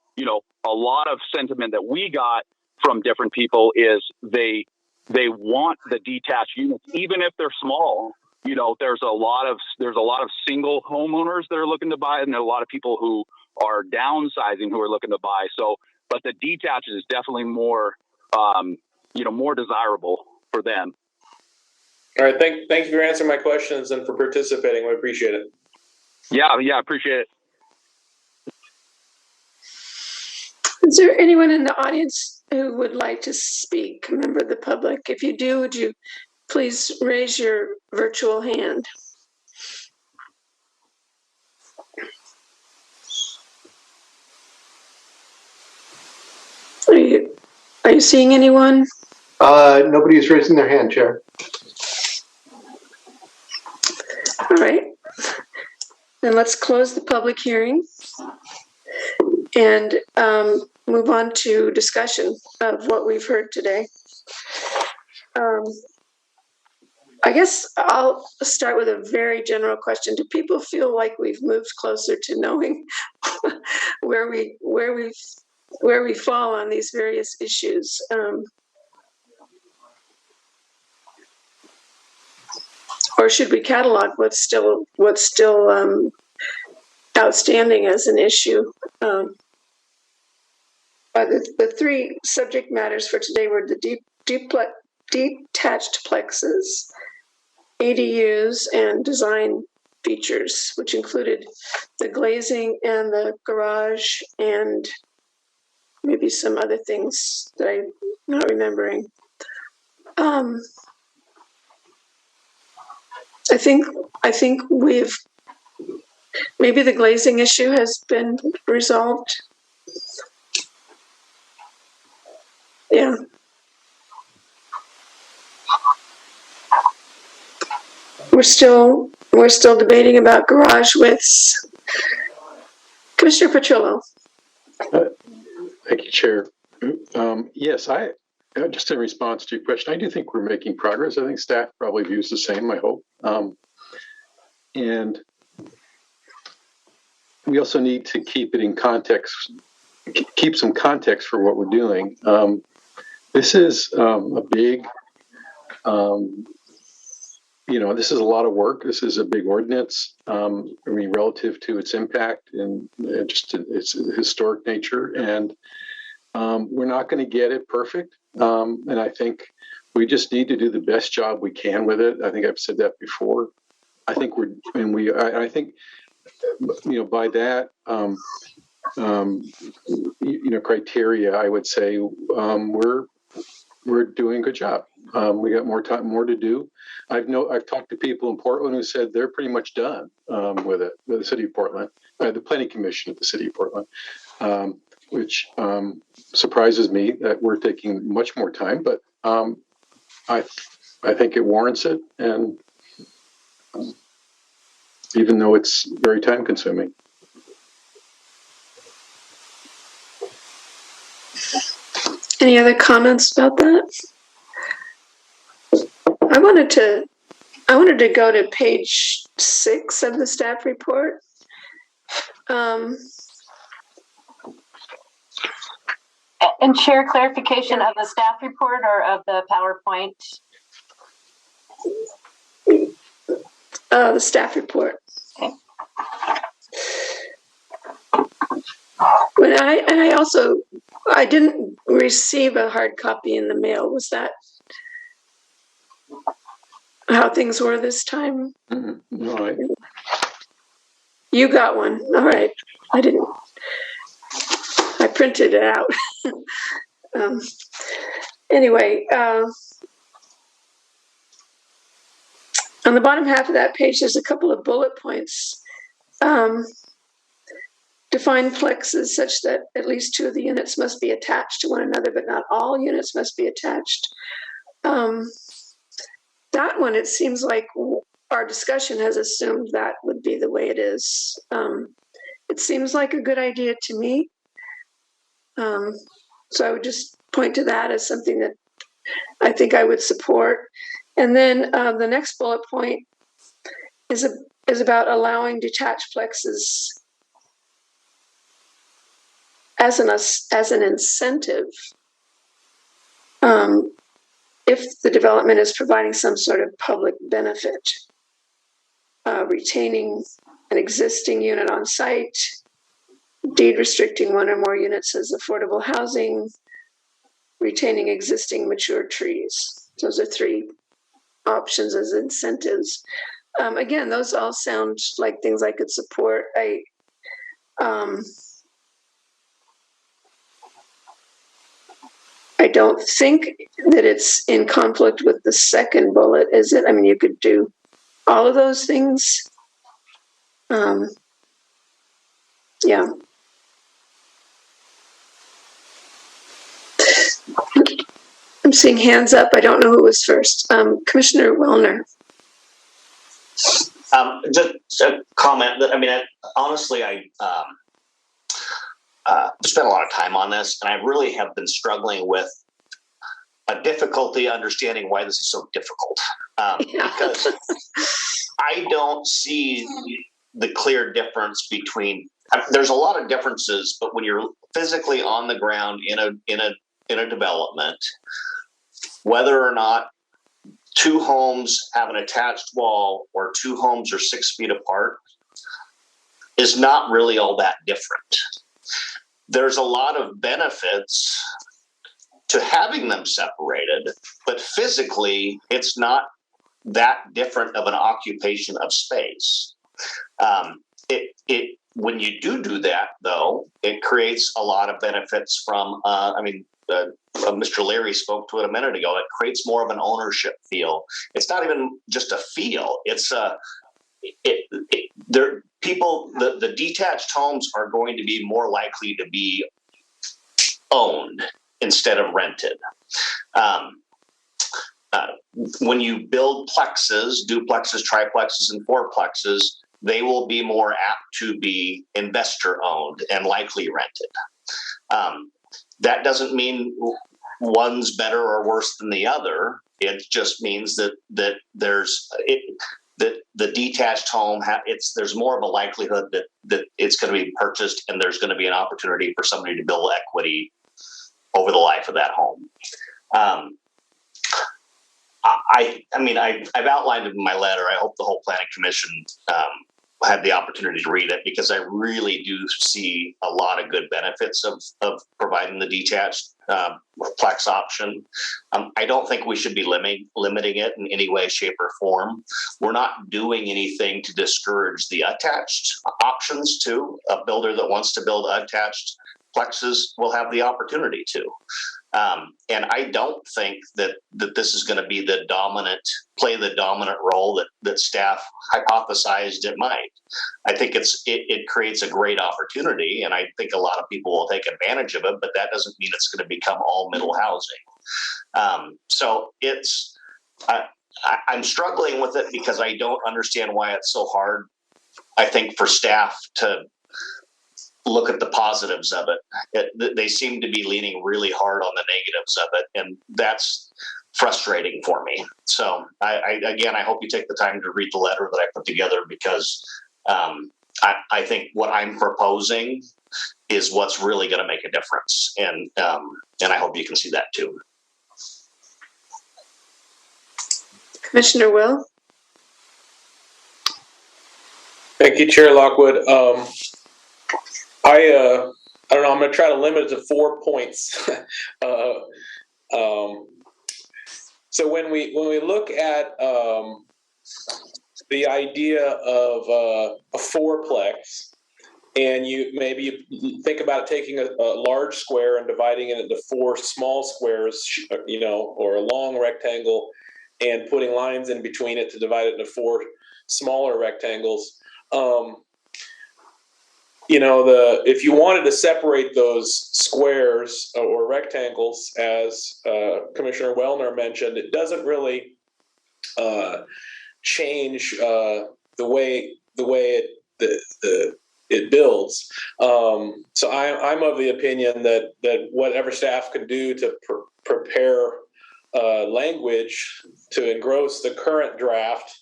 a lot of sentiment that we got from different people is they want the detached units, even if they're small. There's a lot of single homeowners that are looking to buy, and there are a lot of people who are downsizing who are looking to buy. So, but the detached is definitely more desirable for them. All right. Thank you for answering my questions and for participating. We appreciate it. Yeah, appreciate it. Is there anyone in the audience who would like to speak, a member of the public? If you do, would you please raise your virtual hand? Are you seeing anyone? Nobody's raising their hand, Chair. All right. Then let's close the public hearing and move on to discussion of what we've heard today. I guess I'll start with a very general question. Do people feel like we've moved closer to knowing where we fall on these various issues? Or should we catalog what's still outstanding as an issue? The three subject matters for today were the detached plexes, ADUs, and design features, which included the glazing and the garage and maybe some other things that I'm not remembering. I think maybe the glazing issue has been resolved. Yeah. We're still debating about garage widths. Commissioner Petrillo. Thank you, Chair. Yes, just in response to your question, I do think we're making progress. I think staff probably views the same, I hope. And we also need to keep it in context, keep some context for what we're doing. This is a big, this is a lot of work. This is a big ordinance, relative to its impact and just its historic nature. And we're not going to get it perfect. And I think we just need to do the best job we can with it. I think I've said that before. I think I think, by that, criteria, I would say we're doing a good job. We got more to do. I've talked to people in Portland who said they're pretty much done with it. The city of Portland, the Planning Commission of the city of Portland, which surprises me that we're taking much more time. But I think it warrants it, and even though it's very time consuming. Any other comments about that? I wanted to go to page 6 of the staff report. And share clarification of the staff report or of the PowerPoint? The staff report. Okay. I didn't receive a hard copy in the mail. Was that how things were this time? Mm-hmm. All right. You got one. All right. I didn't. I printed it out. Anyway, on the bottom half of that page, there's a couple of bullet points. Define plexes such that at least 2 of the units must be attached to one another, but not all units must be attached. That one, it seems like our discussion has assumed that would be the way it is. It seems like a good idea to me. So I would just point to that as something that I think I would support. And then the next bullet point is about allowing detached plexes as an incentive if the development is providing some sort of public benefit, retaining an existing unit on site, deed restricting 1 or more units as affordable housing, retaining existing mature trees. Those are 3 options as incentives. Again, those all sound like things I could support. I don't think that it's in conflict with the second bullet, is it? I mean, you could do all of those things. Yeah. I'm seeing hands up. I don't know who was first. Commissioner Wellner. Just a comment that, honestly, I spent a lot of time on this, and I really have been struggling with a difficulty understanding why this is so difficult. Because I don't see the clear difference between. There's a lot of differences, but when you're physically on the ground in a development, whether or not 2 homes have an attached wall or 2 homes are 6 feet apart is not really all that different. There's a lot of benefits to having them separated, but physically it's not that different of an occupation of space. When you do that, though, it creates a lot of benefits from, Mr. Leary spoke to it a minute ago. It creates more of an ownership feel. It's not even just a feel. It's the detached homes are going to be more likely to be owned instead of rented. When you build duplexes, triplexes, and fourplexes, they will be more apt to be investor owned and likely rented. That doesn't mean one's better or worse than the other. It just means that the detached home there's more of a likelihood that it's going to be purchased, and there's going to be an opportunity for somebody to build equity over the life of that home. I've outlined it in my letter. I hope the whole planning commission had the opportunity to read it, because I really do see a lot of good benefits of providing the detached plex option. I don't think we should be limiting it in any way, shape, or form. We're not doing anything to discourage the attached options too. A builder that wants to build attached plexes will have the opportunity to. And I don't think that this is going to be play the dominant role that staff hypothesized it might. I think it creates a great opportunity, and I think a lot of people will take advantage of it, but that doesn't mean it's going to become all middle housing. So I'm struggling with it because I don't understand why it's so hard, I think, for staff to look at the positives of it. They seem to be leaning really hard on the negatives of it, and that's frustrating for me. So I hope you take the time to read the letter that I put together, because I think what I'm proposing is what's really going to make a difference, and I hope you can see that too. Commissioner Will? Thank you, Chair Lockwood. I don't know. I'm going to try to limit it to 4 points. So when we look at the idea of a fourplex, and you think about taking a large square and dividing it into 4 small squares, or a long rectangle, and putting lines in between it to divide it into 4 smaller rectangles. If you wanted to separate those squares or rectangles, as Commissioner Wellner mentioned, it doesn't really change the way it builds. So I'm of the opinion that whatever staff can do to prepare language to engross the current draft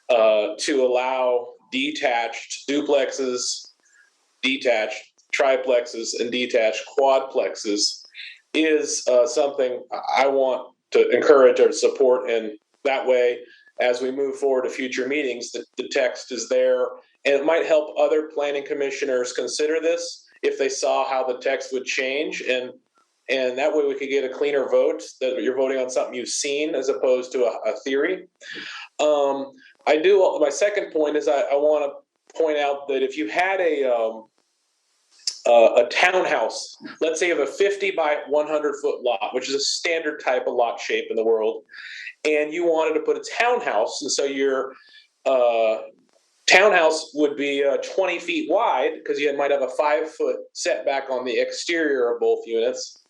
to allow detached duplexes, detached triplexes, and detached quadplexes is something I want to encourage or support. And that way, as we move forward to future meetings, the text is there, and it might help other planning commissioners consider this if they saw how the text would change. And that way we could get a cleaner vote, that you're voting on something you've seen as opposed to a theory. My second point is I want to point out that if you had a townhouse, let's say you have a 50 by 100 foot lot, which is a standard type of lot shape in the world, and you wanted to put a townhouse, and so your townhouse would be 20 feet wide, because you might have a 5-foot setback on the exterior of both units.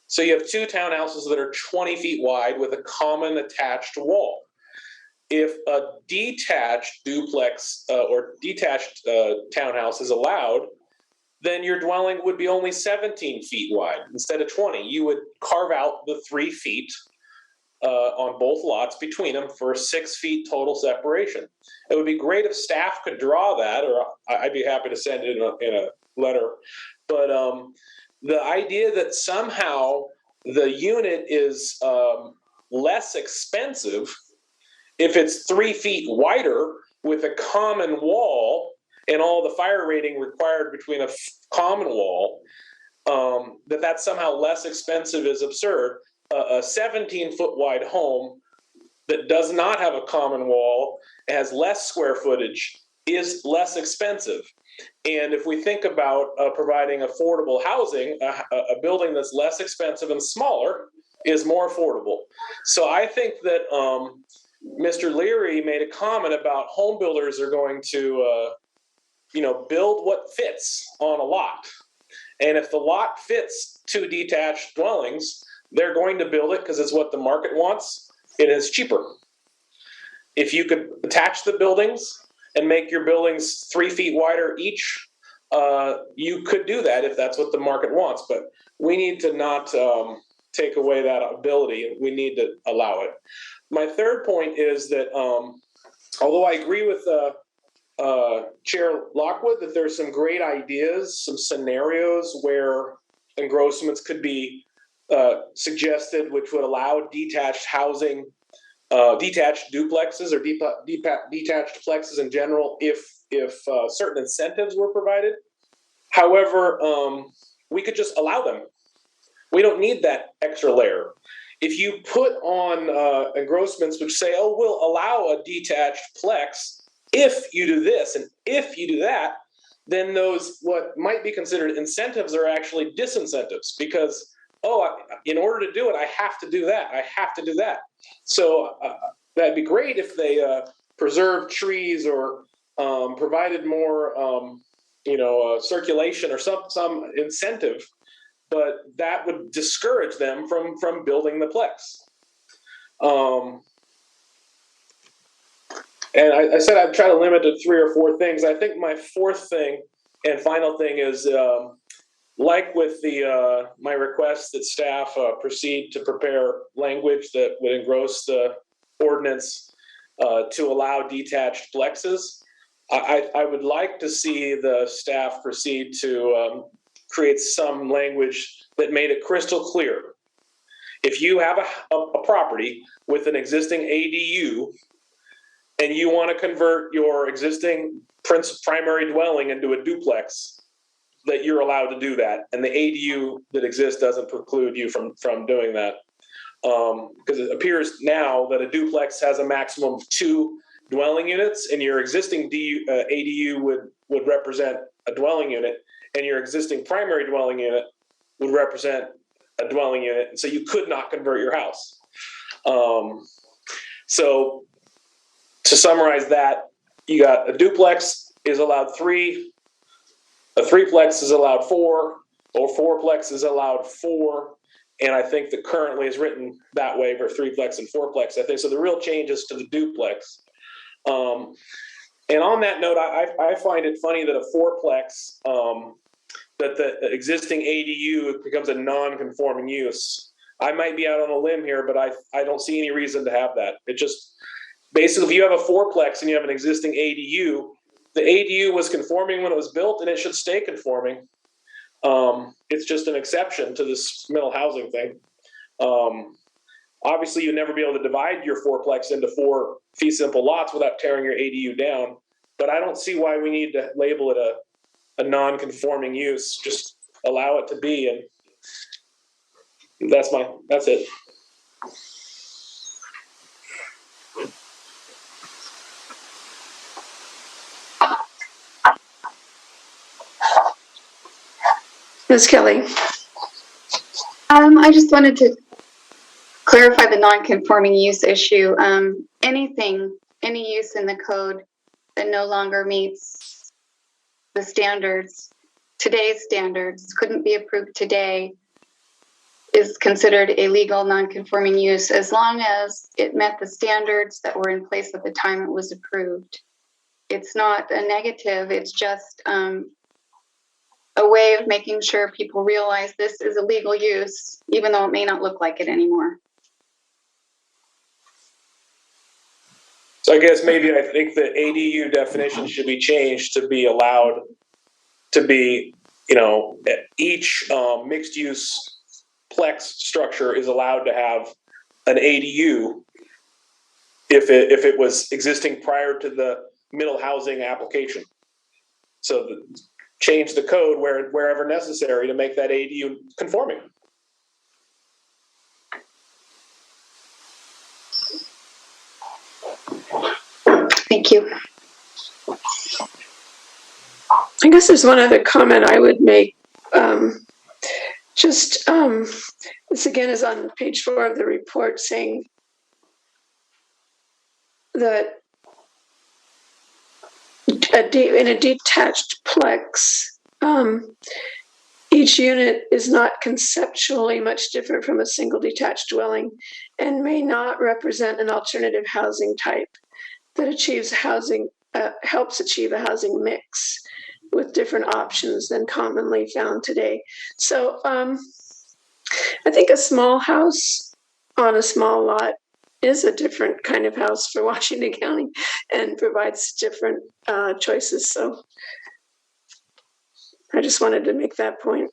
So you have 2 townhouses that are 20 feet wide with a common attached wall. If a detached duplex or detached townhouse is allowed, then your dwelling would be only 17 feet wide instead of 20. You would carve out the 3 feet on both lots between them for 6 feet total separation. It would be great if staff could draw that, or I'd be happy to send it in a letter. But the idea that somehow the unit is less expensive if it's 3 feet wider with a common wall and all the fire rating required between a common wall, that's somehow less expensive is absurd. A 17-foot wide home that does not have a common wall, has less square footage, is less expensive. And if we think about providing affordable housing, a building that's less expensive and smaller is more affordable. So I think that Mr. Leary made a comment about home builders are going to build what fits on a lot. And if the lot fits 2 detached dwellings, they're going to build it because it's what the market wants. It is cheaper. If you could attach the buildings and make your buildings 3 feet wider each, you could do that if that's what the market wants. But we need to not take away that ability. We need to allow it. My third point is that although I agree with Chair Lockwood that there's some great ideas, some scenarios where engrossments could be suggested, which would allow detached housing, detached duplexes or detached plexes in general, if certain incentives were provided. However, we could just allow them. We don't need that extra layer. If you put on engrossments which say, oh, we'll allow a detached plex if you do this and if you do that, then those what might be considered incentives are actually disincentives because, oh, in order to do it, I have to do that. I have to do that. So that'd be great if they preserved trees or provided more, circulation or some incentive, but that would discourage them from building the plex. And I said I'd try to limit it to 3 or 4 things. I think my fourth thing and final thing is, like with my request that staff proceed to prepare language that would engross the ordinance to allow detached plexes. I would like to see the staff proceed to create some language that made it crystal clear. If you have a property with an existing ADU and you want to convert your existing primary dwelling into a duplex, that you're allowed to do that. And the ADU that exists doesn't preclude you from doing that. Because it appears now that a duplex has a maximum of 2 dwelling units, and your existing ADU would represent a dwelling unit, and your existing primary dwelling unit would represent a dwelling unit. And so you could not convert your house. So to summarize that, you got a duplex is allowed 3, a 3-plex is allowed 4, or 4-plex is allowed 4. And I think that currently is written that way for 3-plex and 4-plex. I think so. The real change is to the duplex. And on that note, I find it funny that a 4-plex, that the existing ADU becomes a non-conforming use. I might be out on a limb here, but I don't see any reason to have that. It just, basically, if you have a 4-plex and you have an existing ADU, the ADU was conforming when it was built, and it should stay conforming. It's just an exception to this middle housing thing. Obviously, you'd never be able to divide your 4-plex into 4 fee simple lots without tearing your ADU down. But I don't see why we need to label it a non-conforming use. Just allow it to be, and that's it. Ms. Kelly. I just wanted to clarify the non-conforming use issue. Any use in the code that no longer meets the standards, today's standards, couldn't be approved today, is considered a legal non-conforming use as long as it met the standards that were in place at the time it was approved. It's not a negative, it's just a way of making sure people realize this is a legal use, even though it may not look like it anymore. So I guess maybe I think the ADU definition should be changed to be allowed to be, each mixed use plex structure is allowed to have an ADU if it was existing prior to the middle housing application. So change the code wherever necessary to make that ADU conforming. Thank you. I guess there's one other comment I would make. This again is on page 4 of the report, saying that in a detached plex, Each unit is not conceptually much different from a single detached dwelling and may not represent an alternative housing type that helps achieve a housing mix with different options than commonly found today. So I think a small house on a small lot is a different kind of house for Washington County and provides different choices. So I just wanted to make that point.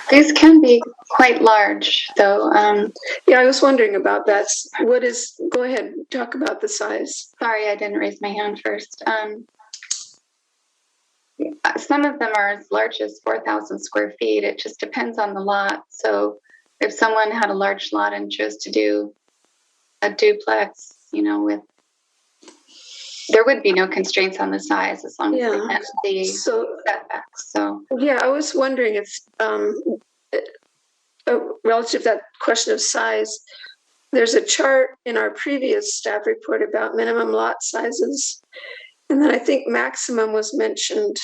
These can be quite large, though. Yeah, I was wondering about that. Go ahead, talk about the size. Sorry, I didn't raise my hand first. Some of them are as large as 4,000 square feet. It just depends on the lot. So if someone had a large lot and chose to do a duplex, there would be no constraints on the size as long as they met the setbacks. So yeah, I was wondering if relative to that question of size, there's a chart in our previous staff report about minimum lot sizes, and then I think maximum was mentioned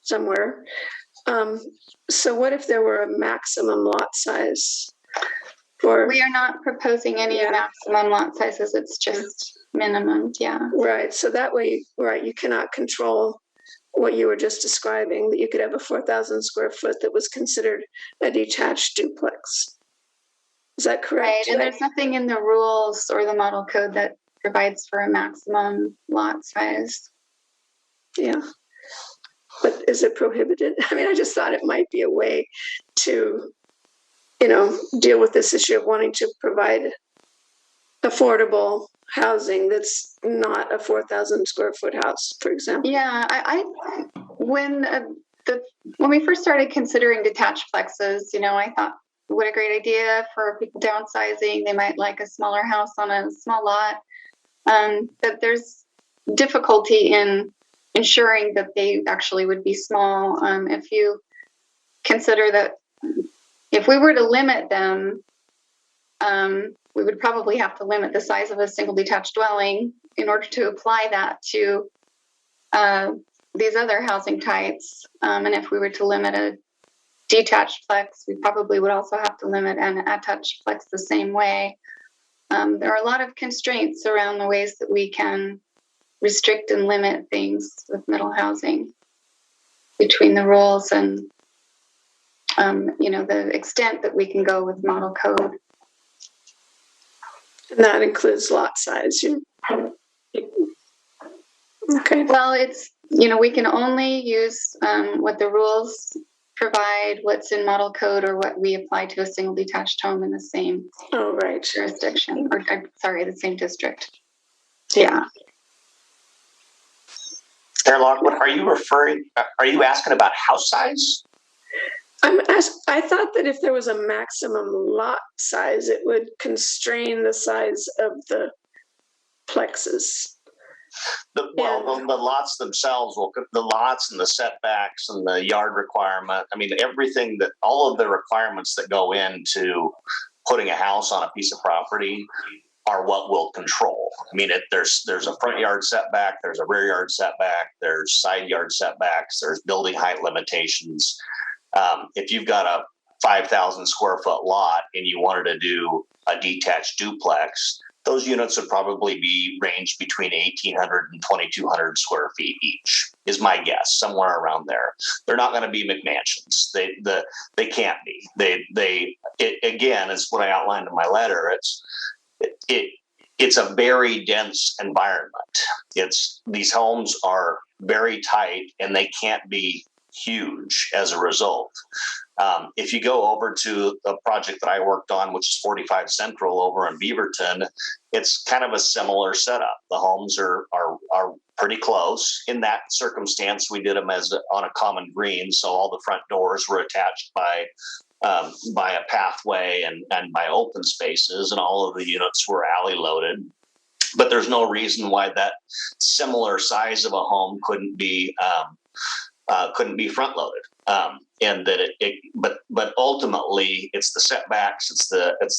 somewhere. So what if there were a maximum lot size? We are not proposing any maximum lot sizes. It's just minimum. Yeah. Right. So that way, you cannot control what you were just describing, that you could have a 4,000 square foot that was considered a detached duplex. Is that correct? Right. And there's nothing in the rules or the model code that provides for a maximum lot size. Yeah. But is it prohibited? I mean, I just thought it might be a way to, deal with this issue of wanting to provide affordable housing that's not a 4,000 square foot house, for example. Yeah, when we first started considering detached plexes, I thought, what a great idea for people downsizing. They might like a smaller house on a small lot. But there's difficulty in ensuring that they actually would be small. If you consider that if we were to limit them, we would probably have to limit the size of a single detached dwelling in order to apply that to these other housing types. And if we were to limit a detached plex, we probably would also have to limit an attached plex the same way. There are a lot of constraints around the ways that we can restrict and limit things with middle housing between the rules and the extent that we can go with model code. And that includes lot size. Okay. Well, it's, we can only use what the rules provide, what's in model code, or what we apply to a single detached home in the same jurisdiction, or the same district. Yeah. Sarah Lockwood, are you asking about house size? I thought that if there was a maximum lot size, it would constrain the size of the plexes. The lots themselves the lots and the setbacks and the yard requirement. I mean, all of the requirements that go into putting a house on a piece of property are what will control. I mean, there's a front yard setback, there's a rear yard setback, there's side yard setbacks, there's building height limitations. If you've got a 5,000 square foot lot and you wanted to do a detached duplex, those units would probably be ranged between 1,800 and 2,200 square feet each, is my guess, somewhere around there. They're not going to be McMansions. They can't be. Again, is what I outlined in my letter. It's a very dense environment. These homes are very tight and they can't be huge as a result. If you go over to a project that I worked on, which is 45 Central over in Beaverton, it's kind of a similar setup. The homes are pretty close. In that circumstance, we did them on a common green, so all the front doors were attached by a pathway and by open spaces, and all of the units were alley loaded. But there's no reason why that similar size of a home couldn't be front loaded. and that but ultimately it's the setbacks, it's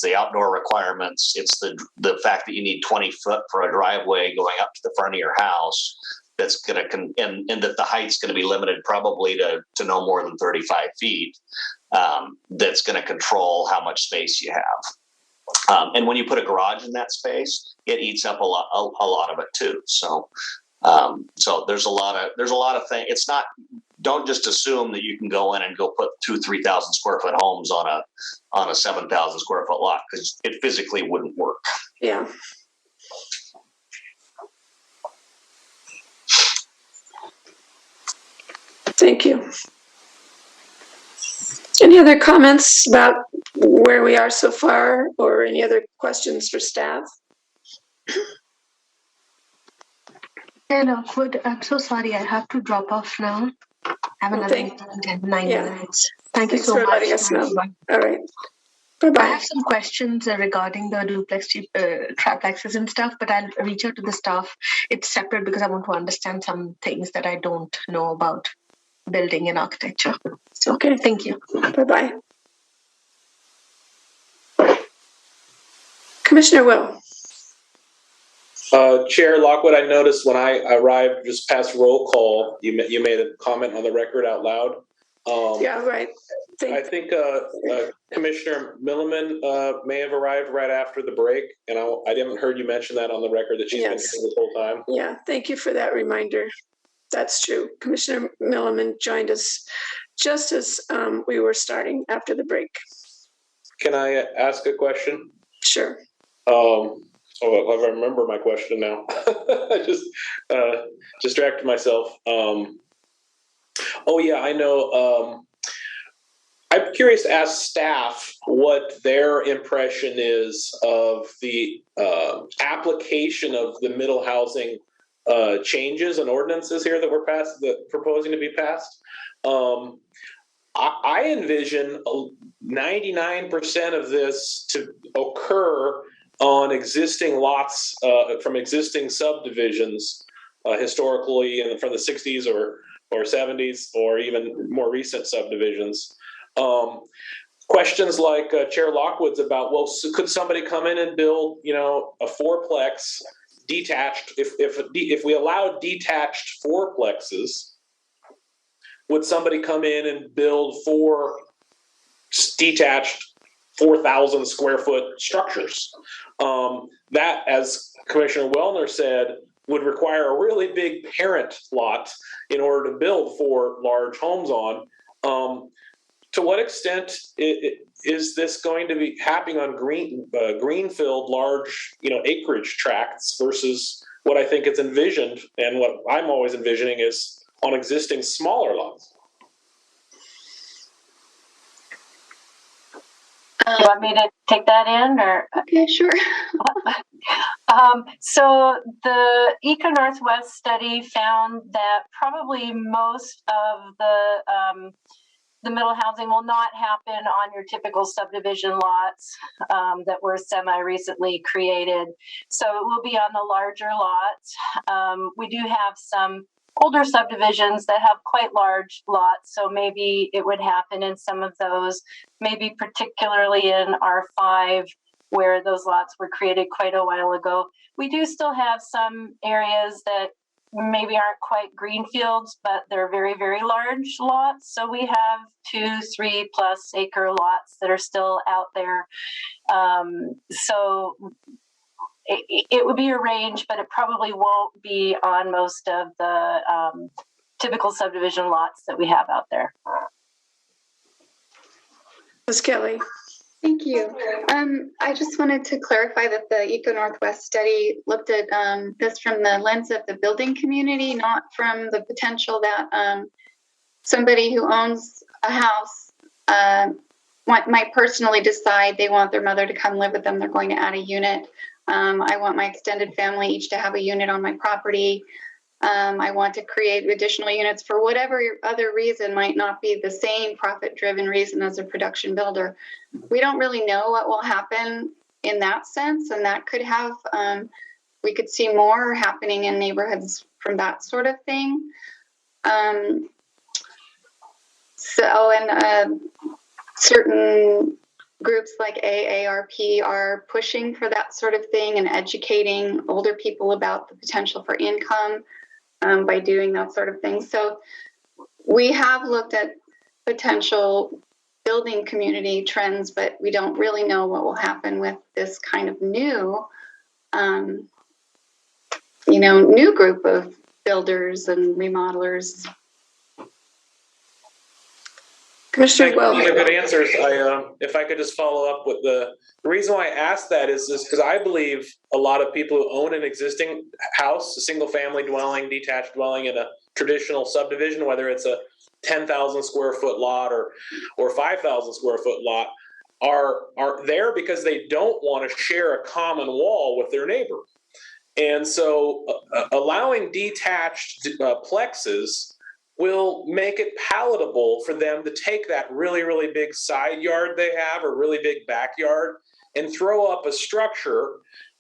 the outdoor requirements, it's the fact that you need 20 foot for a driveway going up to the front of your house that's going to and that the height's going to be limited probably to no more than 35 feet. That's going to control how much space you have. And when you put a garage in that space, it eats up a lot of it too. So there's a lot of things. It's not, don't just assume that you can go in and go put 2,000-3,000 square foot homes on a 7,000 square foot lot, because it physically wouldn't work. Yeah. Thank you. Any other comments about where we are so far, or any other questions for staff? Hello, I'm so sorry. I have to drop off now. Have another meeting in 9 minutes. Thank you so much. Letting us know. All right. Bye-bye. I have some questions regarding the duplex, triplexes and stuff, but I'll reach out to the staff. It's separate because I want to understand some things that I don't know about building and architecture. So, okay, thank you. Bye-bye. Commissioner Will. Chair Lockwood, I noticed when I arrived just past roll call, you made a comment on the record out loud. Yeah, right. I think Commissioner Milliman may have arrived right after the break, and I didn't heard you mention that on the record that she's been here the whole time. Yeah, thank you for that reminder. That's true. Commissioner Milliman joined us just as we were starting after the break. Can I ask a question? Sure. I remember my question now. I just distracted myself. I know. I'm curious to ask staff what their impression is of the application of the middle housing changes and ordinances here that were passed, that proposing to be passed. I envision 99% of this to occur on existing lots from existing subdivisions, historically and from the 60s or 70s, or even more recent subdivisions. Questions like Chair Lockwood's about, well, could somebody come in and build, a fourplex detached? If we allowed detached fourplexes, would somebody come in and build 4 detached 4,000 square foot structures? That, as Commissioner Wellner said, would require a really big parent lot in order to build 4 large homes on. To what extent is this going to be happening on greenfield, large, acreage tracts versus what I think it's envisioned, and what I'm always envisioning is on existing smaller lots? You want me to take that in, or? Okay, sure. So the Eco Northwest study found that probably most of the middle housing will not happen on your typical subdivision lots that were semi-recently created. So it will be on the larger lots. We do have some older subdivisions that have quite large lots, so maybe it would happen in some of those, maybe particularly in R5, where those lots were created quite a while ago. We do still have some areas that maybe aren't quite greenfields, but they're very, very large lots. So we have 2-3+ acre lots that are still out there. So it would be a range, but it probably won't be on most of the typical subdivision lots that we have out there. Ms. Kelly. Thank you. I just wanted to clarify that the Eco Northwest study looked at this from the lens of the building community, not from the potential that somebody who owns a house might personally decide they want their mother to come live with them. They're going to add a unit. I want my extended family each to have a unit on my property. I want to create additional units for whatever other reason, might not be the same profit-driven reason as a production builder. We don't really know what will happen in that sense, and that could have, we could see more happening in neighborhoods from that sort of thing. Certain groups like AARP are pushing for that sort of thing and educating older people about the potential for income by doing that sort of thing. So we have looked at potential building community trends, but we don't really know what will happen with this kind of new, new group of builders and remodelers. Commissioner Wells. These are good answers. If I could just follow up with the reason why I asked that is because I believe a lot of people who own an existing house, a single family dwelling, detached dwelling in a traditional subdivision, whether it's a 10,000 square foot lot or 5,000 square foot lot, are there because they don't want to share a common wall with their neighbor. And so allowing detached plexes will make it palatable for them to take that really, really big side yard they have or really big backyard and throw up a structure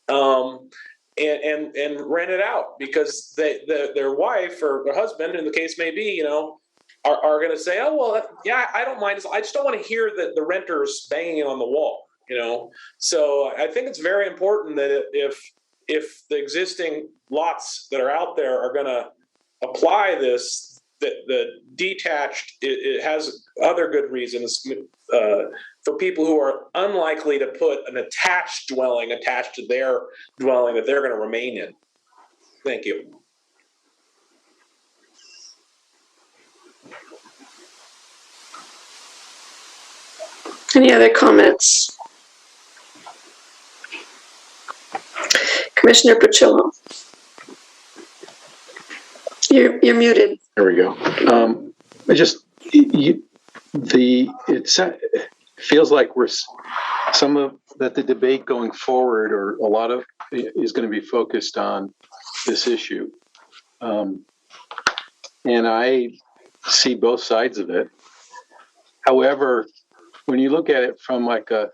and rent it out because their wife or their husband, in the case may be, are going to say, oh, well, yeah, I don't mind. I just don't want to hear the renters banging on the wall, So I think it's very important that if the existing lots that are out there are going to apply this, the detached, it has other good reasons for people who are unlikely to put an attached dwelling attached to their dwelling that they're going to remain in. Thank you. Any other comments? Commissioner Pacillo. You're muted. There we go. It feels like that the debate going forward, or a lot of, is going to be focused on this issue, and I see both sides of it. However, when you look at it from like a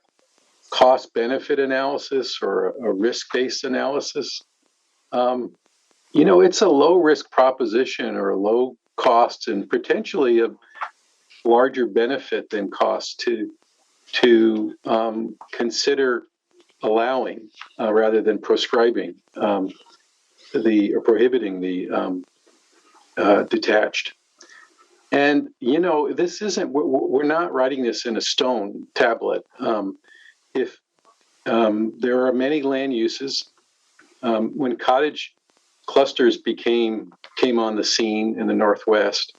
cost-benefit analysis or a risk-based analysis, it's a low-risk proposition or a low cost and potentially a larger benefit than cost to consider allowing rather than prescribing or prohibiting the detached. And this isn't. We're not writing this in a stone tablet. If there are many land uses, when cottage clusters came on the scene in the Northwest,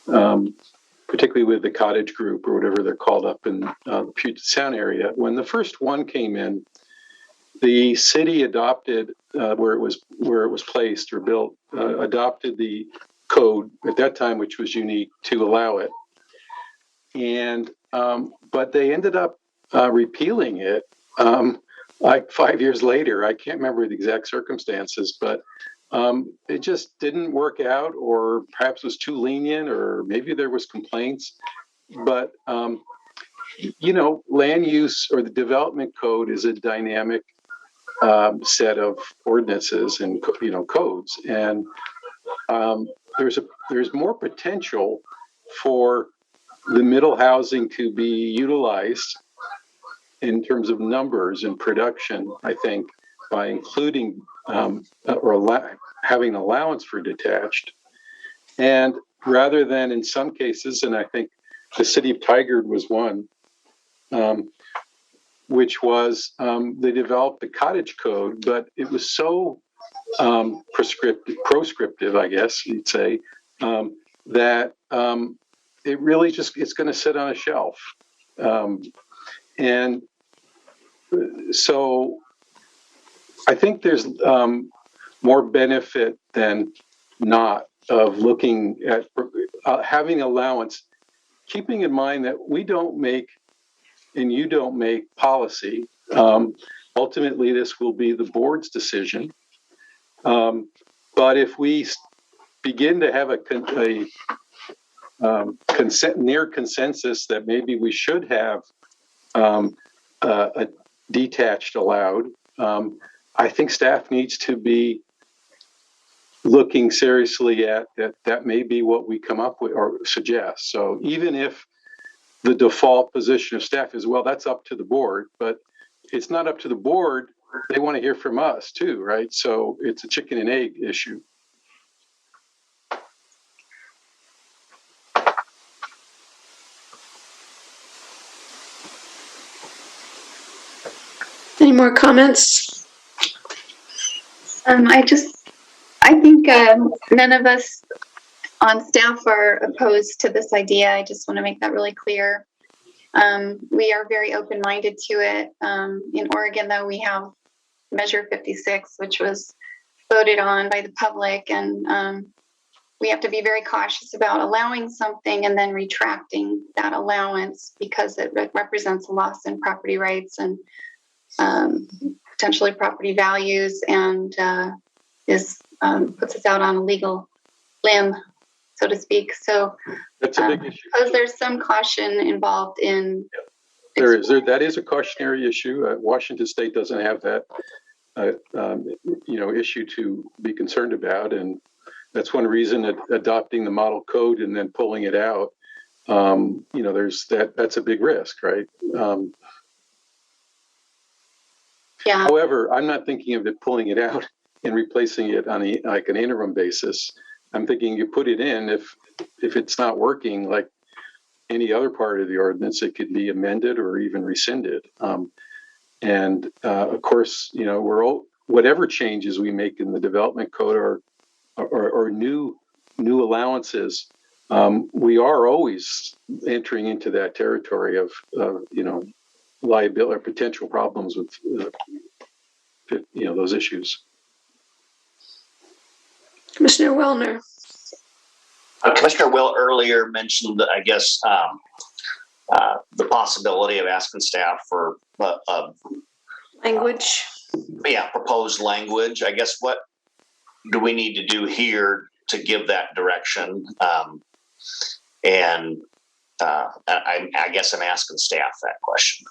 particularly with the cottage group or whatever they're called up in the Puget Sound area. When the first one came in, the city adopted where it was placed or built, adopted the code at that time, which was unique, to allow it. And but they ended up repealing it like 5 years later. I can't remember the exact circumstances, but it just didn't work out, or perhaps was too lenient, or maybe there was complaints. But land use or the development code is a dynamic set of ordinances and codes, and there's more potential for the middle housing to be utilized in terms of numbers and production, I think, by including having allowance for detached. And rather than in some cases, and I think the city of Tigard was one, which was they developed the cottage code, but it was so proscriptive, I guess you'd say, that it really it's going to sit on a shelf. And so I think there's more benefit than not of looking at having allowance, keeping in mind that we don't make and you don't make policy. Ultimately, this will be the board's decision. But if we begin to have a near consensus that maybe we should have a detached allowed, I think staff needs to be looking seriously at that may be what we come up with or suggest. So even if the default position of staff is, well, that's up to the board, but it's not up to the board. They want to hear from us too, right? So it's a chicken and egg issue. Any more comments? I think none of us on staff are opposed to this idea. I just want to make that really clear. We are very open-minded to it. In Oregon, though, we have Measure 56, which was voted on by the public, and we have to be very cautious about allowing something and then retracting that allowance because it represents a loss in property rights and potentially property values, and puts us out on a legal limb, so to speak. So that's a big issue. Because there's some caution involved in. That is a cautionary issue. Washington State doesn't have that, issue to be concerned about, and that's one reason that adopting the model code and then pulling it out. There's that's a big risk, right? Yeah. However, I'm not thinking of it pulling it out and replacing it on an interim basis. I'm thinking you put it in if it's not working, like any other part of the ordinance, it could be amended or even rescinded. Of course, whatever changes we make in the development code or new allowances, we are always entering into that territory of liability or potential problems with those issues. Commissioner Wellner. Commissioner Will earlier mentioned, I guess, the possibility of asking staff for language. Proposed language. I guess what do we need to do here to give that direction? I guess I'm asking staff that question.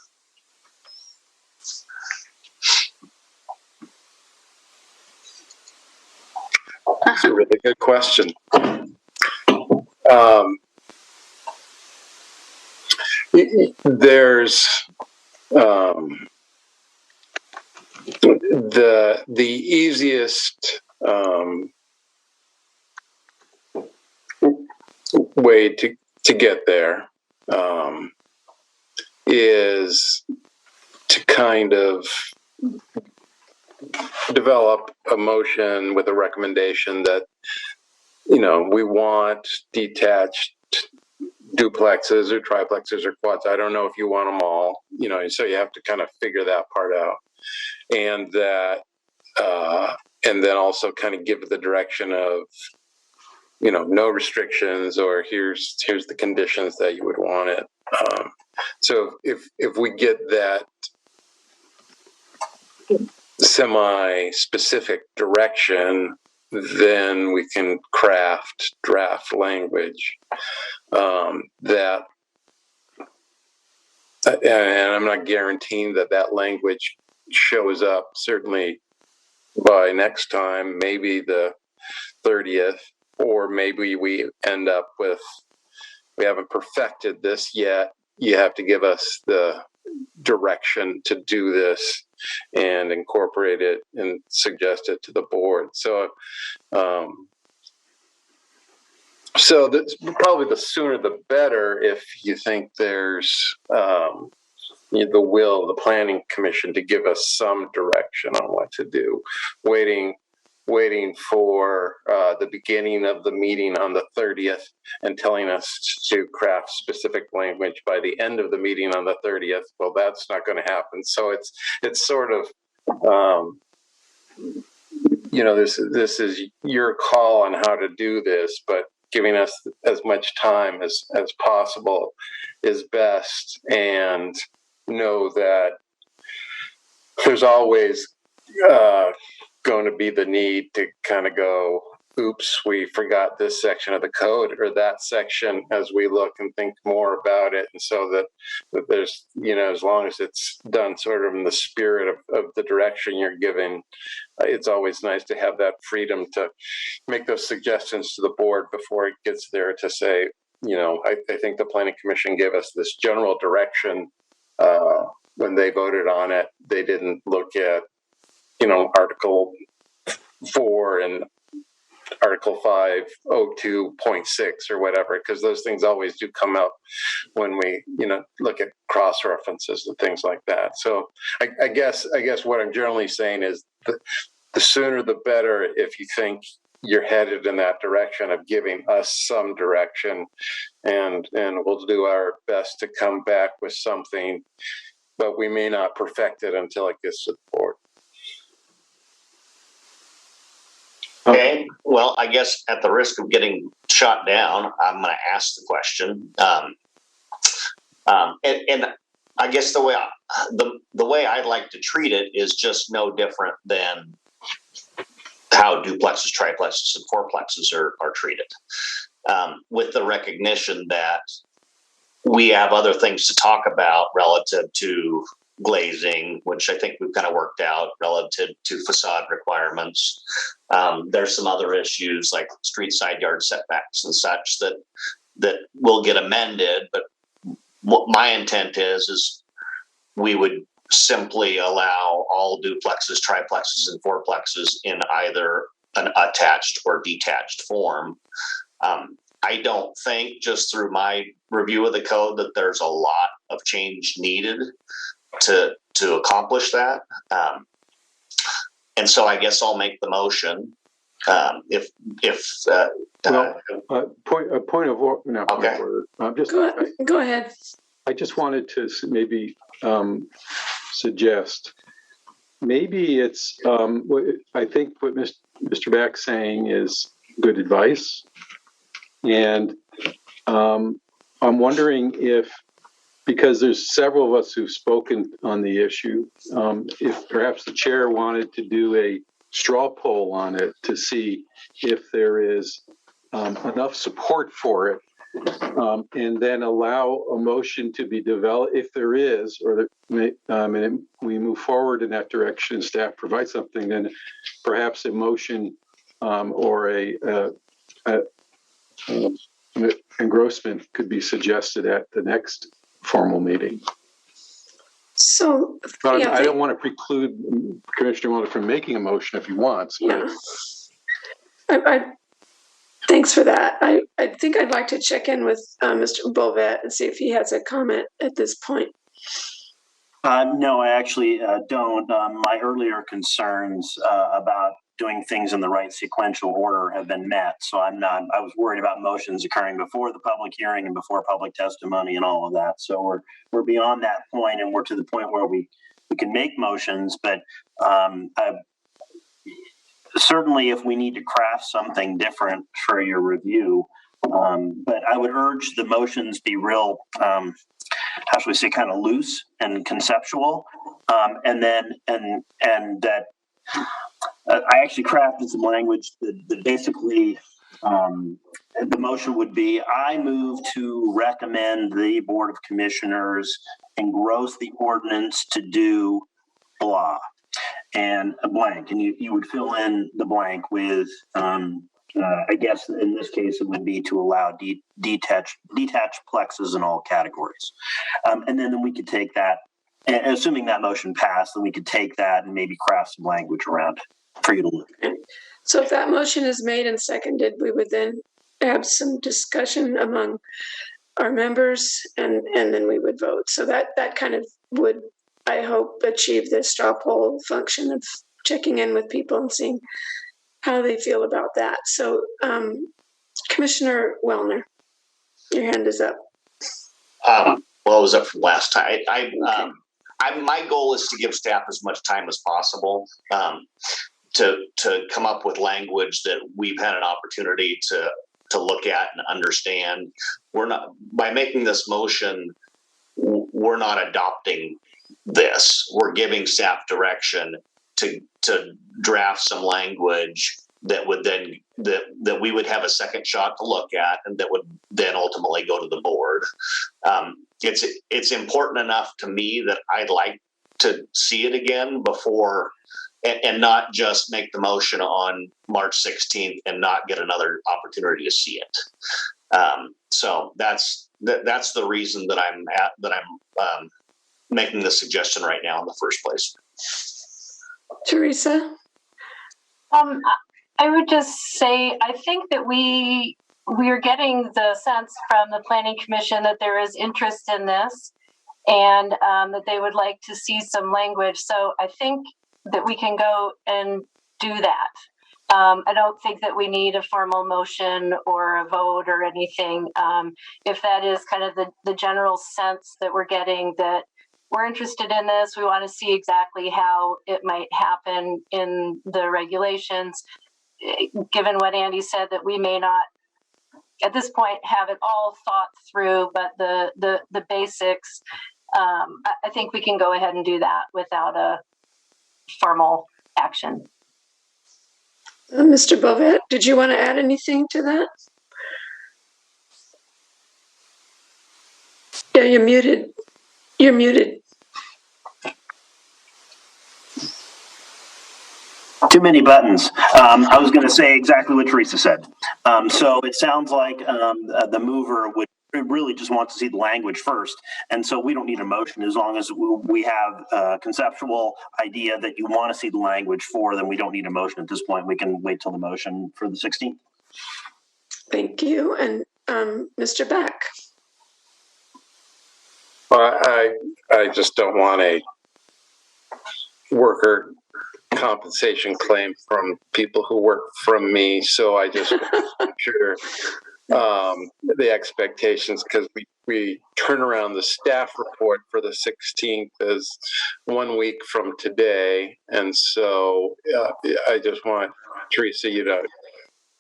That's a really good question. There's the easiest way to get there is to kind of develop a motion with a recommendation that, we want detached duplexes or triplexes or quads. I don't know if you want them all, so you have to kind of figure that part out. And that, and then also kind of give the direction of, no restrictions, or here's the conditions that you would want it. So if we get that semi-specific direction, then we can craft draft language that, and I'm not guaranteeing that language shows up certainly by next time, maybe the 30th, or maybe we end up with, we haven't perfected this yet. You have to give us the direction to do this and incorporate it and suggest it to the board. So, that's probably the sooner the better if you think there's the will of the Planning Commission to give us some direction on what to do. Waiting for the beginning of the meeting on the 30th and telling us to craft specific language by the end of the meeting on the 30th. Well, that's not going to happen. So it's sort of, this is your call on how to do this, but giving us as much time as possible is best, and know that there's always going to be the need to kind of go, oops, we forgot this section of the code or that section as we look and think more about it. And so that there's, as long as it's done sort of in the spirit of the direction you're giving, it's always nice to have that freedom to make those suggestions to the board before it gets there to say, I think the Planning Commission gave us this general direction when they voted on it. They didn't look at, Article 4 and Article 502.6 or whatever, because those things always do come up when we, look at cross references and things like that. So I guess what I'm generally saying is the sooner the better if you think you're headed in that direction of giving us some direction, and we'll do our best to come back with something, but we may not perfect it until it gets to the board. Okay, well, I guess at the risk of getting shot down, I'm going to ask the question. And I guess the way I'd like to treat it is just no different than how duplexes, triplexes, and fourplexes are treated, with the recognition that we have other things to talk about relative to glazing, which I think we've kind of worked out relative to facade requirements. There's some other issues like street side yard setbacks and such that will get amended. But what my intent is we would simply allow all duplexes, triplexes, and fourplexes in either an attached or detached form. I don't think, just through my review of the code, that there's a lot of change needed to accomplish that. And so I guess I'll make the motion. Point of order. No, okay. I'm just go ahead. I just wanted to maybe suggest maybe it's I think what Mr. Back's saying is good advice, and I'm wondering if, because there's several of us who've spoken on the issue, if perhaps the chair wanted to do a straw poll on it to see if there is enough support for it, and then allow a motion to be developed if there is, or and we move forward in that direction, staff provides something, then perhaps a motion or a engrossment could be suggested at the next formal meeting. So, but I don't want to preclude Commissioner Muller from making a motion if he wants. Yeah. Thanks for that. I think I'd like to check in with Mr. Bovet and see if he has a comment at this point. No, I actually don't. My earlier concerns about doing things in the right sequential order have been met. So I was worried about motions occurring before the public hearing and before public testimony and all of that. So we're beyond that point, and we're to the point where we can make motions, but certainly if we need to craft something different for your review, but I would urge the motions be real, how should we say, kind of loose and conceptual, and that I actually crafted some language that basically the motion would be: I move to recommend the Board of Commissioners engross the ordinance to do blah, and a blank, and you would fill in the blank with I guess in this case it would be to allow detached plexes in all categories, and then we could take that, and assuming that motion passed, then we could take that and maybe craft some language around it for you to look at. So if that motion is made and seconded, we would then have some discussion among our members, and then we would vote. So that kind of would, I hope, achieve the straw poll function of checking in with people and seeing how they feel about that. So, Commissioner Wellner, your hand is up. Well, it was up from last time. My goal is to give staff as much time as possible to come up with language that we've had an opportunity to look at and understand. We're not, by making this motion, we're not adopting this. We're giving staff direction to draft some language that would then that we would have a second shot to look at, and that would then ultimately go to the board. It's important enough to me that I'd like to see it again before, and not just make the motion on March 16th and not get another opportunity to see it. So that's the reason that I'm making the suggestion right now in the first place. Teresa? I would just say, I think that we are getting the sense from the Planning Commission that there is interest in this, and that they would like to see some language. So I think that we can go and do that. I don't think that we need a formal motion or a vote or anything. If that is kind of the general sense that we're getting, that we're interested in this, we want to see exactly how it might happen in the regulations, given what Andy said, that we may not at this point have it all thought through, but the basics, I think we can go ahead and do that without a formal action. Mr. Bovet, did you want to add anything to that? Yeah, you're muted. You're muted. Too many buttons. I was going to say exactly what Teresa said. So it sounds like the mover would really just want to see the language first. And so we don't need a motion as long as we have a conceptual idea that you want to see the language for, then we don't need a motion at this point. We can wait till the motion for the 16th. Thank you. And Mr. Beck. Well, I just don't want a worker compensation claim from people who work from me. So I just sure the expectations, because we turn around the staff report for the 16th as 1 week from today. And so I just want, Teresa, you to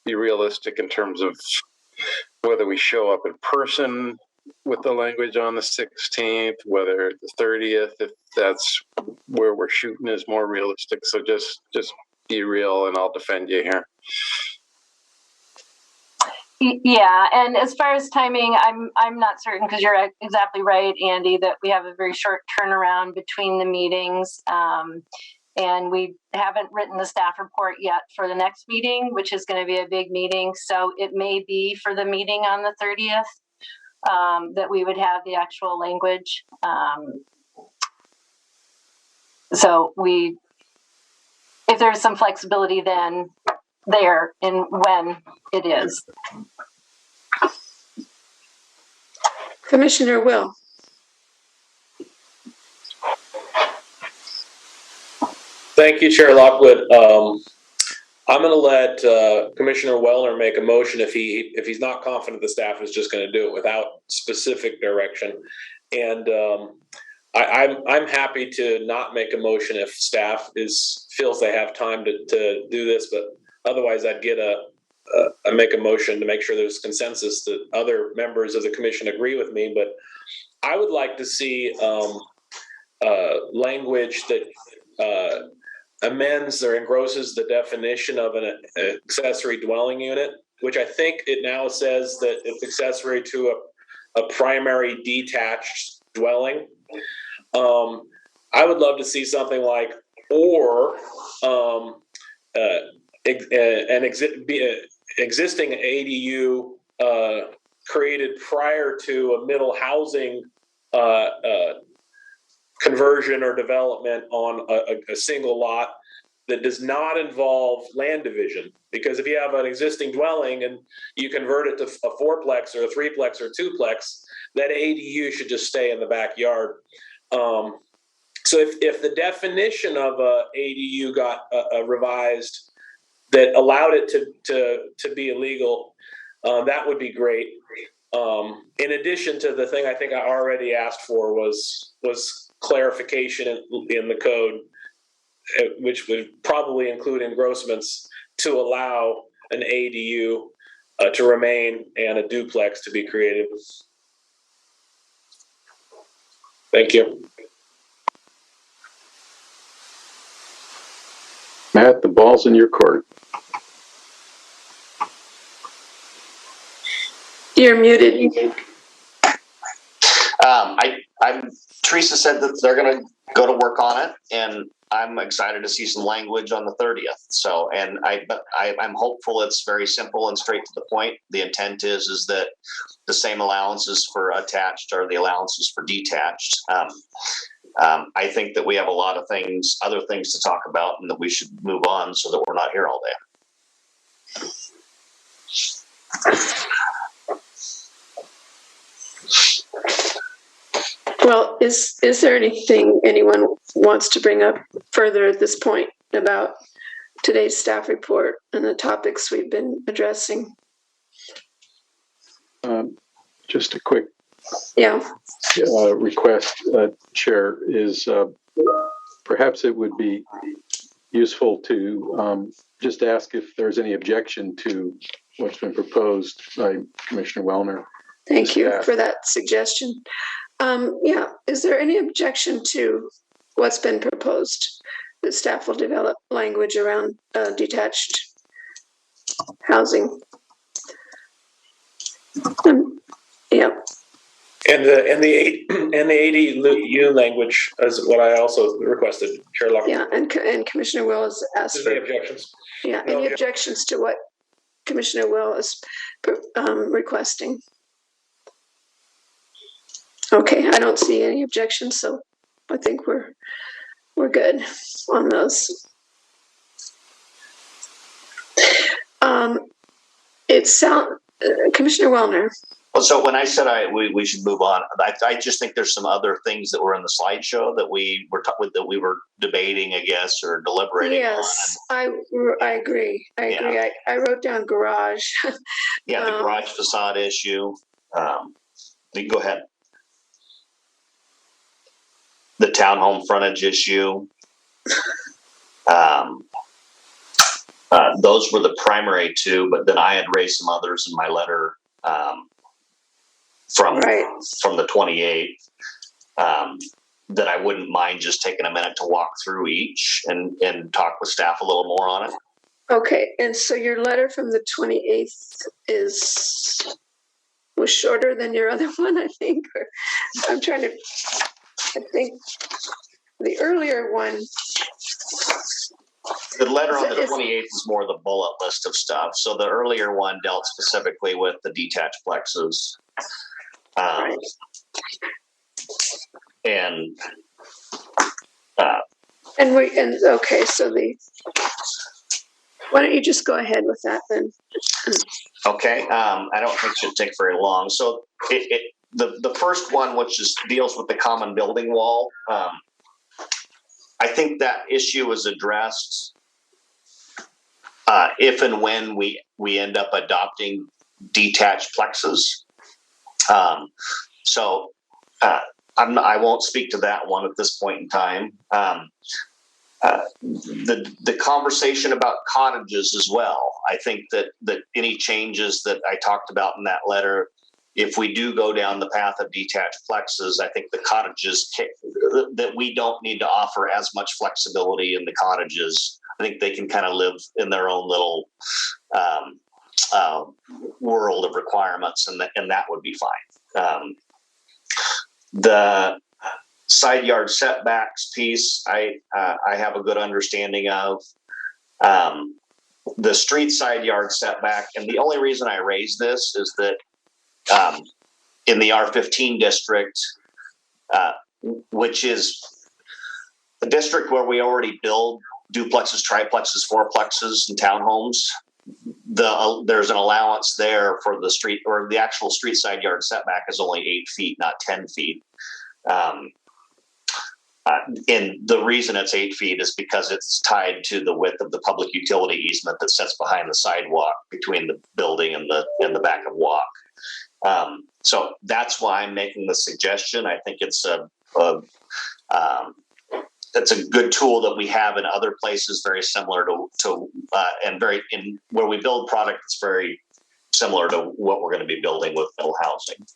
be realistic in terms of whether we show up in person with the language on the 16th, whether the 30th, if that's where we're shooting, is more realistic. So just be real, and I'll defend you here. Yeah, and as far as timing, I'm not certain, because you're exactly right, Andy, that we have a very short turnaround between the meetings, and we haven't written the staff report yet for the next meeting, which is going to be a big meeting. So it may be for the meeting on the 30th that we would have the actual language. So if there's some flexibility then there in when it is. Commissioner Will. Thank you, Chair Lockwood. I'm going to let Commissioner Wellner make a motion if he's not confident the staff is just going to do it without specific direction. And I'm happy to not make a motion if staff feels they have time to do this, but otherwise I'd get I make a motion to make sure there's consensus that other members of the commission agree with me. But I would like to see language that amends or engrosses the definition of an accessory dwelling unit, which I think it now says that it's accessory to a primary detached dwelling. I would love to see something like, or existing ADU created prior to a middle housing conversion or development on a single lot that does not involve land division. Because if you have an existing dwelling and you convert it to a fourplex or a threeplex or twoplex, that ADU should just stay in the backyard. So if the definition of a ADU got revised that allowed it to be illegal, that would be great. In addition to the thing I think I already asked for was clarification in the code, which would probably include engrossments to allow an ADU to remain and a duplex to be created. Thank you. Matt, the ball's in your court. You're muted. Teresa said that they're going to go to work on it, and I'm excited to see some language on the 30th. So, and I'm hopeful it's very simple and straight to the point. The intent is that the same allowances for attached are the allowances for detached. I think that we have a lot of other things to talk about, and that we should move on so that we're not here all day. Well, is there anything anyone wants to bring up further at this point about today's staff report and the topics we've been addressing? Just a quick request, Chair, is perhaps it would be useful to just ask if there's any objection to what's been proposed by Commissioner Wellner. Thank you for that suggestion. Is there any objection to what's been proposed? The staff will develop language around detached housing. And the ADU language is what I also requested, Chair Lockwood. Yeah, and Commissioner Will has asked for any objections. Yeah, any objections to what Commissioner Will is requesting? Okay, I don't see any objections, so I think we're good on those. Commissioner Wellner. Well, so when I said we should move on, I just think there's some other things that were in the slideshow that we were debating, I guess, or deliberating. Yes, on. I agree. I wrote down garage. The garage facade issue. You can go ahead. The townhome frontage issue. Those were the primary two, but then I had raised some others in my letter from the 28th that I wouldn't mind just taking a minute to walk through each and talk with staff a little more on it. Okay, and so your letter from the 28th was shorter than your other one, I think. I think the earlier one. The letter on the 28th is more the bullet list of stuff. So the earlier one dealt specifically with the detached plexes. Why don't you just go ahead with that then? Okay, I don't think it should take very long. So the first one, which deals with the common building wall, I think that issue is addressed if and when we end up adopting detached plexes. I won't speak to that one at this point in time. The conversation about cottages as well. I think that any changes that I talked about in that letter, if we do go down the path of detached plexes, I think the cottages that we don't need to offer as much flexibility in the cottages. I think they can kind of live in their own little world of requirements, and that would be fine. The side yard setbacks piece, I have a good understanding of. The street side yard setback, and the only reason I raised this is that in the R15 district, which is a district where we already build duplexes, triplexes, fourplexes, and townhomes, there's an allowance there for the street, or the actual street side yard setback is only 8 feet, not 10 feet. And the reason it's 8 feet is because it's tied to the width of the public utility easement that sits behind the sidewalk between the building and the back of walk. So that's why I'm making the suggestion. I think it's a good tool that we have in other places, very similar to where we build product that's very similar to what we're going to be building with middle housing.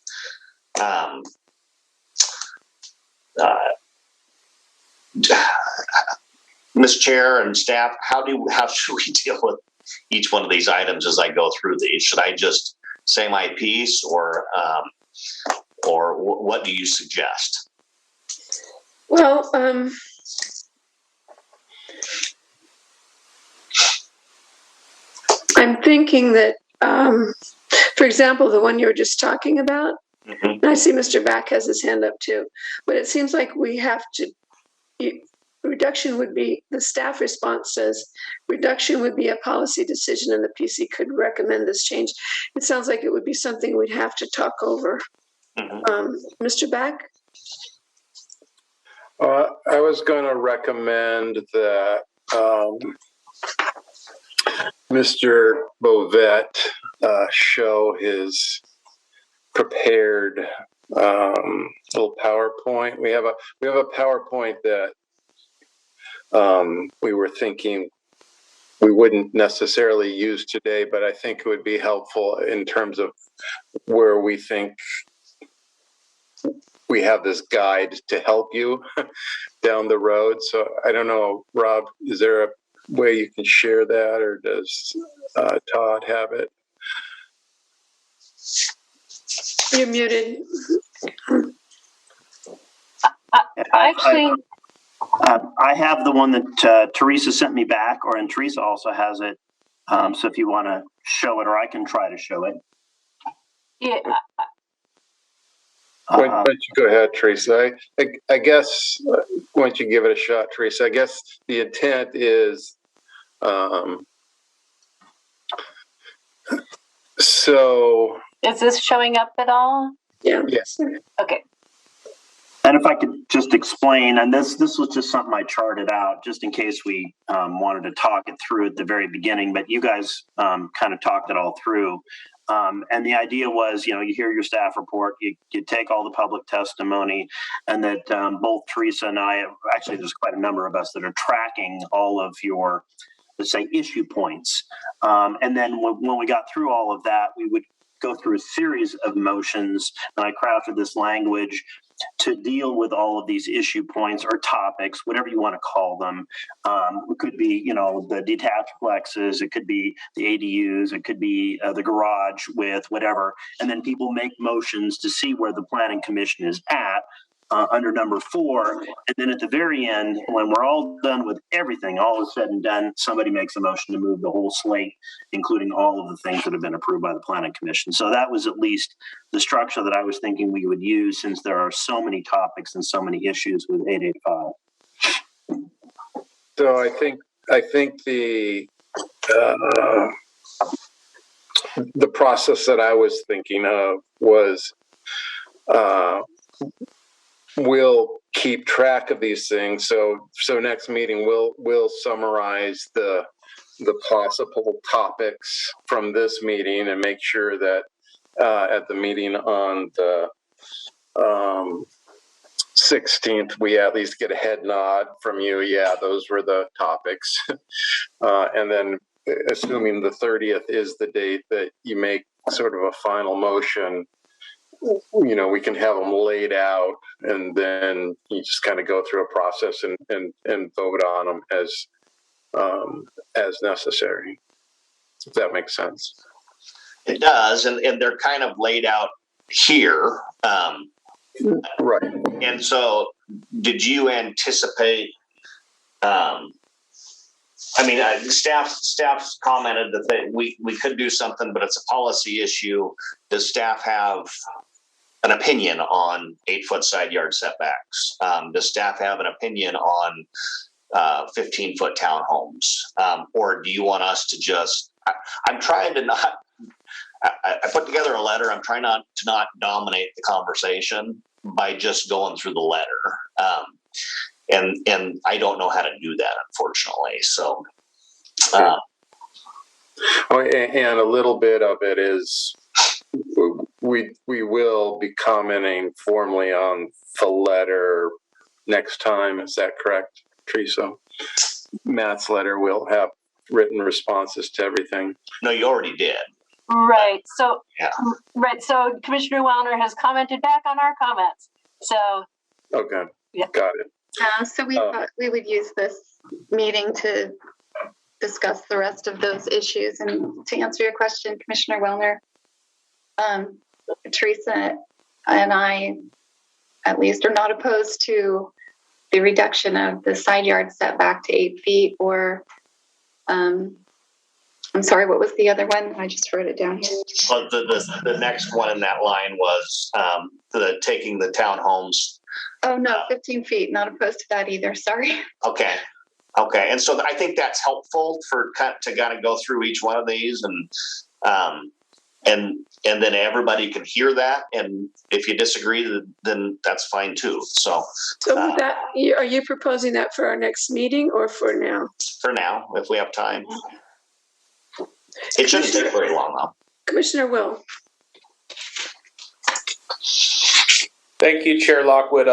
Ms. Chair and staff, how should we deal with each one of these items as I go through these? Should I just same eyepiece, or what do you suggest? Well, I'm thinking that, for example, the one you were just talking about, and I see Mr. Back has his hand up too, but it seems like we have to, reduction would be, the staff response says, reduction would be a policy decision and the PC could recommend this change. It sounds like it would be something we'd have to talk over. Mr. Back? I was going to recommend that Mr. Bovet show his prepared little PowerPoint. We have a PowerPoint that we were thinking we wouldn't necessarily use today, but I think it would be helpful in terms of where we think we have this guide to help you down the road. So I don't know, Rob, is there a way you can share that, or does Todd have it? You're muted. Actually, I have the one that Teresa sent me back, and Teresa also has it. So if you want to show it, or I can try to show it. Yeah. Why don't you go ahead, Teresa? I guess, why don't you give it a shot, Teresa? I guess the intent is, so. Is this showing up at all? Yeah. Yes. Okay. And if I could just explain, and this was just something I charted out just in case we wanted to talk it through at the very beginning, but you guys kind of talked it all through. And the idea was, you hear your staff report, you take all the public testimony, and that both Teresa and I, actually there's quite a number of us that are tracking all of your, let's say, issue points. And then when we got through all of that, we would go through a series of motions, and I crafted this language to deal with all of these issue points or topics, whatever you want to call them. It could be, the detached flexes, it could be the ADUs, it could be the garage with whatever. And then people make motions to see where the Planning Commission is at under number 4. And then at the very end, when we're all done with everything, all is said and done, somebody makes a motion to move the whole slate, including all of the things that have been approved by the Planning Commission. So that was at least the structure that I was thinking we would use, since there are so many topics and so many issues with 885. So I think the process that I was thinking of was, we'll keep track of these things. So next meeting we'll summarize the possible topics from this meeting and make sure that at the meeting on the 16th we at least get a head nod from you. Yeah, those were the topics. And then assuming the 30th is the date that you make sort of a final motion, we can have them laid out, and then you just kind of go through a process and vote on them as necessary. If that makes sense. It does, and they're kind of laid out here. Right. And so, did you anticipate? Staff commented that we could do something, but it's a policy issue. Does staff have an opinion on 8-foot side yard setbacks? Does staff have an opinion on 15-foot townhomes? Or do you want us to just? I'm trying to not. I put together a letter. I'm trying not to dominate the conversation by just going through the letter. And I don't know how to do that, unfortunately. So, and a little bit of it is we will be commenting formally on the letter next time. Is that correct, Teresa? Matt's letter will have written responses to everything. No, you already did. Right. So, yeah. Right. So Commissioner Wellner has commented back on our comments. So. Okay. Yeah. Got it. So we thought we would use this meeting to discuss the rest of those issues. And to answer your question, Commissioner Wellner, Teresa and I, at least, are not opposed to the reduction of the side yard setback to 8 feet, or, I'm sorry, what was the other one? I just wrote it down here. Well, the next one in that line was taking the townhomes. Oh, no, 15 feet. Not opposed to that either. Sorry. Okay. And so I think that's helpful to kind of go through each one of these, and then everybody can hear that. And if you disagree, then that's fine too. So with that, are you proposing that for our next meeting or for now? For now, if we have time. It shouldn't take very long, though. Commissioner Will. Thank you, Chair Lockwood.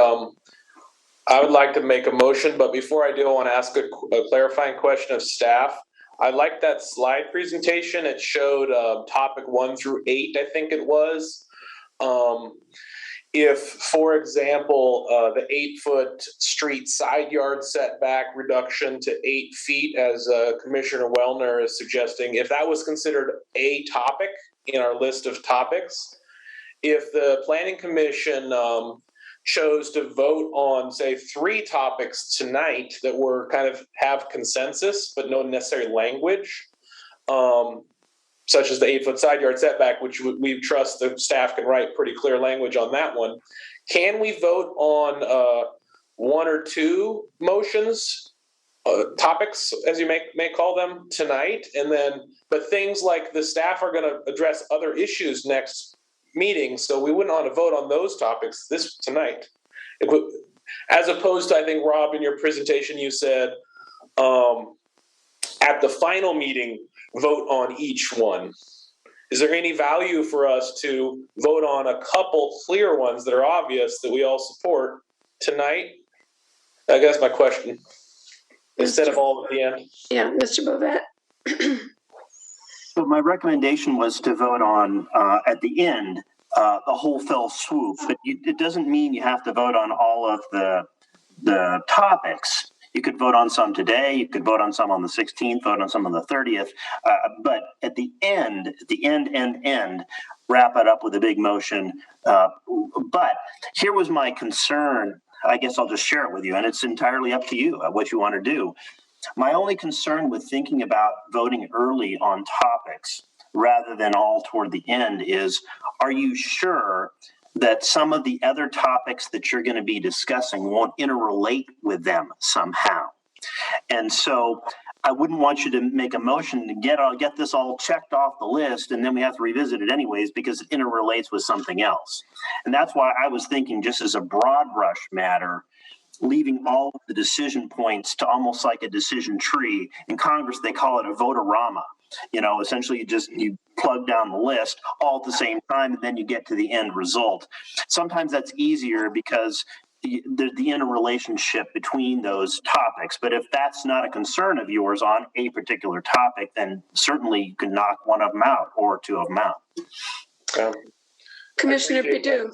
I would like to make a motion, but before I do, I want to ask a clarifying question of staff. I like that slide presentation. It showed topic 1 through 8, I think it was. If, for example, the 8-foot street side yard setback reduction to 8 feet, as Commissioner Wellner is suggesting, if that was considered a topic in our list of topics, if the Planning Commission chose to vote on, say, 3 topics tonight that were kind of have consensus but no necessary language, such as the 8-foot side yard setback, which we trust the staff can write pretty clear language on that one, can we vote on 1 or 2 motions, topics, as you may call them, tonight? And then, but things like the staff are going to address other issues next meeting, so we wouldn't want to vote on those topics tonight. As opposed to, I think, Rob, in your presentation, you said at the final meeting, vote on each one. Is there any value for us to vote on a couple clear ones that are obvious that we all support tonight? I guess my question, instead of all at the end. Yeah, Mr. Bovet. So my recommendation was to vote on at the end the whole fell swoop, but it doesn't mean you have to vote on all of the topics. You could vote on some today. You could vote on some on the 16th. Vote on some on the 30th. But at the end, wrap it up with a big motion. But here was my concern. I guess I'll just share it with you, and it's entirely up to you what you want to do. My only concern with thinking about voting early on topics rather than all toward the end is, are you sure that some of the other topics that you're going to be discussing won't interrelate with them somehow? And so I wouldn't want you to make a motion to get this all checked off the list, and then we have to revisit it anyways because it interrelates with something else. And that's why I was thinking, just as a broad brush matter, leaving all of the decision points to almost like a decision tree. In Congress, they call it a vote-a-rama. You know, essentially you plug down the list all at the same time, and then you get to the end result. Sometimes that's easier because the interrelationship between those topics. But if that's not a concern of yours on a particular topic, then certainly you can knock one of them out or 2 of them out. Commissioner Perdue.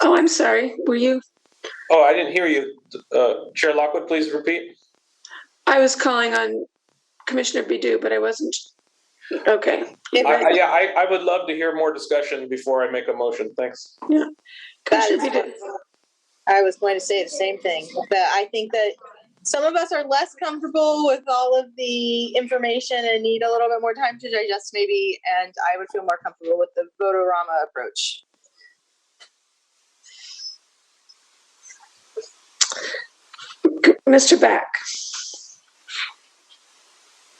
Oh, I'm sorry. Were you? Oh, I didn't hear you. Chair Lockwood, please repeat. I was calling on Commissioner Perdue, but I wasn't. Okay. I would love to hear more discussion before I make a motion. Thanks. Yeah. Commissioner Perdue. I was going to say the same thing, but I think that some of us are less comfortable with all of the information and need a little bit more time to digest maybe, and I would feel more comfortable with the vote-a-rama approach. Mr. Back.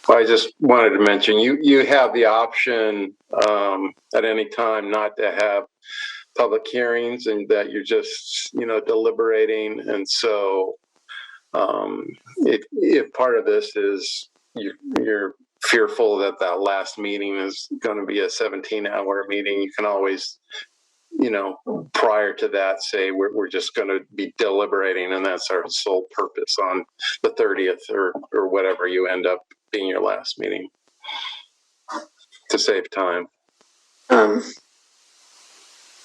I just wanted to mention, you have the option at any time not to have public hearings, and that you're just, deliberating. And so if part of this is you're fearful that last meeting is going to be a 17-hour meeting, you can always, prior to that, say we're just going to be deliberating, and that's our sole purpose on the 30th or whatever you end up being your last meeting, to save time.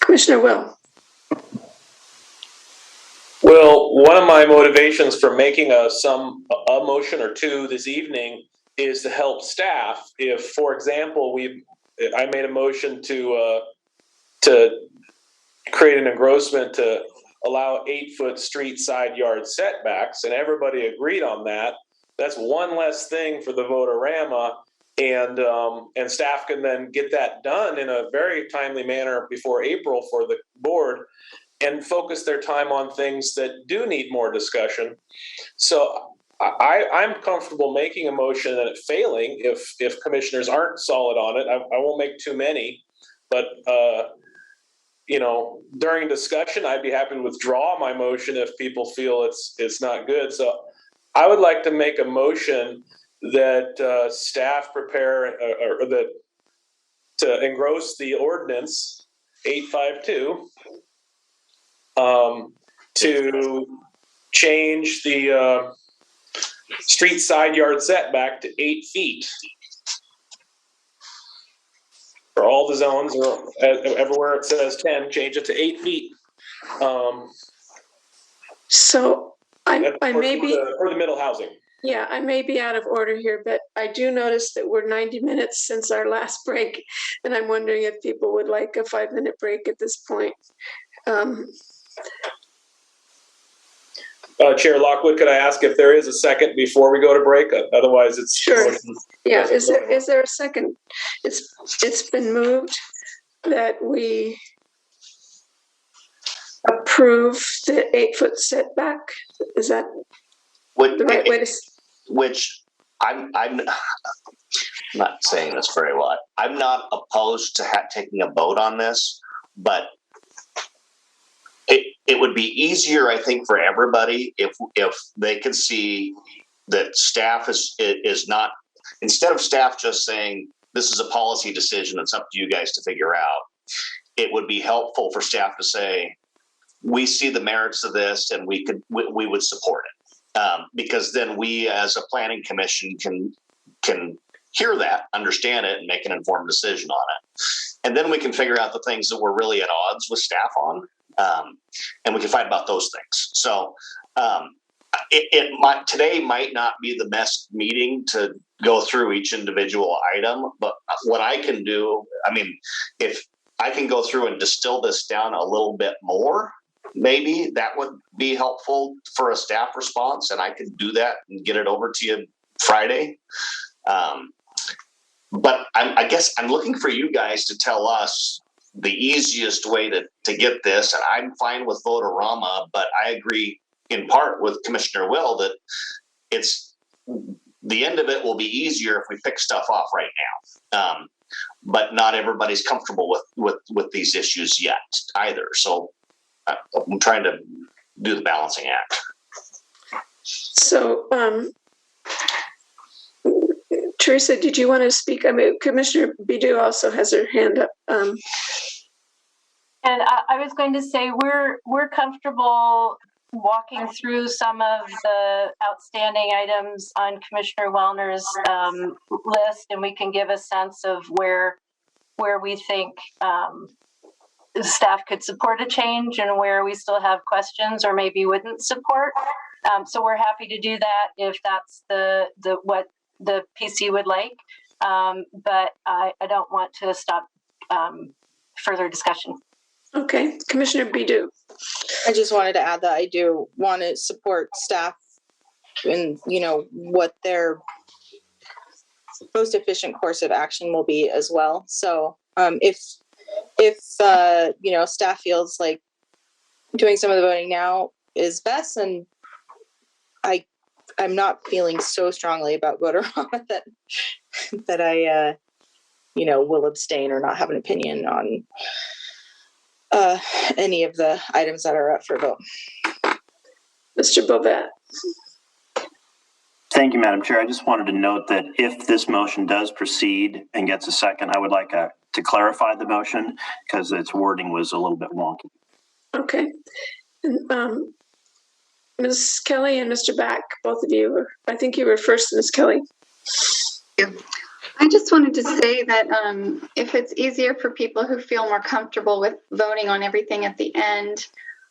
Commissioner Will. Well, one of my motivations for making a motion or 2 this evening is to help staff. If, for example, we I made a motion to create an engrossment to allow 8-foot street side yard setbacks, and everybody agreed on that. That's one less thing for the Votorama, and staff can then get that done in a very timely manner before April for the board, and focus their time on things that do need more discussion. So I'm comfortable making a motion and it failing if commissioners aren't solid on it. I won't make too many, but during discussion, I'd be happy to withdraw my motion if people feel it's not good. So I would like to make a motion that staff prepare or that to engross the ordinance 852 to change the street side yard setback to 8 feet for all the zones, or everywhere it says 10, change it to 8 feet. So I may be for the middle housing. Yeah, I may be out of order here, but I do notice that we're 90 minutes since our last break, and I'm wondering if people would like a 5-minute break at this point. Chair Lockwood, could I ask if there is a second before we go to break? Otherwise, it's sure. Yeah, is there a second? It's been moved that we approve the 8-foot setback. Is that the right way to? Which I'm not saying this very well. I'm not opposed to taking a vote on this, but it would be easier, I think, for everybody if they could see that staff is not, instead of staff just saying this is a policy decision, it's up to you guys to figure out. It would be helpful for staff to say, we see the merits of this and we would support it. Because then we as a planning commission can hear that, understand it, and make an informed decision on it. And then we can figure out the things that we're really at odds with staff on. And we can fight about those things. So today might not be the best meeting to go through each individual item, but what I can do, I mean, if I can go through and distill this down a little bit more, maybe that would be helpful for a staff response, and I could do that and get it over to you Friday. But I guess I'm looking for you guys to tell us the easiest way to get this, and I'm fine with Votorama, but I agree in part with Commissioner Will that it's the end of it will be easier if we pick stuff off right now. But not everybody's comfortable with these issues yet either. So I'm trying to do the balancing act. So, Teresa, did you want to speak? I mean, Commissioner Bidu also has her hand up. And I was going to say we're comfortable walking through some of the outstanding items on Commissioner Wellner's list, and we can give a sense of where we think staff could support a change and where we still have questions or maybe wouldn't support. So we're happy to do that if that's the what the PC would like. But I don't want to stop further discussion. Okay, Commissioner Bidu. I just wanted to add that I do want to support staff in, what their most efficient course of action will be as well. So if staff feels like doing some of the voting now is best, and I'm not feeling so strongly about Votorama that I will abstain or not have an opinion on any of the items that are up for vote. Mr. Bovet. Thank you, Madam Chair. I just wanted to note that if this motion does proceed and gets a second, I would like to clarify the motion because its wording was a little bit wonky. Okay. And, Ms. Kelly and Mr. Back, both of you, I think you were first, Ms. Kelly. Yeah. I just wanted to say that if it's easier for people who feel more comfortable with voting on everything at the end,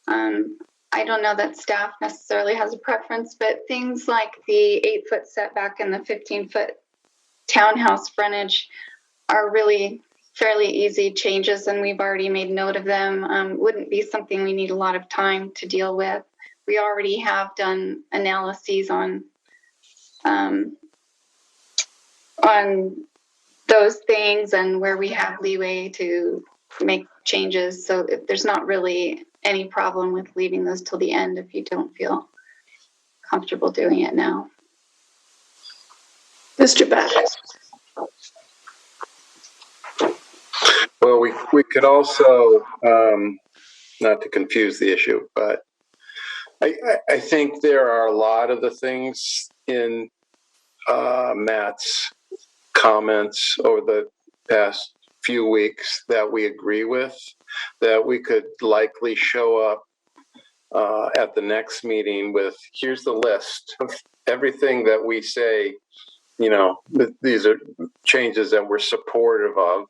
I don't know that staff necessarily has a preference, but things like the 8-foot setback and the 15-foot townhouse frontage are really fairly easy changes, and we've already made note of them. Wouldn't be something we need a lot of time to deal with. We already have done analyses on those things and where we have leeway to make changes. So there's not really any problem with leaving those till the end if you don't feel comfortable doing it now. Mr. Back. Well, we could also, not to confuse the issue, but I think there are a lot of the things in Matt's comments over the past few weeks that we agree with, that we could likely show up at the next meeting with, here's the list of everything that we say, these are changes that we're supportive of.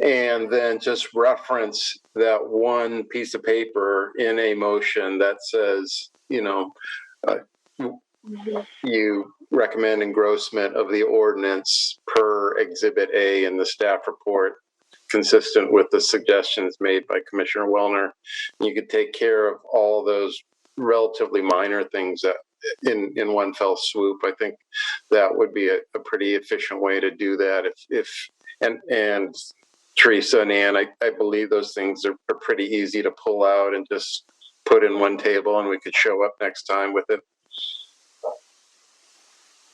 And then just reference that one piece of paper in a motion that says, you recommend engrossment of the ordinance per Exhibit A in the staff report, consistent with the suggestions made by Commissioner Wellner. You could take care of all those relatively minor things that in one fell swoop. I think that would be a pretty efficient way to do that. And Teresa and Ann, I believe those things are pretty easy to pull out and just put in one table, and we could show up next time with it.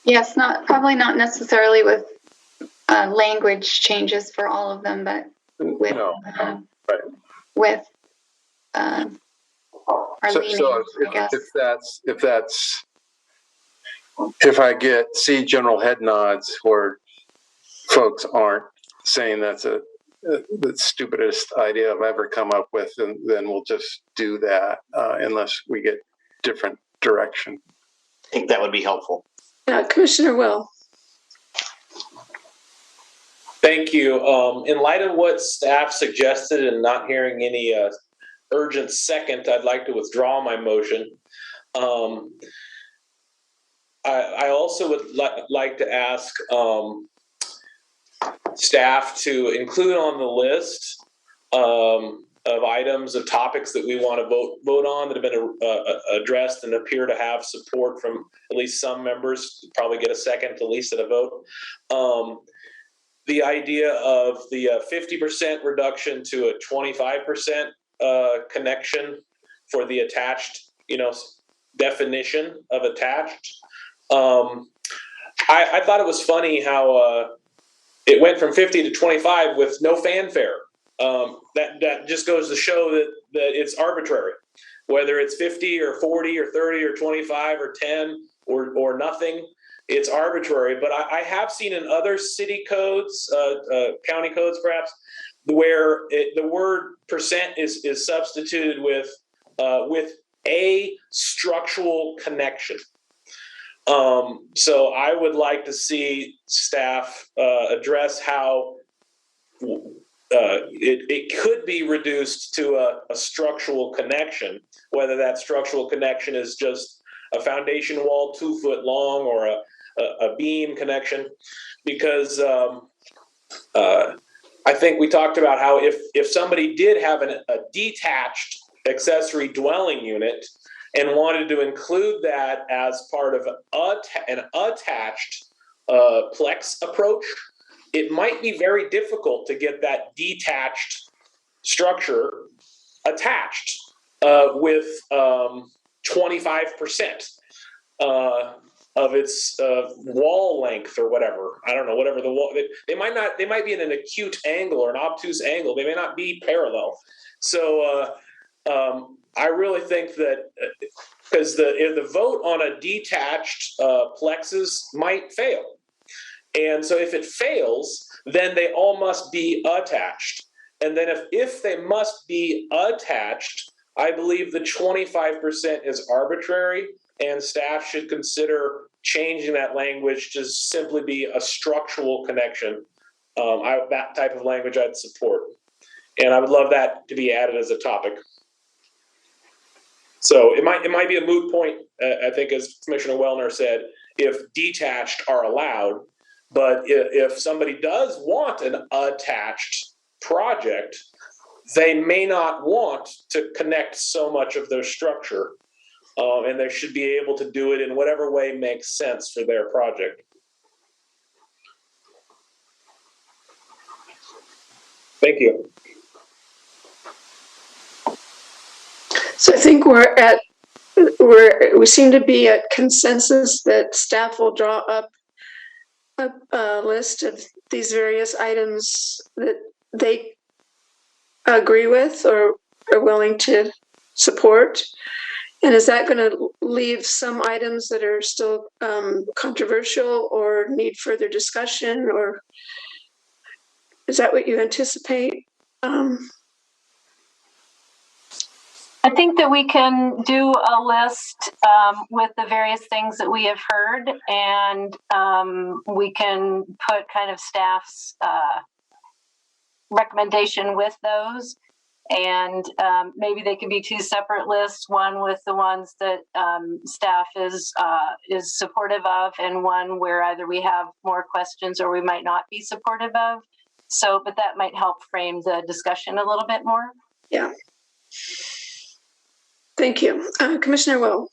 Yes, probably not necessarily with language changes for all of them, but with with our leaning, I guess. If I see general head nods where folks aren't saying that's the stupidest idea I've ever come up with, and then we'll just do that unless we get different direction. I think that would be helpful. Commissioner Will. Thank you. In light of what staff suggested and not hearing any urgent second, I'd like to withdraw my motion. I also would like to ask staff to include on the list of items, of topics that we want to vote on that have been addressed and appear to have support from at least some members, probably get a second at least at a vote. The idea of the 50% reduction to a 25% connection for the attached, definition of attached. I thought it was funny how it went from 50 to 25 with no fanfare. That just goes to show that it's arbitrary, whether it's 50 or 40 or 30 or 25 or 10 or nothing. It's arbitrary. But I have seen in other city codes, county codes perhaps, where the word percent is substituted with a structural connection. So I would like to see staff address how it could be reduced to a structural connection, whether that structural connection is just a foundation wall 2 foot long or a beam connection, because I think we talked about how if somebody did have a detached accessory dwelling unit and wanted to include that as part of an attached Plex approach, it might be very difficult to get that detached structure attached with 25% of its wall length or whatever. I don't know, whatever the wall. They might be in an acute angle or an obtuse angle. They may not be parallel. So I really think that because the vote on a detached plexus might fail. And so if it fails, then they all must be attached. And then if they must be attached, I believe the 25% is arbitrary, and staff should consider changing that language to simply be a structural connection. That type of language I'd support. And I would love that to be added as a topic. So it might be a moot point, I think, as Commissioner Wellner said, if detached are allowed. But if somebody does want an attached project, they may not want to connect so much of their structure, and they should be able to do it in whatever way makes sense for their project. Thank you. So I think we seem to be at consensus that staff will draw up a list of these various items that they agree with or are willing to support. And is that going to leave some items that are still controversial or need further discussion, or is that what you anticipate? I think that we can do a list with the various things that we have heard, and we can put kind of staff's recommendation with those. And maybe they can be two separate lists, one with the ones that staff is supportive of, and one where either we have more questions or we might not be supportive of. So, but that might help frame the discussion a little bit more. Yeah. Thank you. Commissioner Will.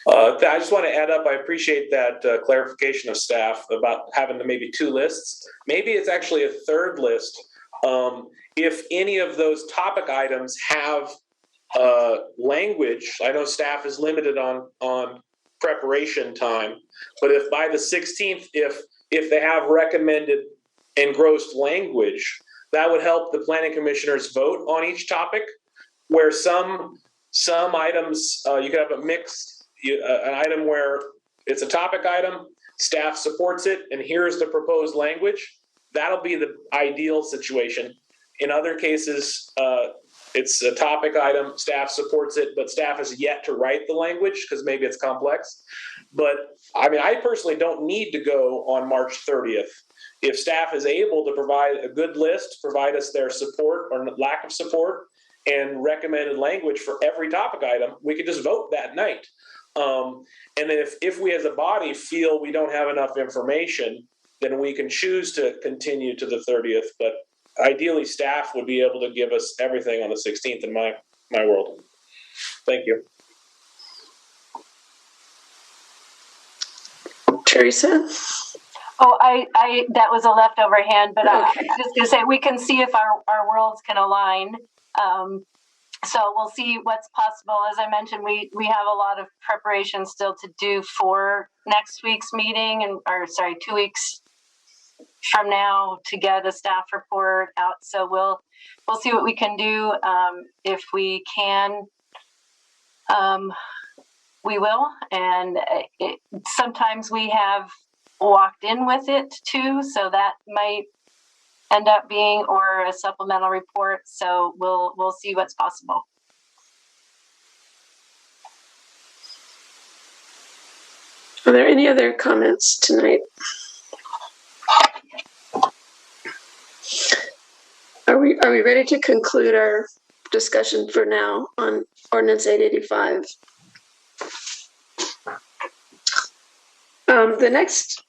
I just want to add up, I appreciate that clarification of staff about having maybe two lists. Maybe it's actually a third list. If any of those topic items have language, I know staff is limited on preparation time, but if by the 16th, if they have recommended engrossed language, that would help the planning commissioners vote on each topic, where some items, you could have a mixed, an item where it's a topic item, staff supports it, and here's the proposed language. That'll be the ideal situation. In other cases, it's a topic item, staff supports it, but staff has yet to write the language because maybe it's complex. But I mean, I personally don't need to go on March 30th. If staff is able to provide a good list, provide us their support or lack of support, and recommended language for every topic item, we could just vote that night. And then if we as a body feel we don't have enough information, then we can choose to continue to the 30th. But ideally, staff would be able to give us everything on the 16th in my world. Thank you. Teresa? Oh, I that was a leftover hand, but I was just going to say we can see if our worlds can align. So we'll see what's possible. As I mentioned, we have a lot of preparation still to do for next week's meeting, and 2 weeks from now to get a staff report out. So we'll see what we can do. If we can, we will. And sometimes we have walked in with it too, so that might end up being or a supplemental report. So we'll see what's possible. Are there any other comments tonight? Are we ready to conclude our discussion for now on Ordinance 885? The next,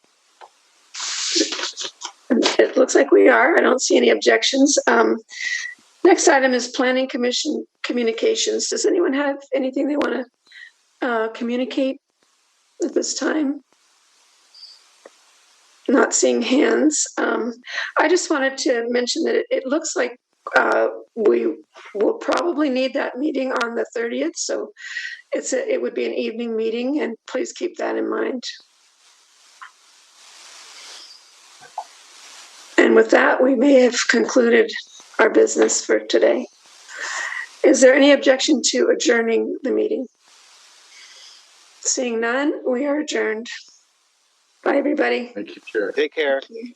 it looks like we are. I don't see any objections. Next item is Planning Commission communications. Does anyone have anything they want to communicate at this time? Not seeing hands. I just wanted to mention that it looks like we will probably need that meeting on the 30th. So it would be an evening meeting, and please keep that in mind. And with that, we may have concluded our business for today. Is there any objection to adjourning the meeting? Seeing none, we are adjourned. Bye, everybody. Thank you, Chair. Take care. Thank you.